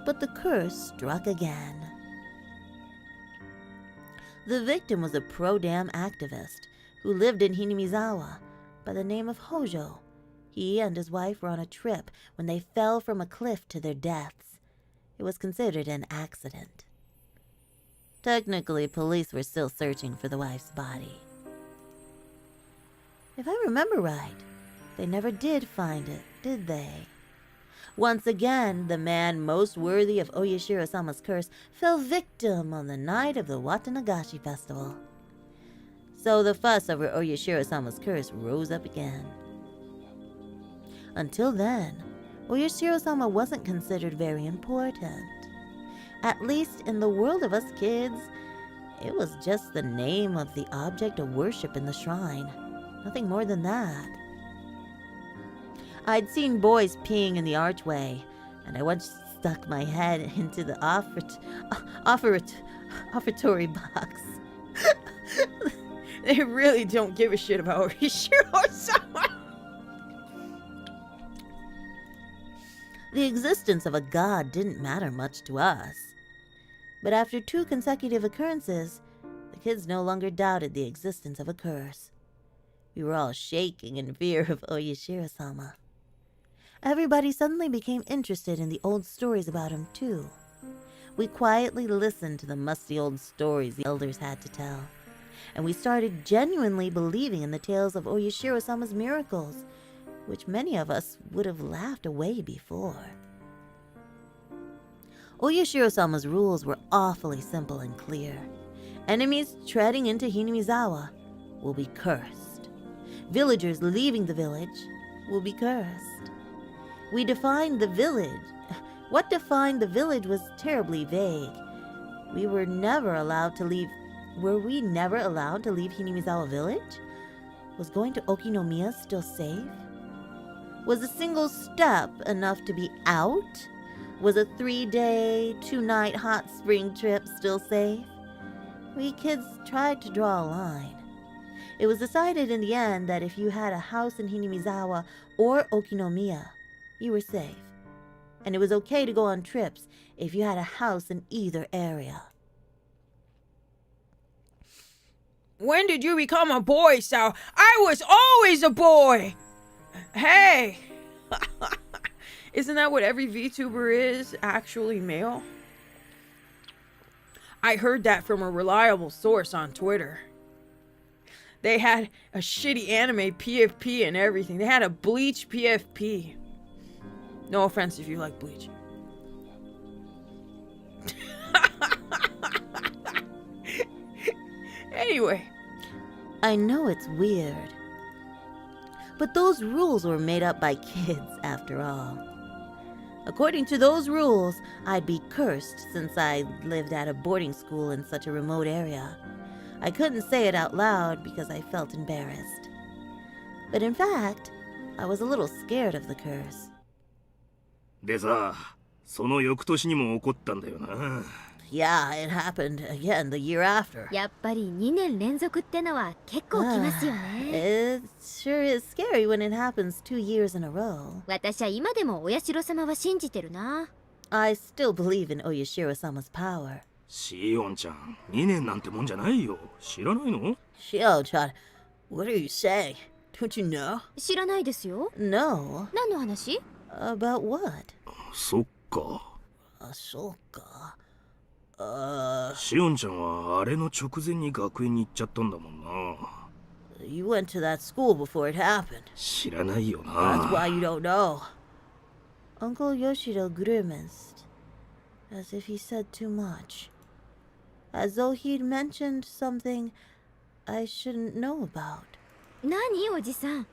But the curse struck again. The victim was a pro-dam activist who lived in Hinamizawa by the name of Hojo. He and his wife were on a trip when they fell from a cliff to their deaths. It was considered an accident. Technically, police were still searching for the wife's body. If I remember right, they never did find it, did they? Once again, the man most worthy of Oyashiro-sama's curse fell victim on the night of the Watanagashi festival. So the fuss over Oyashiro-sama's curse rose up again. Until then, Oyashiro-sama wasn't considered very important. At least in the world of us kids, it was just the name of the object of worship in the shrine. Nothing more than that. I'd seen boys peeing in the archway, and I once stuck my head into the offertory box. They really don't give a shit about Oyashiro-sama. The existence of a god didn't matter much to us. But after 2 consecutive occurrences, the kids no longer doubted the existence of a curse. We were all shaking in fear of Oyashiro-sama. Everybody suddenly became interested in the old stories about him, too. We quietly listened to the musty old stories the elders had to tell, and we started genuinely believing in the tales of Oyashiro-sama's miracles, which many of us would have laughed away before. Oyashiro-sama's rules were awfully simple and clear. Enemies treading into Hinamizawa will be cursed. Villagers leaving the village will be cursed. We defined the village. What defined the village was terribly vague. Were we never allowed to leave Hinamizawa village? Was going to Okinomiya still safe? Was a single step enough to be out? Was a 3-day, 2-night hot spring trip still safe? We kids tried to draw a line. It was decided in the end that if you had a house in Hinamizawa or Okinomiya, you were safe. And it was okay to go on trips if you had a house in either area. When did you become a boy, Sao? I was always a boy! Hey! Isn't that what every VTuber is, actually male? I heard that from a reliable source on Twitter. They had a shitty anime PFP and everything. They had a Bleach PFP. No offense if you like Bleach. Anyway. I know it's weird, but those rules were made up by kids after all. According to those rules, I'd be cursed since I lived at a boarding school in such a remote area. I couldn't say it out loud because I felt embarrassed. But in fact, I was a little scared of the curse. でさ、その翌年にも起こったんだよな。Yeah, it happened again the year after. やっぱり2年連続ってのは結構きますよね。 It sure is scary when it happens 2 years in a row. 私は今でもお社様は信じてるな。I still believe in Oyashiro-sama's power. シオンちゃん、2年なんてもんじゃないよ。知らないの？ Shio-chan, what are you saying? Don't you know? 知らないですよ。 No. 何の話？ About what? そっか。そうか。シオンちゃんはあれの直前に学園に行っちゃったんだもんな。You went to that school before it happened. 知らないよな。 That's why you don't know. Uncle Yoshiro grimaced, as if he said too much. As though he'd mentioned something I shouldn't know about. 何おじさん。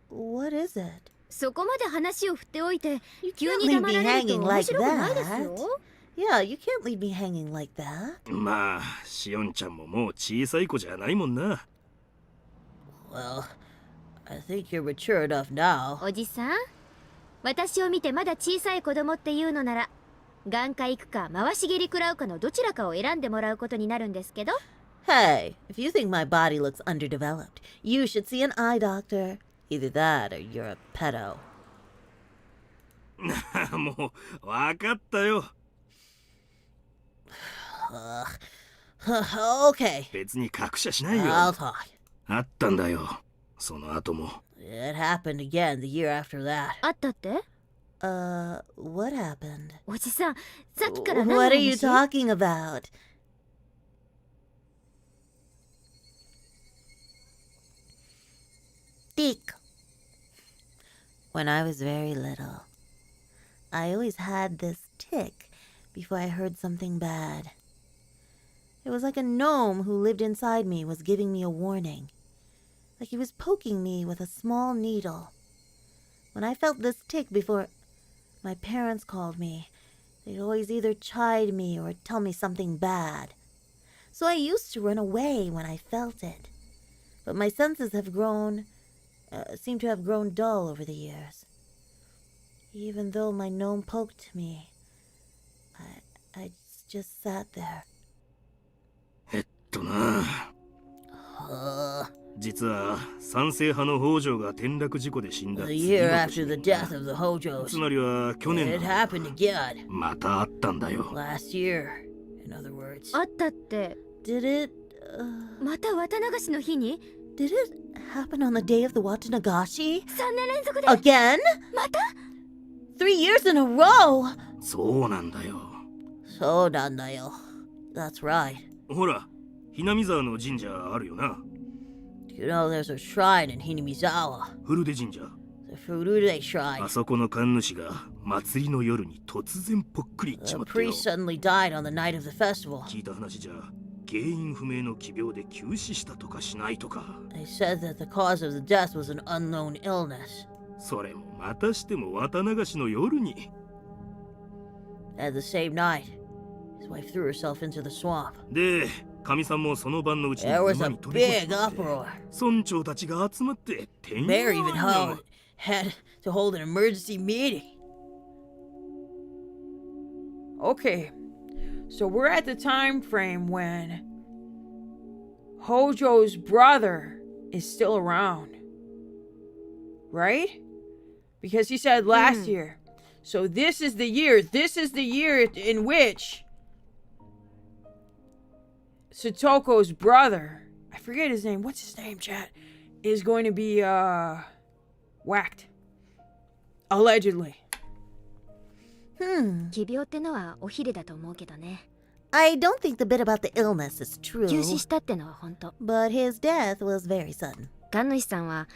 What is it? そこまで話を振っておいて You 急 can't に leave 黙 me られると hanging 面 like 白くないです that. よ。 Yeah, you can't leave me hanging like that. まあ、シオンちゃんももう小さい子じゃないもんな。Well, I think you're mature enough now. おじさん、私を見てまだ小さい子供っていうのなら眼科行くか回し蹴り食らうかのどちらかを選んでもらうことになるんですけど。 Hey, if you think my body looks underdeveloped, you should see an eye doctor. Either that or you're a pedo. もう、わかったよ。Okay, 別に隠しゃしないよ。 I'll talk. あったんだよ。その後も。It happened again the year after that. あったって？ What happened? おじさん、さっきから何の What are you 話？ talking about? Tick. When I was very little, I always had this tick before I heard something bad. It was like a gnome who lived inside me was giving me a warning, like he was poking me with a small needle. When I felt this tick before my parents called me, they'd always either chide me or tell me something bad. So I used to run away when I felt it. But my senses have seem to have grown dull over the years. Even though my gnome poked me, I just sat there. 実は賛成派の北条が転落事故で死んだ The 次 year の after 年 the death of the Hojos, つまりは去年 it happened again. またあったんだよ。 Last year, in other words. あったって。 Did it, また綿流しの日に did it happen on the day of the Watanagashi? 3年連続で Again? また 3 years in a row! そうなんだよ。そうなんだよ. That's right. ほら、ひなみ沢の神社あるよな。You know there's a shrine in Hinamizawa. 古出神社。 The Furude shrine. あそこの神主が祭りの夜に突然ぽっくりいっち The まってよ。 priest suddenly died on the night of the festival. 聞いた話じゃ、原因不明の奇病で急死したとかしないとか。 They said that the cause of the death was an unknown illness. それもまたしても綿流しの夜に。 At the same night, his wife threw herself into the swamp. で、神さんもその晩のうちに There was 馬 a に飛び込 big んだって uproar. 村長たちが集まっててん Mayor や even わんや had to hold an emergency meeting. Okay, so we're at the time frame when Hojo's brother is still around, right? Because he said last year. So this is the year in which Satoko's brother, I forget his name, what's his name, chat, is going to be whacked. Allegedly. 奇病ってのはお昼だと思うけどね。I don't think the bit about the illness is 急 true, 死したってのは本当。 but his death was very sudden. 神主さんは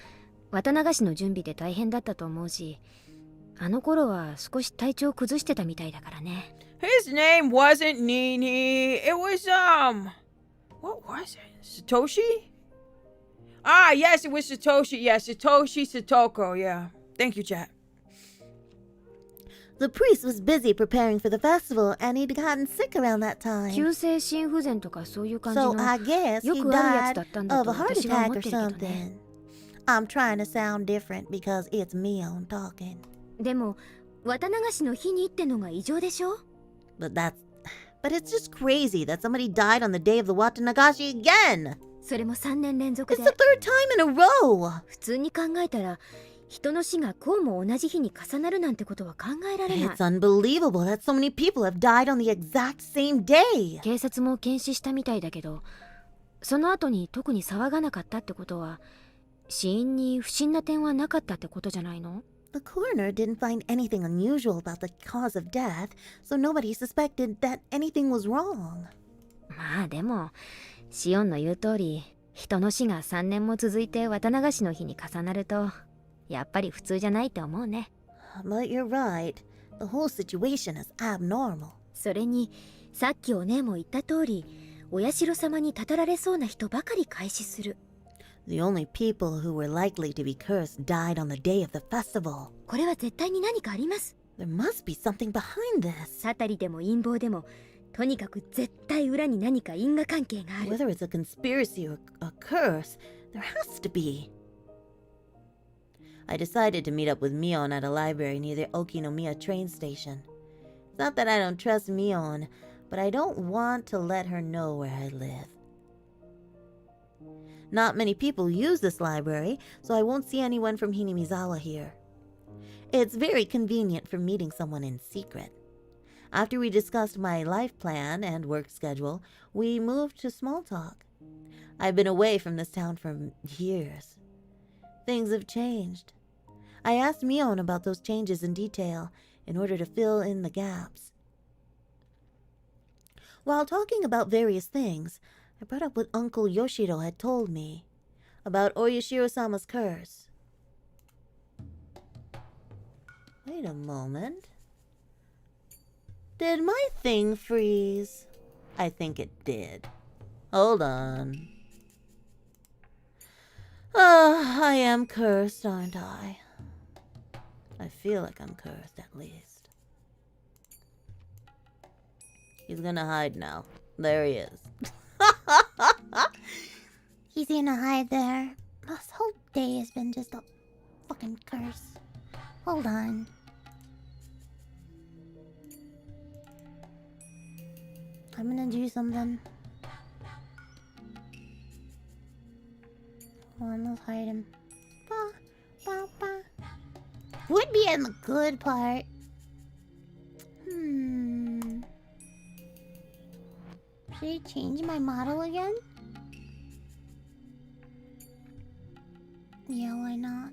綿流しの準備で大変だったと思うし、あの頃は少し体調を崩してたみたいだからね。 His name wasn't Nini. It was, what was it? Satoshi? Ah, yes, it was Satoshi. Yeah, Satoshi Satoko. Yeah. Thank you, chat. The priest was busy preparing for the festival, and he'd gotten sick around that time. 急性心不全とかそういう感じ So の I guess よ he くあるやつだ died ったんだ of と a heart 私は attack 思っ or てるけどね。 something. I'm trying to sound different because it's Mion talking. でも綿流しの日にってのが異常でしょ。 But it's just crazy that somebody died on the day of the Watanagashi again. それも3年連続 It's で。 the third time in a row. 普通に考えたら人の死がこうも同じ日に重なるなんてことは考えられない It's。unbelievable that so many people have died on the exact same day. 警察も検視したみたいだけど、その後に特に騒がなかったってことは死因に不審な点はなかったってことじゃないの？ The coroner didn't find anything unusual about the cause of death, so nobody suspected that anything was wrong. まあでもシオンの言う通り、人の死が3年も続いて綿流しの日に重なるとやっぱり普通じゃないって思うね。 But you're right. The whole situation is abnormal. それにさっきお姉も言った通り、お社様にたたられそうな人ばかり開始する。 The only people who were likely to be cursed died on the day of the festival. これは絶対に何かあります。 There must be something behind this. サタリでも陰謀でも、とにかく絶対裏に何か因果関係がある。 Whether it's a conspiracy or a curse, there has to be. I decided to meet up with Mion at a library near the Okinomiya train station. It's not that I don't trust Mion, but I don't want to let her know where I live. Not many people use this library, so I won't see anyone from Hinamizawa here. It's very convenient for meeting someone in secret. After we discussed my life plan and work schedule, we moved to small talk. I've been away from this town for years. Things have changed. I asked Mion about those changes in detail in order to fill in the gaps. While talking about various things, I brought up what Uncle Yoshiro had told me about Oyashiro-sama's curse. Wait a moment. Did my thing freeze? I think it did. Hold on. I am cursed, aren't I? I feel like I'm cursed, at least. He's gonna hide now. There he is. He's gonna hide there. This whole day has been just a fucking curse. Hold on. I'm gonna do something. Hold on, let's hide him. Ba, ba, ba. Would be in the good part. Should I change my model again? Yeah, why not?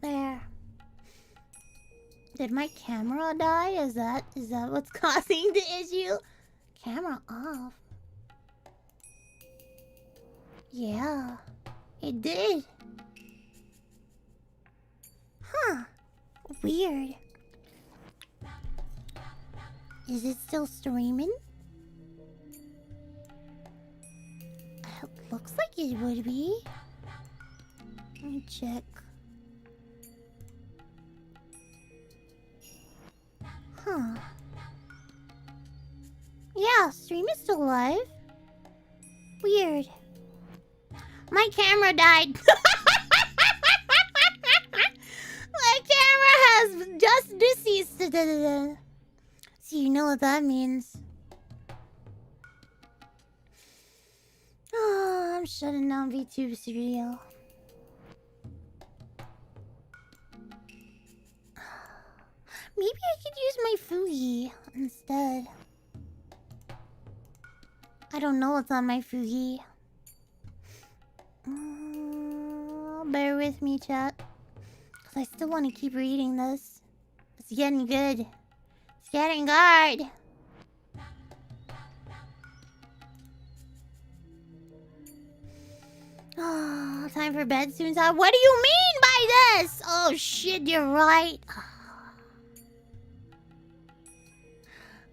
There. Did my camera die? Is that what's causing the issue? Camera off. Yeah, it did. Huh. Weird. Is it still streaming? It looks like it would be. Let me check. Huh. Yeah, stream is still live. Weird. My camera died. My camera has just deceased. So you know what that means. Oh, I'm shutting down VTube Studio. Maybe I could use my Fugi instead. I don't know what's on my Fugi. Bear with me, chat. Because I still want to keep reading this. It's getting good. It's getting good. Oh, time for bed soon. What do you mean by this? Oh shit, you're right.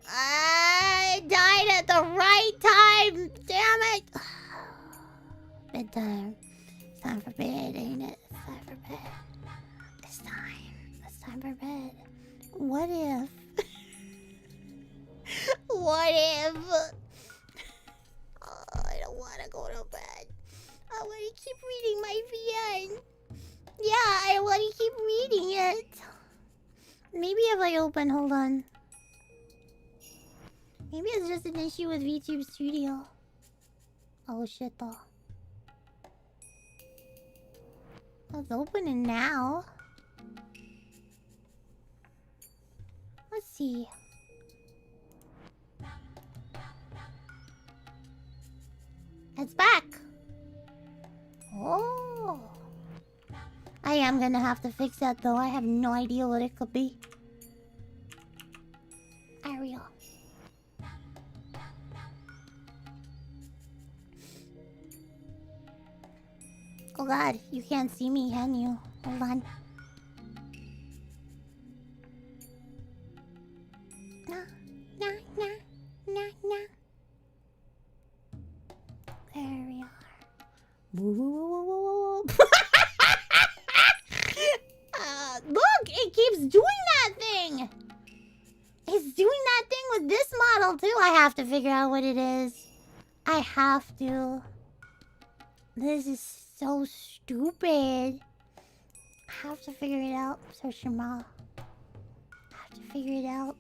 I died at the right time. Damn it. Bedtime. It's time for bed, ain't it? It's time for bed. It's time for bed. What if? What if? Oh, I don't want to go to bed. I want to keep reading my VN. Yeah, I want to keep reading it. Maybe if I open, hold on. Maybe it's just an issue with VTube Studio. Oh shit though. Let's open it now. Let's see. It's back. Oh. I am gonna have to fix that though. I have no idea what it could be. Ariel. Oh god, you can't see me, can you? Hold on. Nah, nah, nah, nah, nah. There we are. Look, it keeps doing that thing. It's doing that thing with this model too. I have to figure out what it is. I have to. This is so stupid. I have to figure it out. So Shema. I have to figure it out.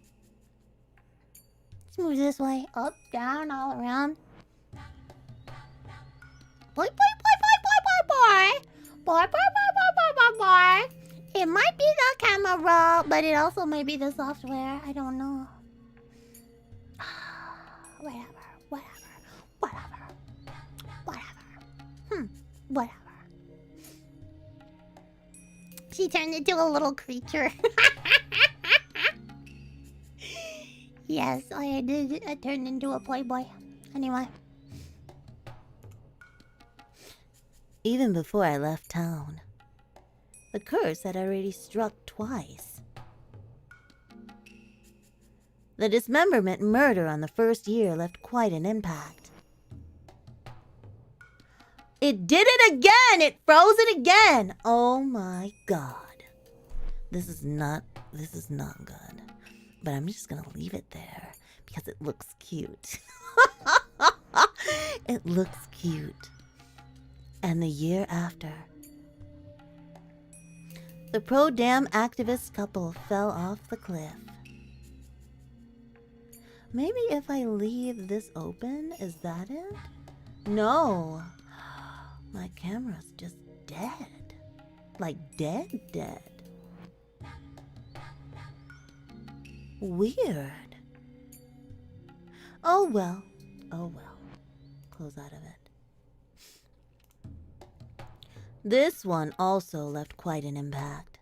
Let's move this way. Up, down, all around. Boy, boy, boy, boy, boy, boy, boy. Boy, boy, boy, boy, boy, boy, boy. It might be the camera, but it also might be the software. I don't know. Whatever. Whatever. She turned into a little creature. Yes, I did. I turned into a playboy. Anyway. Even before I left town, the curse had already struck twice. The dismemberment murder on the first year left quite an impact. It did it again! It froze it again! Oh my god. This is not good. But I'm just gonna leave it there because it looks cute. It looks cute. And the year after, the pro-dam activist couple fell off the cliff. Maybe if I leave this open, is that it? No. My camera's just dead. Like dead. Weird. Oh well. Close out of it. This one also left quite an impact.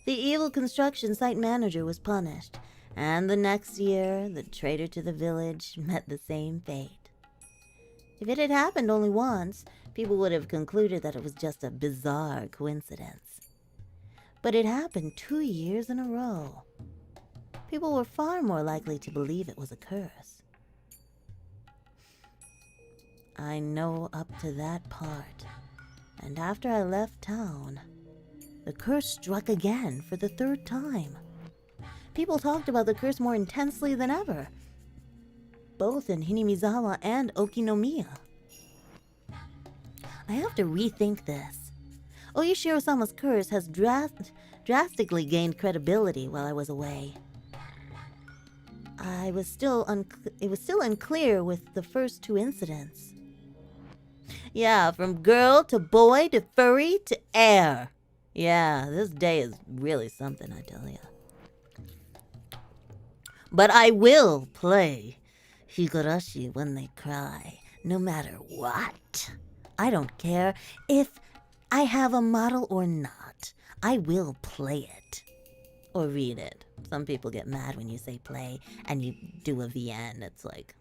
The evil construction site manager was punished, and the next year, the traitor to the village met the same fate. If it had happened only once, people would have concluded that it was just a bizarre coincidence. But it happened 2 years in a row. People were far more likely to believe it was a curse. I know up to that part. And after I left town, the curse struck again for the 3rd time. People talked about the curse more intensely than ever, both in Hinamizawa and Okinomiya. I have to rethink this. Oyashiro-sama's curse has drastically gained credibility while I was away. It was still unclear with the first 2 incidents. Yeah, from girl to boy to furry to air. Yeah, this day is really something, I tell ya. But I will play Higurashi when they cry, no matter what. I don't care if I have a model or not. I will play it. Or read it. Some people get mad when you say play and you do a VN. It's like,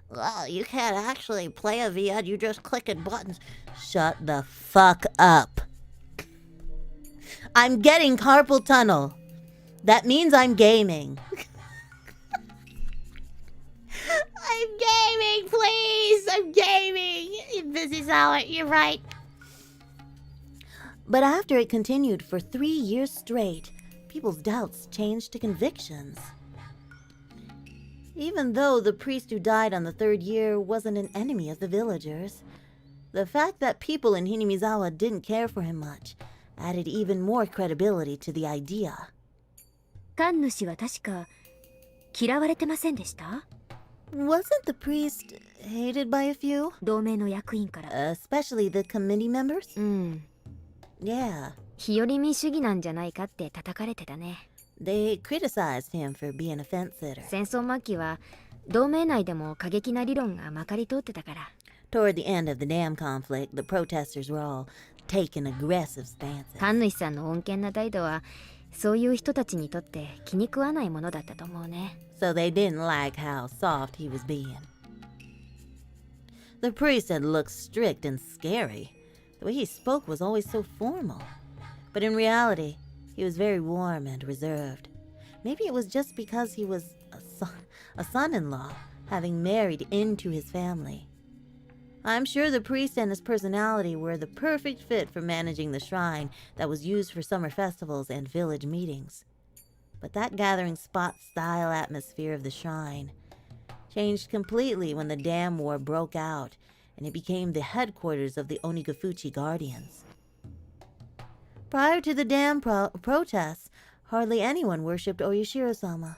well, you can't actually play a VN. You just clicking buttons. Shut the fuck up. I'm getting carpal tunnel. That means I'm gaming. I'm gaming, please. I'm gaming. Busy hour. You're right. But after it continued for 3 years straight, people's doubts changed to convictions. Even though the priest who died on the 3rd year wasn't an enemy of the villagers, the fact that people in Hinamizawa didn't care for him much added even more credibility to the idea. 神主は確か嫌われてませんでした？ Wasn't the priest hated by a few? 同盟の役員から。 Especially the committee members? うん。 Yeah. 日和見主義なんじゃないかって叩かれてたね。They criticized him for being a fence sitter. 戦争末期は同盟内でも過激な理論がまかり通ってたから。 Toward the end of the dam conflict, the protesters were all taking aggressive stances. 神主さんの穏健な態度はそういう人たちにとって気に食わないものだったと思うね。 So they didn't like how soft he was being. The priest had looked strict and scary. The way he spoke was always so formal. But in reality, he was very warm and reserved. Maybe it was just because he was a son-in-law, having married into his family. I'm sure the priest and his personality were the perfect fit for managing the shrine that was used for summer festivals and village meetings. But that gathering spot-style atmosphere of the shrine changed completely when the dam war broke out and it became the headquarters of the Onigafuchi Guardians. Prior to the dam protests, hardly anyone worshipped Oyashiro-sama.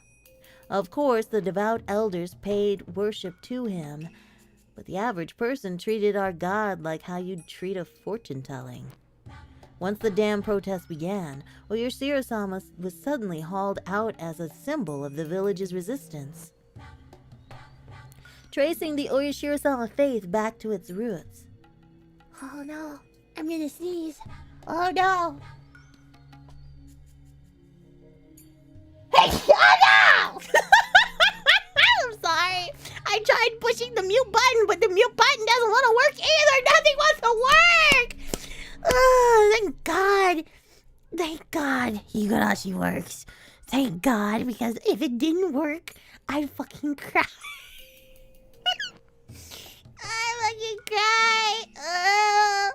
Of course, the devout elders paid worship to him, but the average person treated our god like how you'd treat a fortune-telling. Once the dam protests began, Oyashiro-sama was suddenly hauled out as a symbol of the village's resistance, tracing the Oyashiro-sama faith back to its roots. Oh no, I'm gonna sneeze. Oh no. Hey, oh no! I'm sorry. I tried pushing the mute button, but the mute button doesn't want to work either. Nothing wants to work. Oh, thank God. Thank God Higurashi works. Thank God, because if it didn't work, I'd fucking cry. I fucking cry.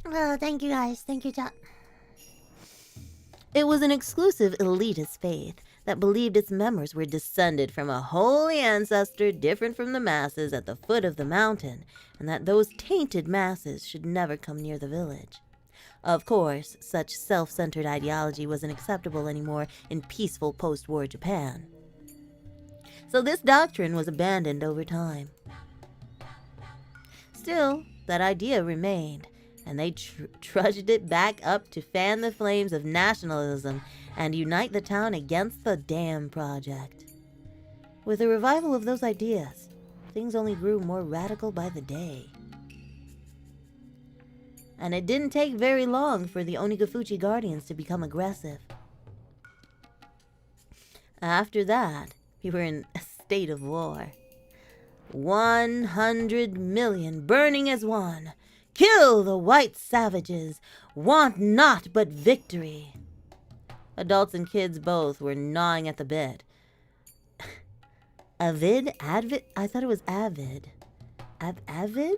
Oh, thank you guys. Thank you, chat. It was an exclusive elitist faith that believed its members were descended from a holy ancestor different from the masses at the foot of the mountain, and that those tainted masses should never come near the village. Of course, such self-centered ideology wasn't acceptable anymore in peaceful post-war Japan. So this doctrine was abandoned over time. Still, that idea remained, and they trudged it back up to fan the flames of nationalism and unite the town against the dam project. With the revival of those ideas, things only grew more radical by the day. And it didn't take very long for the Onigafuchi Guardians to become aggressive. After that, we were in a state of war. 100 million burning as one. Kill the white savages. Want naught but victory. Adults and kids both were gnawing at the bit. Avid? I thought it was avid. Avid?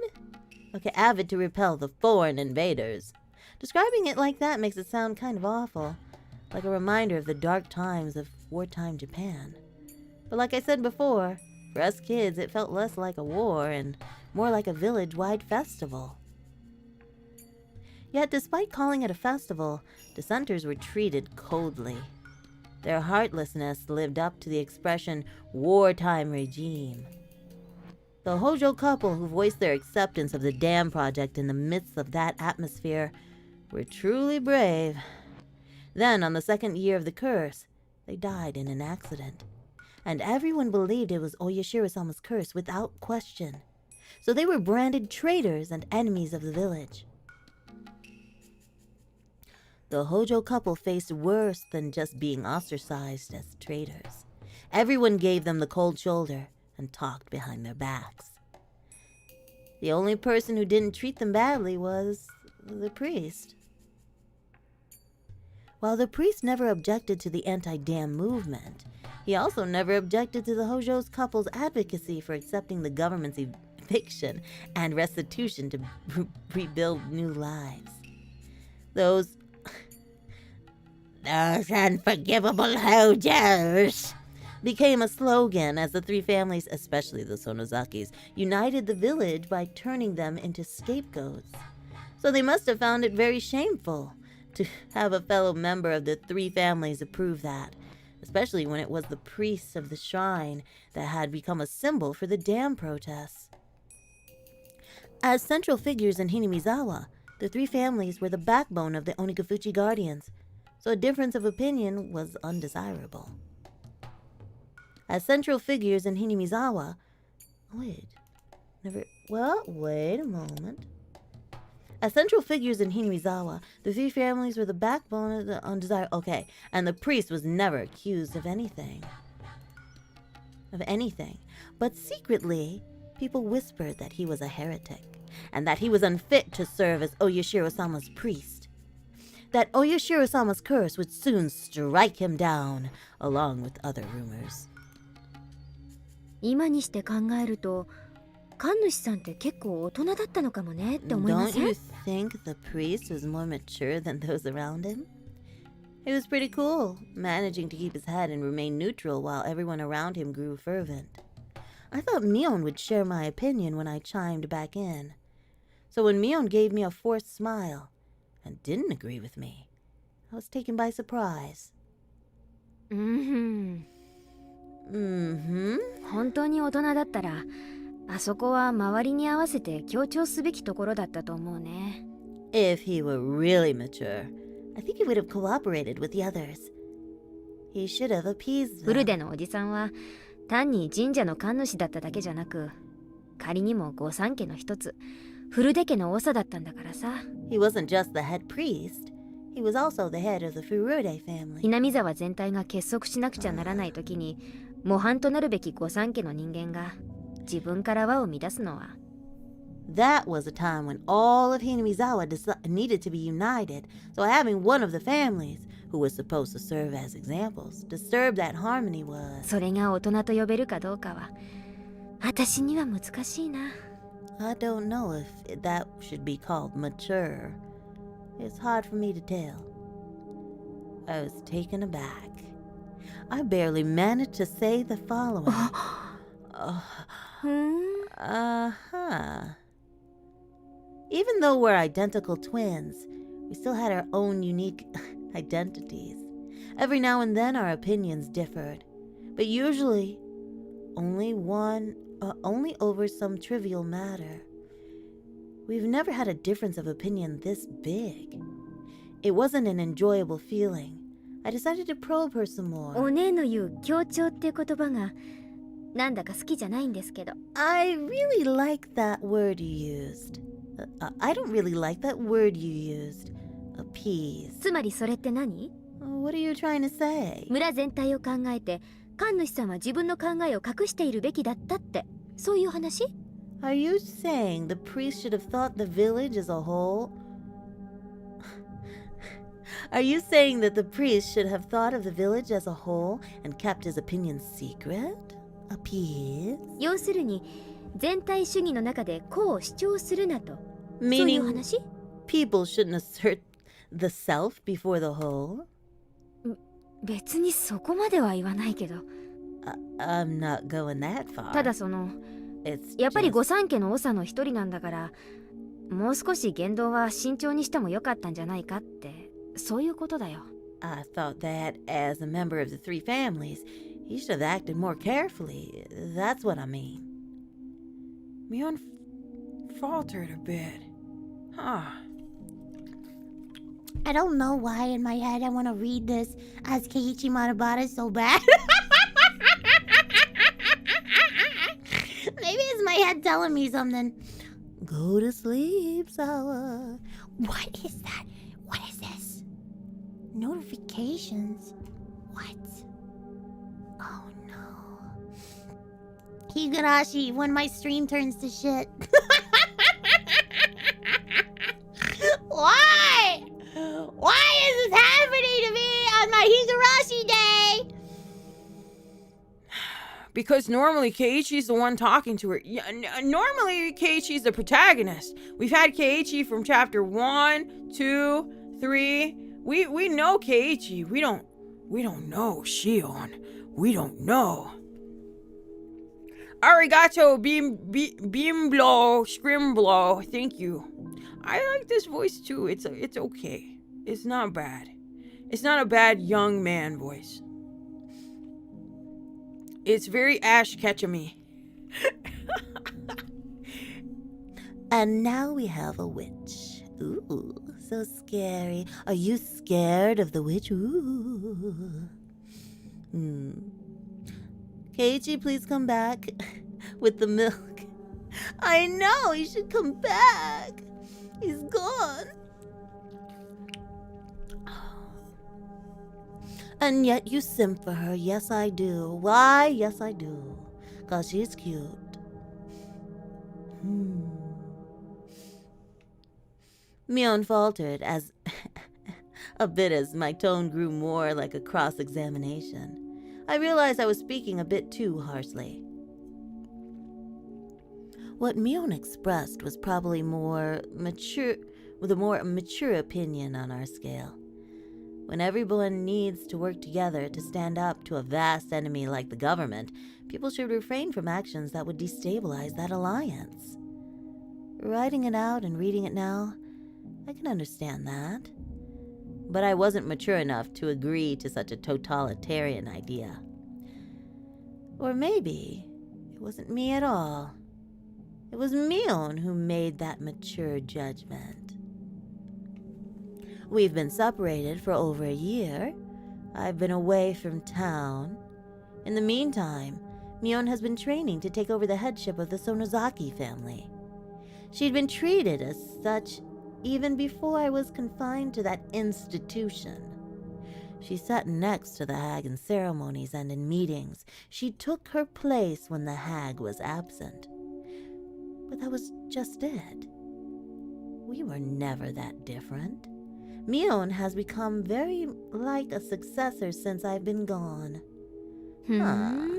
Okay, avid to repel the foreign invaders. Describing it like that makes it sound kind of awful. Like a reminder of the dark times of wartime Japan. But like I said before, for us kids it felt less like a war and more like a village-wide festival. Yet despite calling it a festival, dissenters were treated coldly. Their heartlessness lived up to the expression wartime regime. The Hojo couple who voiced their acceptance of the dam project in the midst of that atmosphere were truly brave. Then, on the 2nd year of the curse, they died in an accident. And everyone believed it was Oyashiro-sama's curse without question. so they were branded traitors and enemies of the village. The Hojo couple faced worse than just being ostracized as traitors. Everyone gave them the cold shoulder and talked behind their backs. The only person who didn't treat them badly was the priest. While the priest never objected to the anti-dam movement, he also never objected to the Hojo's couple's advocacy for accepting the government's eviction and restitution to rebuild new lives. Those unforgivable Hojos became a slogan as the three families, especially the Sonozakis, united the village by turning them into scapegoats. So they must have found it very shameful to have a fellow member of the three families approve that, especially when it was the priests of the shrine that had become a symbol for the dam protests. As central figures in Hinamizawa, the three families were the backbone of the Onikafuchi Guardians, so a difference of opinion was undesirable. As central figures in Hinamizawa... Wait a moment. As central figures in Hinamizawa, the three families were the backbone of the undesirable... Okay, and the priest was never accused of anything. But secretly, people whispered that he was a heretic, and that he was unfit to serve as Oyashiro-sama's priest. That Oyashiro-sama's curse would soon strike him down, along with other rumors. 今にして考えると、神主さんって結構大人だったのかもねって思いません？ Don't you think the priest was more mature than those around him? It was pretty cool, managing to keep his head and remain neutral while everyone around him grew fervent. I thought Mion would share my opinion when I chimed back in. So when Mion gave me a forced smile and didn't agree with me, I was taken by surprise. 本当に大人だったら、あそこは周りに合わせて強調すべきところだったと思うね。If he were really mature, I think he would have cooperated with the others. He should have appeased them. フルデのおじさんは単に神社の神主だっただけじゃなく、仮にも御三家の一つ、フルデ家の長だったんだからさ。He wasn't just the head priest. He was also the head of the Furude family. 南沢全体が結束しなくちゃならないときに、模範となるべき御三家の人間が自分から輪を乱すのは。That was a time when all of Hinamizawa needed to be united, so having one of the families, who was supposed to serve as examples, disturb that harmony was... それが大人と呼べるかどうかは、私には難しいな。I don't know if that should be called mature. It's hard for me to tell. I was taken aback. I barely managed to say the following. Even though we're identical twins, we still had our own unique identities. Every now and then our opinions differed, but usually only over some trivial matter. We've never had a difference of opinion this big. It wasn't an enjoyable feeling. I decided to probe her some more. お姉の言う協調って言葉がなんだか好きじゃないんですけど。I really like that word you used. I don't really like that word you used. Appease. つまりそれって何？ What are you trying to say? 村全体を考えて神主さんは自分の考えを隠しているべきだったって、そういう話？ Are you saying the priest should have thought the village as a whole? Are you saying that the priest should have thought of the village as a whole and kept his opinions secret? Appease? 要するに全体主義の中でこう主張するなと。そういう Meaning 話？ people shouldn't assert the self before the whole? 別にそこまでは言わないけど。I'm not going that far. ただその It's やっぱり just- 御三家の長の一人なんだから、もう少し言動は慎重にしてもよかったんじゃないかって、そういうことだよ。I thought that as a member of the three families, he should have acted more carefully. That's what I mean. Mion faltered a bit. Huh. I don't know why in my head I want to read this as Keiichi Marabara so bad. Maybe it's my head telling me something. Go to sleep, Sawa. What is that? What is this? Notifications? What? Oh no. Higurashi, when my stream turns to shit. Why? Why is this happening to me on my Higurashi day? Because normally Keiichi's the one talking to her. Normally Keiichi's the protagonist. We've had Keiichi from chapter 1, 2, 3. We know Keiichi. We don't know Shion. We don't know. Arigato, Beamblo, Scrimblo. Thank you. I like this voice too. It's okay. It's not bad. It's not a bad young man voice. It's very Ash Ketchum-y. And now we have a witch. Ooh, so scary. Are you scared of the witch? Ooh. Keiichi, please come back with the milk. I know, he should come back. He's gone. And yet you simp for her. Yes, I do. Why? Yes, I do. 'Cause she's cute. Mion faltered as a bit as my tone grew more like a cross-examination. I realized I was speaking a bit too harshly. What Mion expressed was probably more mature, with a more mature opinion on our scale. When everyone needs to work together to stand up to a vast enemy like the government, people should refrain from actions that would destabilize that alliance. Writing it out and reading it now, I can understand that. But I wasn't mature enough to agree to such a totalitarian idea. Or maybe it wasn't me at all. It was Mion who made that mature judgment. We've been separated for over a year. I've been away from town. In the meantime, Mion has been training to take over the headship of the Sonozaki family. She'd been treated as such even before I was confined to that institution. She sat next to the hag in ceremonies and in meetings. She took her place when the hag was absent. But that was just it. We were never that different. Mion has become very like a successor since I've been gone. Uh-huh.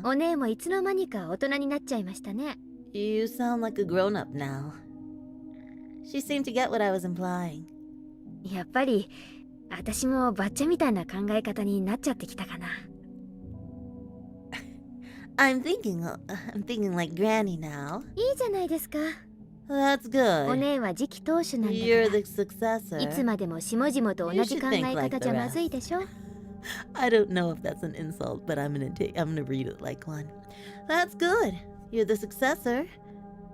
お姉もいつの間にか大人になっちゃいましたね。You sound like a grown-up now. She seemed to get what I was implying. やっぱり私もバッチャみたいな考え方になっちゃってきたかな。I'm thinking like Granny now. いいじゃないですか。That's good. お姉は次期当主なんだから。You're the successor. いつまでも下々と同じ考え方じゃまずいでしょ。I don't know if that's an insult, but I'm gonna read it like one. That's good. You're the successor.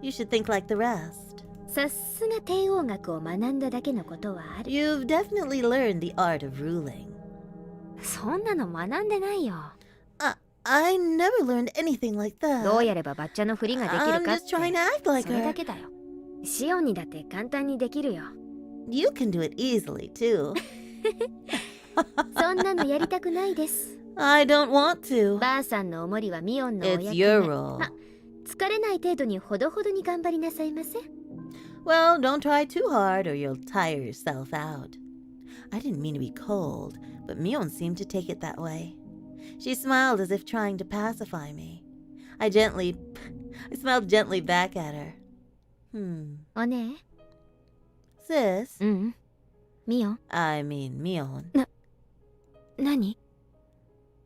You should think like the rest. さすが帝王学を学んだだけのことはある。You've definitely learned the art of ruling. そんなの学んでないよ。I never learned anything like that. どうやればバッチャの振りができるかって。 I'm just trying to act like それだ her. けだよ。シオンにだって簡単にできるよ。You can do it easily too. そんなのやりたくないです。I don't want to. ばあさんのおもりはミオンのお役 It's 目。 your role. 疲れない程度にほどほどに頑張りなさいませ。Well, don't try too hard or you'll tire yourself out. I didn't mean to be cold, but Mion seemed to take it that way. She smiled as if trying to pacify me. I smiled gently back at her. おねえ。 Sis? ミオン。 I mean, Mion. 何？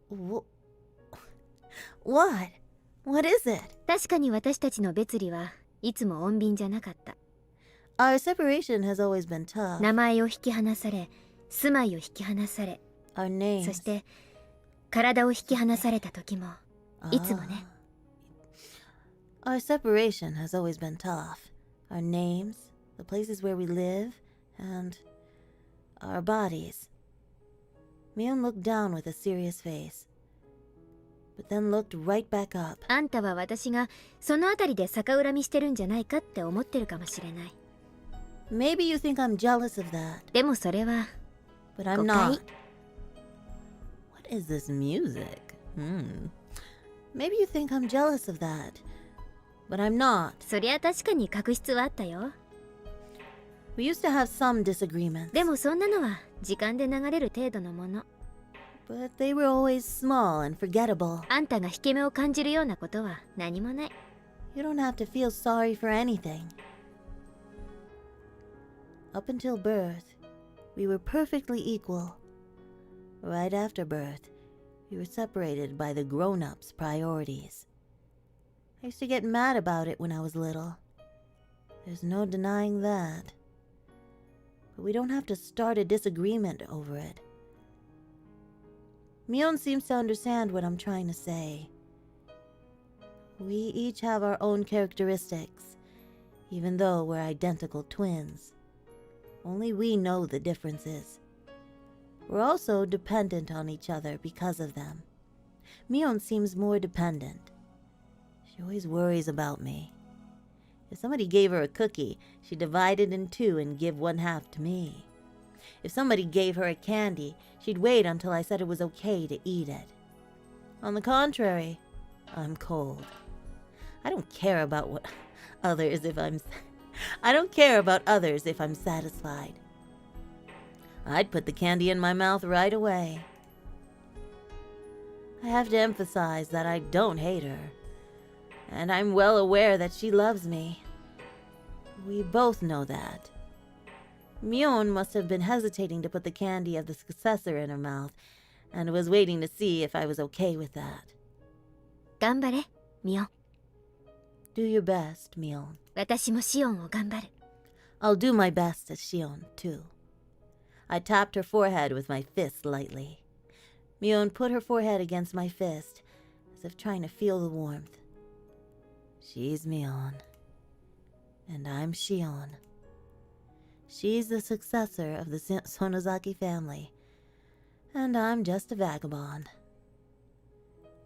What? What is it? 確かに私たちの別離はいつも穏便じゃなかった。 Our separation has always been tough. 名前を引き離され、住まいを引き離され、 Our names. そして体を引き離された時もいつもね。Our separation has always been tough. Our names, the places where we live, and our bodies. Mion looked down with a serious face. but then looked right back up. あんたは私がそのあたりで逆恨みしてるんじゃないかって思ってるかもしれない。 Maybe you think I'm jealous of that, でもそれは but I'm 誤 not. 解。 What is this music? Maybe you think I'm jealous of that, but I'm not. そりゃ確かに確執はあったよ。 We used to have some disagreements, でもそんなのは時間で流れる程度のもの。 but they were always small and forgettable. あんたが引け目を感じるようなことは何もない。 You don't have to feel sorry for anything. Up until birth, we were perfectly equal. Right after birth, we were separated by the grown-ups' priorities. I used to get mad about it when I was little. There's no denying that. But we don't have to start a disagreement over it. Mion seems to understand what I'm trying to say. We each have our own characteristics, even though we're identical twins. Only we know the differences. We're also dependent on each other because of them. Mion seems more dependent. She always worries about me. If somebody gave her a cookie, she'd divide it in two and give one half to me. If somebody gave her a candy, she'd wait until I said it was okay to eat it. On the contrary, I'm cold. I don't care about what others if I'm satisfied. I'd put the candy in my mouth right away. I have to emphasize that I don't hate her, and I'm well aware that she loves me. We both know that. Mion must have been hesitating to put the candy of the successor in her mouth, and was waiting to see if I was okay with that. 頑張れ、ミオン。 Do your best, Mion. 私もシオンを頑張る。 I'll do my best as Shion, too. I tapped her forehead with my fist lightly. Mion put her forehead against my fist, as if trying to feel the warmth. She's Mion, and I'm Shion. She's the successor of the Sonozaki family, and I'm just a vagabond.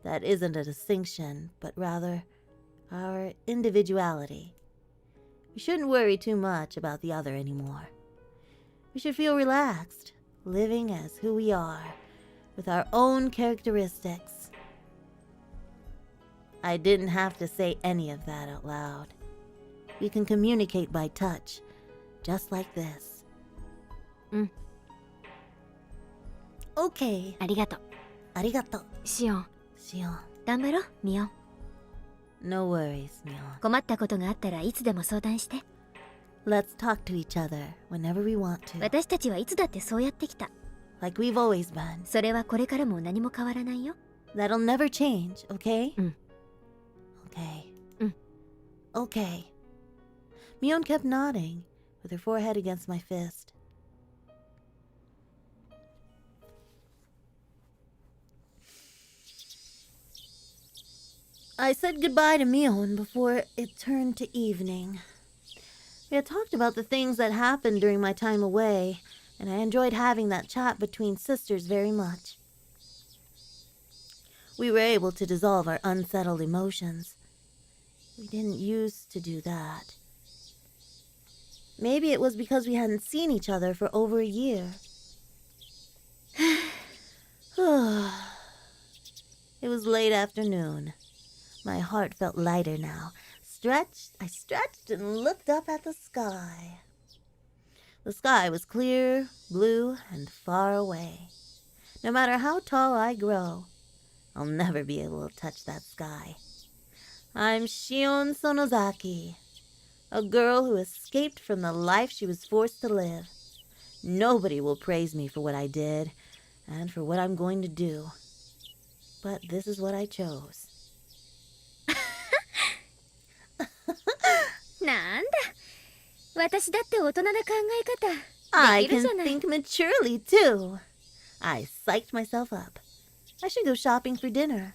That isn't a distinction, but rather our individuality. We shouldn't worry too much about the other anymore. We should feel relaxed, living as who we are, with our own characteristics. I didn't have to say any of that out loud. We can communicate by touch, just like this. Okay. ありがとう。Arigato. シオン、 Shion. 頑張ろう、ミオン。 No worries, Mion. 困ったことがあったらいつでも相談して。 Let's talk to each other whenever we want to. 私たちはいつだってそうやってきた。 Like we've always been. それはこれからも何も変わらないよ。 That'll never change, okay? Okay. うん。 Okay. Mion kept nodding, with her forehead against my fist. I said goodbye to Mion before it turned to evening. We had talked about the things that happened during my time away, and I enjoyed having that chat between sisters very much. We were able to dissolve our unsettled emotions. We didn't used to do that. Maybe it was because we hadn't seen each other for over a year. It was late afternoon. My heart felt lighter now. I stretched and looked up at the sky. The sky was clear, blue, and far away. No matter how tall I grow, I'll never be able to touch that sky. I'm Shion Sonozaki, a girl who escaped from the life she was forced to live. Nobody will praise me for what I did and for what I'm going to do. But this is what I chose. なんだ。私だって大人な考え方。 I できる can じゃない。 think maturely, too. I psyched myself up. I should go shopping for dinner.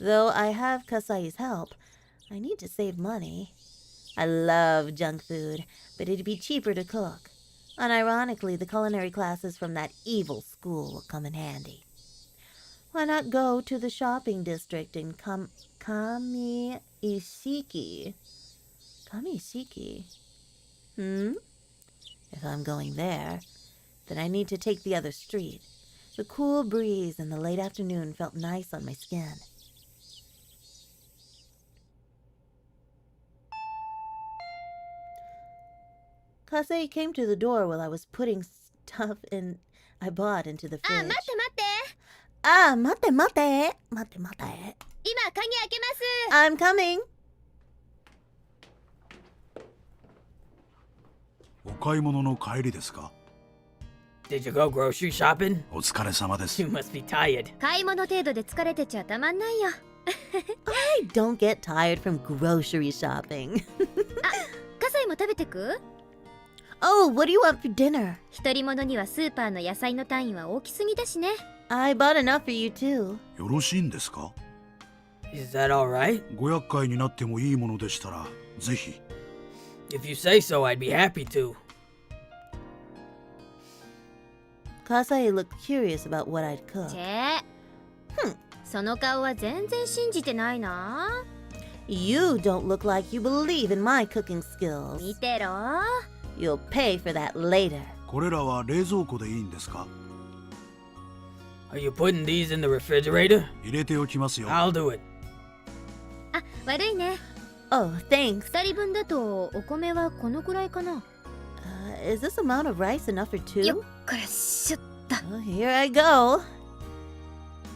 Though I have Kasai's help, I need to save money. I love junk food, but it'd be cheaper to cook. Unironically, the culinary classes from that evil school will come in handy. Why not go to the shopping district in Kamiishiki? Kamiishiki? If I'm going there, then I need to take the other street. The cool breeze in the late afternoon felt nice on my skin. Kasei came to the door while I was putting stuff I bought into the fridge. 待って待って。待って待って。待って待って。今鍵開けます。 I'm coming. お買い物の帰りですか？ Did you go grocery shopping? お疲れ様です。 You must be tired. 買い物程度で疲れてちゃたまんないよ。 I don't get tired from grocery shopping. 葛西も食べてく？ Oh, what do you want for dinner? 一人者にはスーパーの野菜の単位は大きすぎだしね。 I bought enough for you too. よろしいんですか？ Is that alright? ご厄介になってもいいものでしたら、ぜひ。 If you say so, I'd be happy to. Kasei looked curious about what I'd チ cook. ェその顔は全然信じてないな。 You don't look like you believe in my cooking 見 skills. てろ。 You'll pay for that later. これらは冷蔵庫でいいんですか？ Are you putting these in the refrigerator? 入れておきますよ。 I'll do it. あ、悪いね。 Oh, thanks. 二人分だとお米はこのくらいかな。 Is this amount of rice enough for two? よっからしゅっと。 Well, here I go.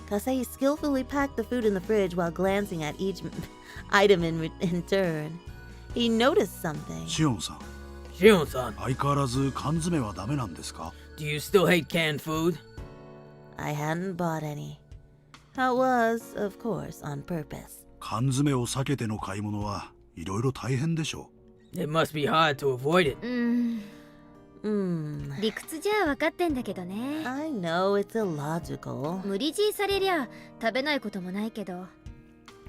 Kasei skillfully packed the food in the fridge while glancing at each item in turn. He noticed something. シオンさん、 Shion-san, 相変わらず缶詰はダメなんですか？ do you still hate canned food? I hadn't bought any. I was, of course, on purpose. 缶詰を避けての買い物はいろいろ大変でしょ It must be hard to avoid it. 理屈じゃ分かってんだけどね。 I know it's illogical. 無理強いされりゃ食べないこともないけど。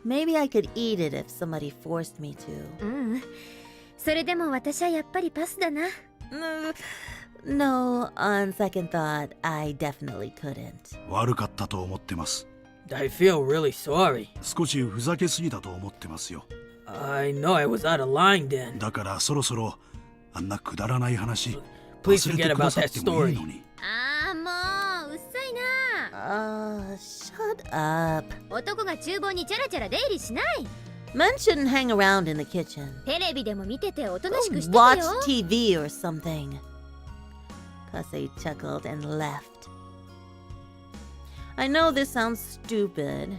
Maybe I could eat it if somebody forced me to. それでも私はやっぱりパスだな。 No, on second thought, I definitely couldn't. う。悪かったと思ってます。 I feel really sorry. 少しふざけすぎたと思ってますよ。 I know I was out of line then. だからそろそろあんなくだらない話 Please 忘れ forget てくだ about さっ that てもいい story. のに。ああもううっさいな。 Shut up. 男が厨房にチャラチャラ出入りしない。 Men shouldn't hang around in the kitchen. テレビでも見てておとなしくしてて Watch よ。 TV or something. Kasei chuckled and left. I know this sounds stupid,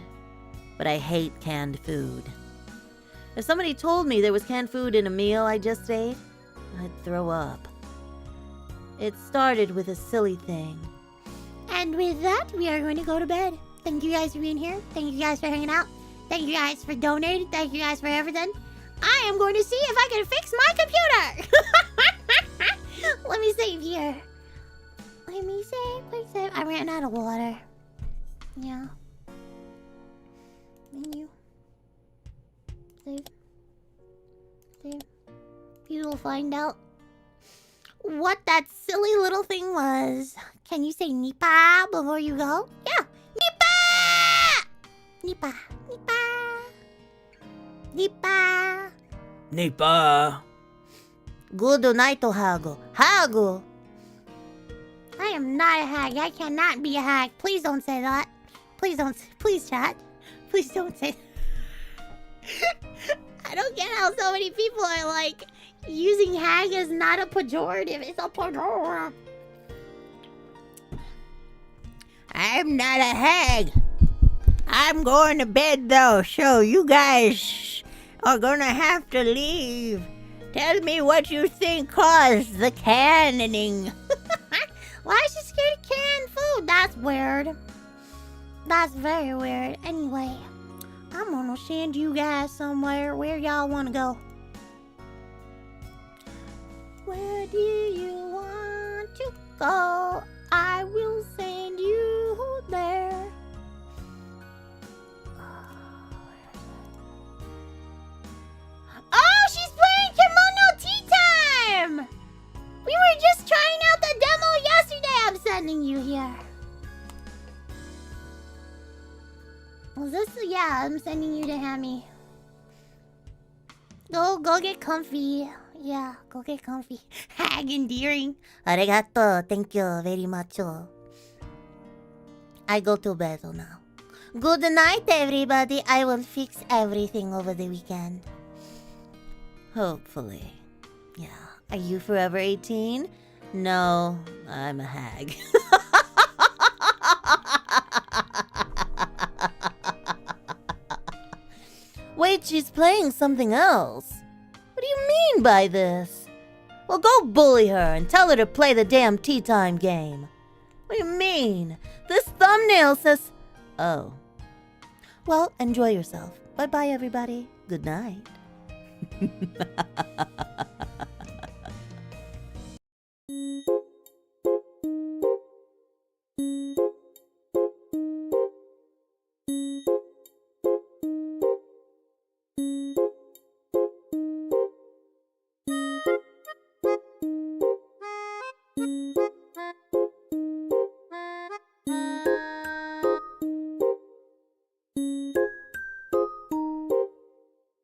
but I hate canned food. If somebody told me there was canned food in a meal I just ate, I'd throw up. It started with a silly thing. And with that, we are going to go to bed. Thank you guys for being here. Thank you guys for hanging out. Thank you guys for donating. Thank you guys for everything. I am going to see if I can fix my computer. Let me save here. Let me save. I ran out of water. Yeah. Menu. Save. You will find out what that silly little thing was. Can you say Nipa before you go? Yeah. Nipa! Nipa. Good night, Hago. Hago! I am not a hag. I cannot be a hag. Please don't say that. Please chat. Please don't say I don't get how so many people are like using hag as not a pejorative. It's a pejorative. I'm not a hag. I'm going to bed though, so you guys are gonna have to leave. Tell me what you think caused the cannoning. Why is she scared of canned food? That's weird. That's very weird. Anyway, I'm gonna send you guys somewhere. Where y'all wanna go? Where do you want to go? I will send you there. Oh, she's playing Kimono Tea Time! We were just trying out the demo yesterday. I'm sending you here. So yeah, I'm sending you to Hammy. Go get comfy. Yeah, go get comfy. Hag endearing. Arigato. Thank you very much. I go to bed now. Good night, everybody. I will fix everything over the weekend. Hopefully. Yeah. Are you forever 18? No, I'm a hag. Wait, she's playing something else. What do you mean by this? Well, go bully her and tell her to play the damn tea time game. What do you mean? This thumbnail says... Oh. Well, enjoy yourself. Bye-bye, everybody. Good night.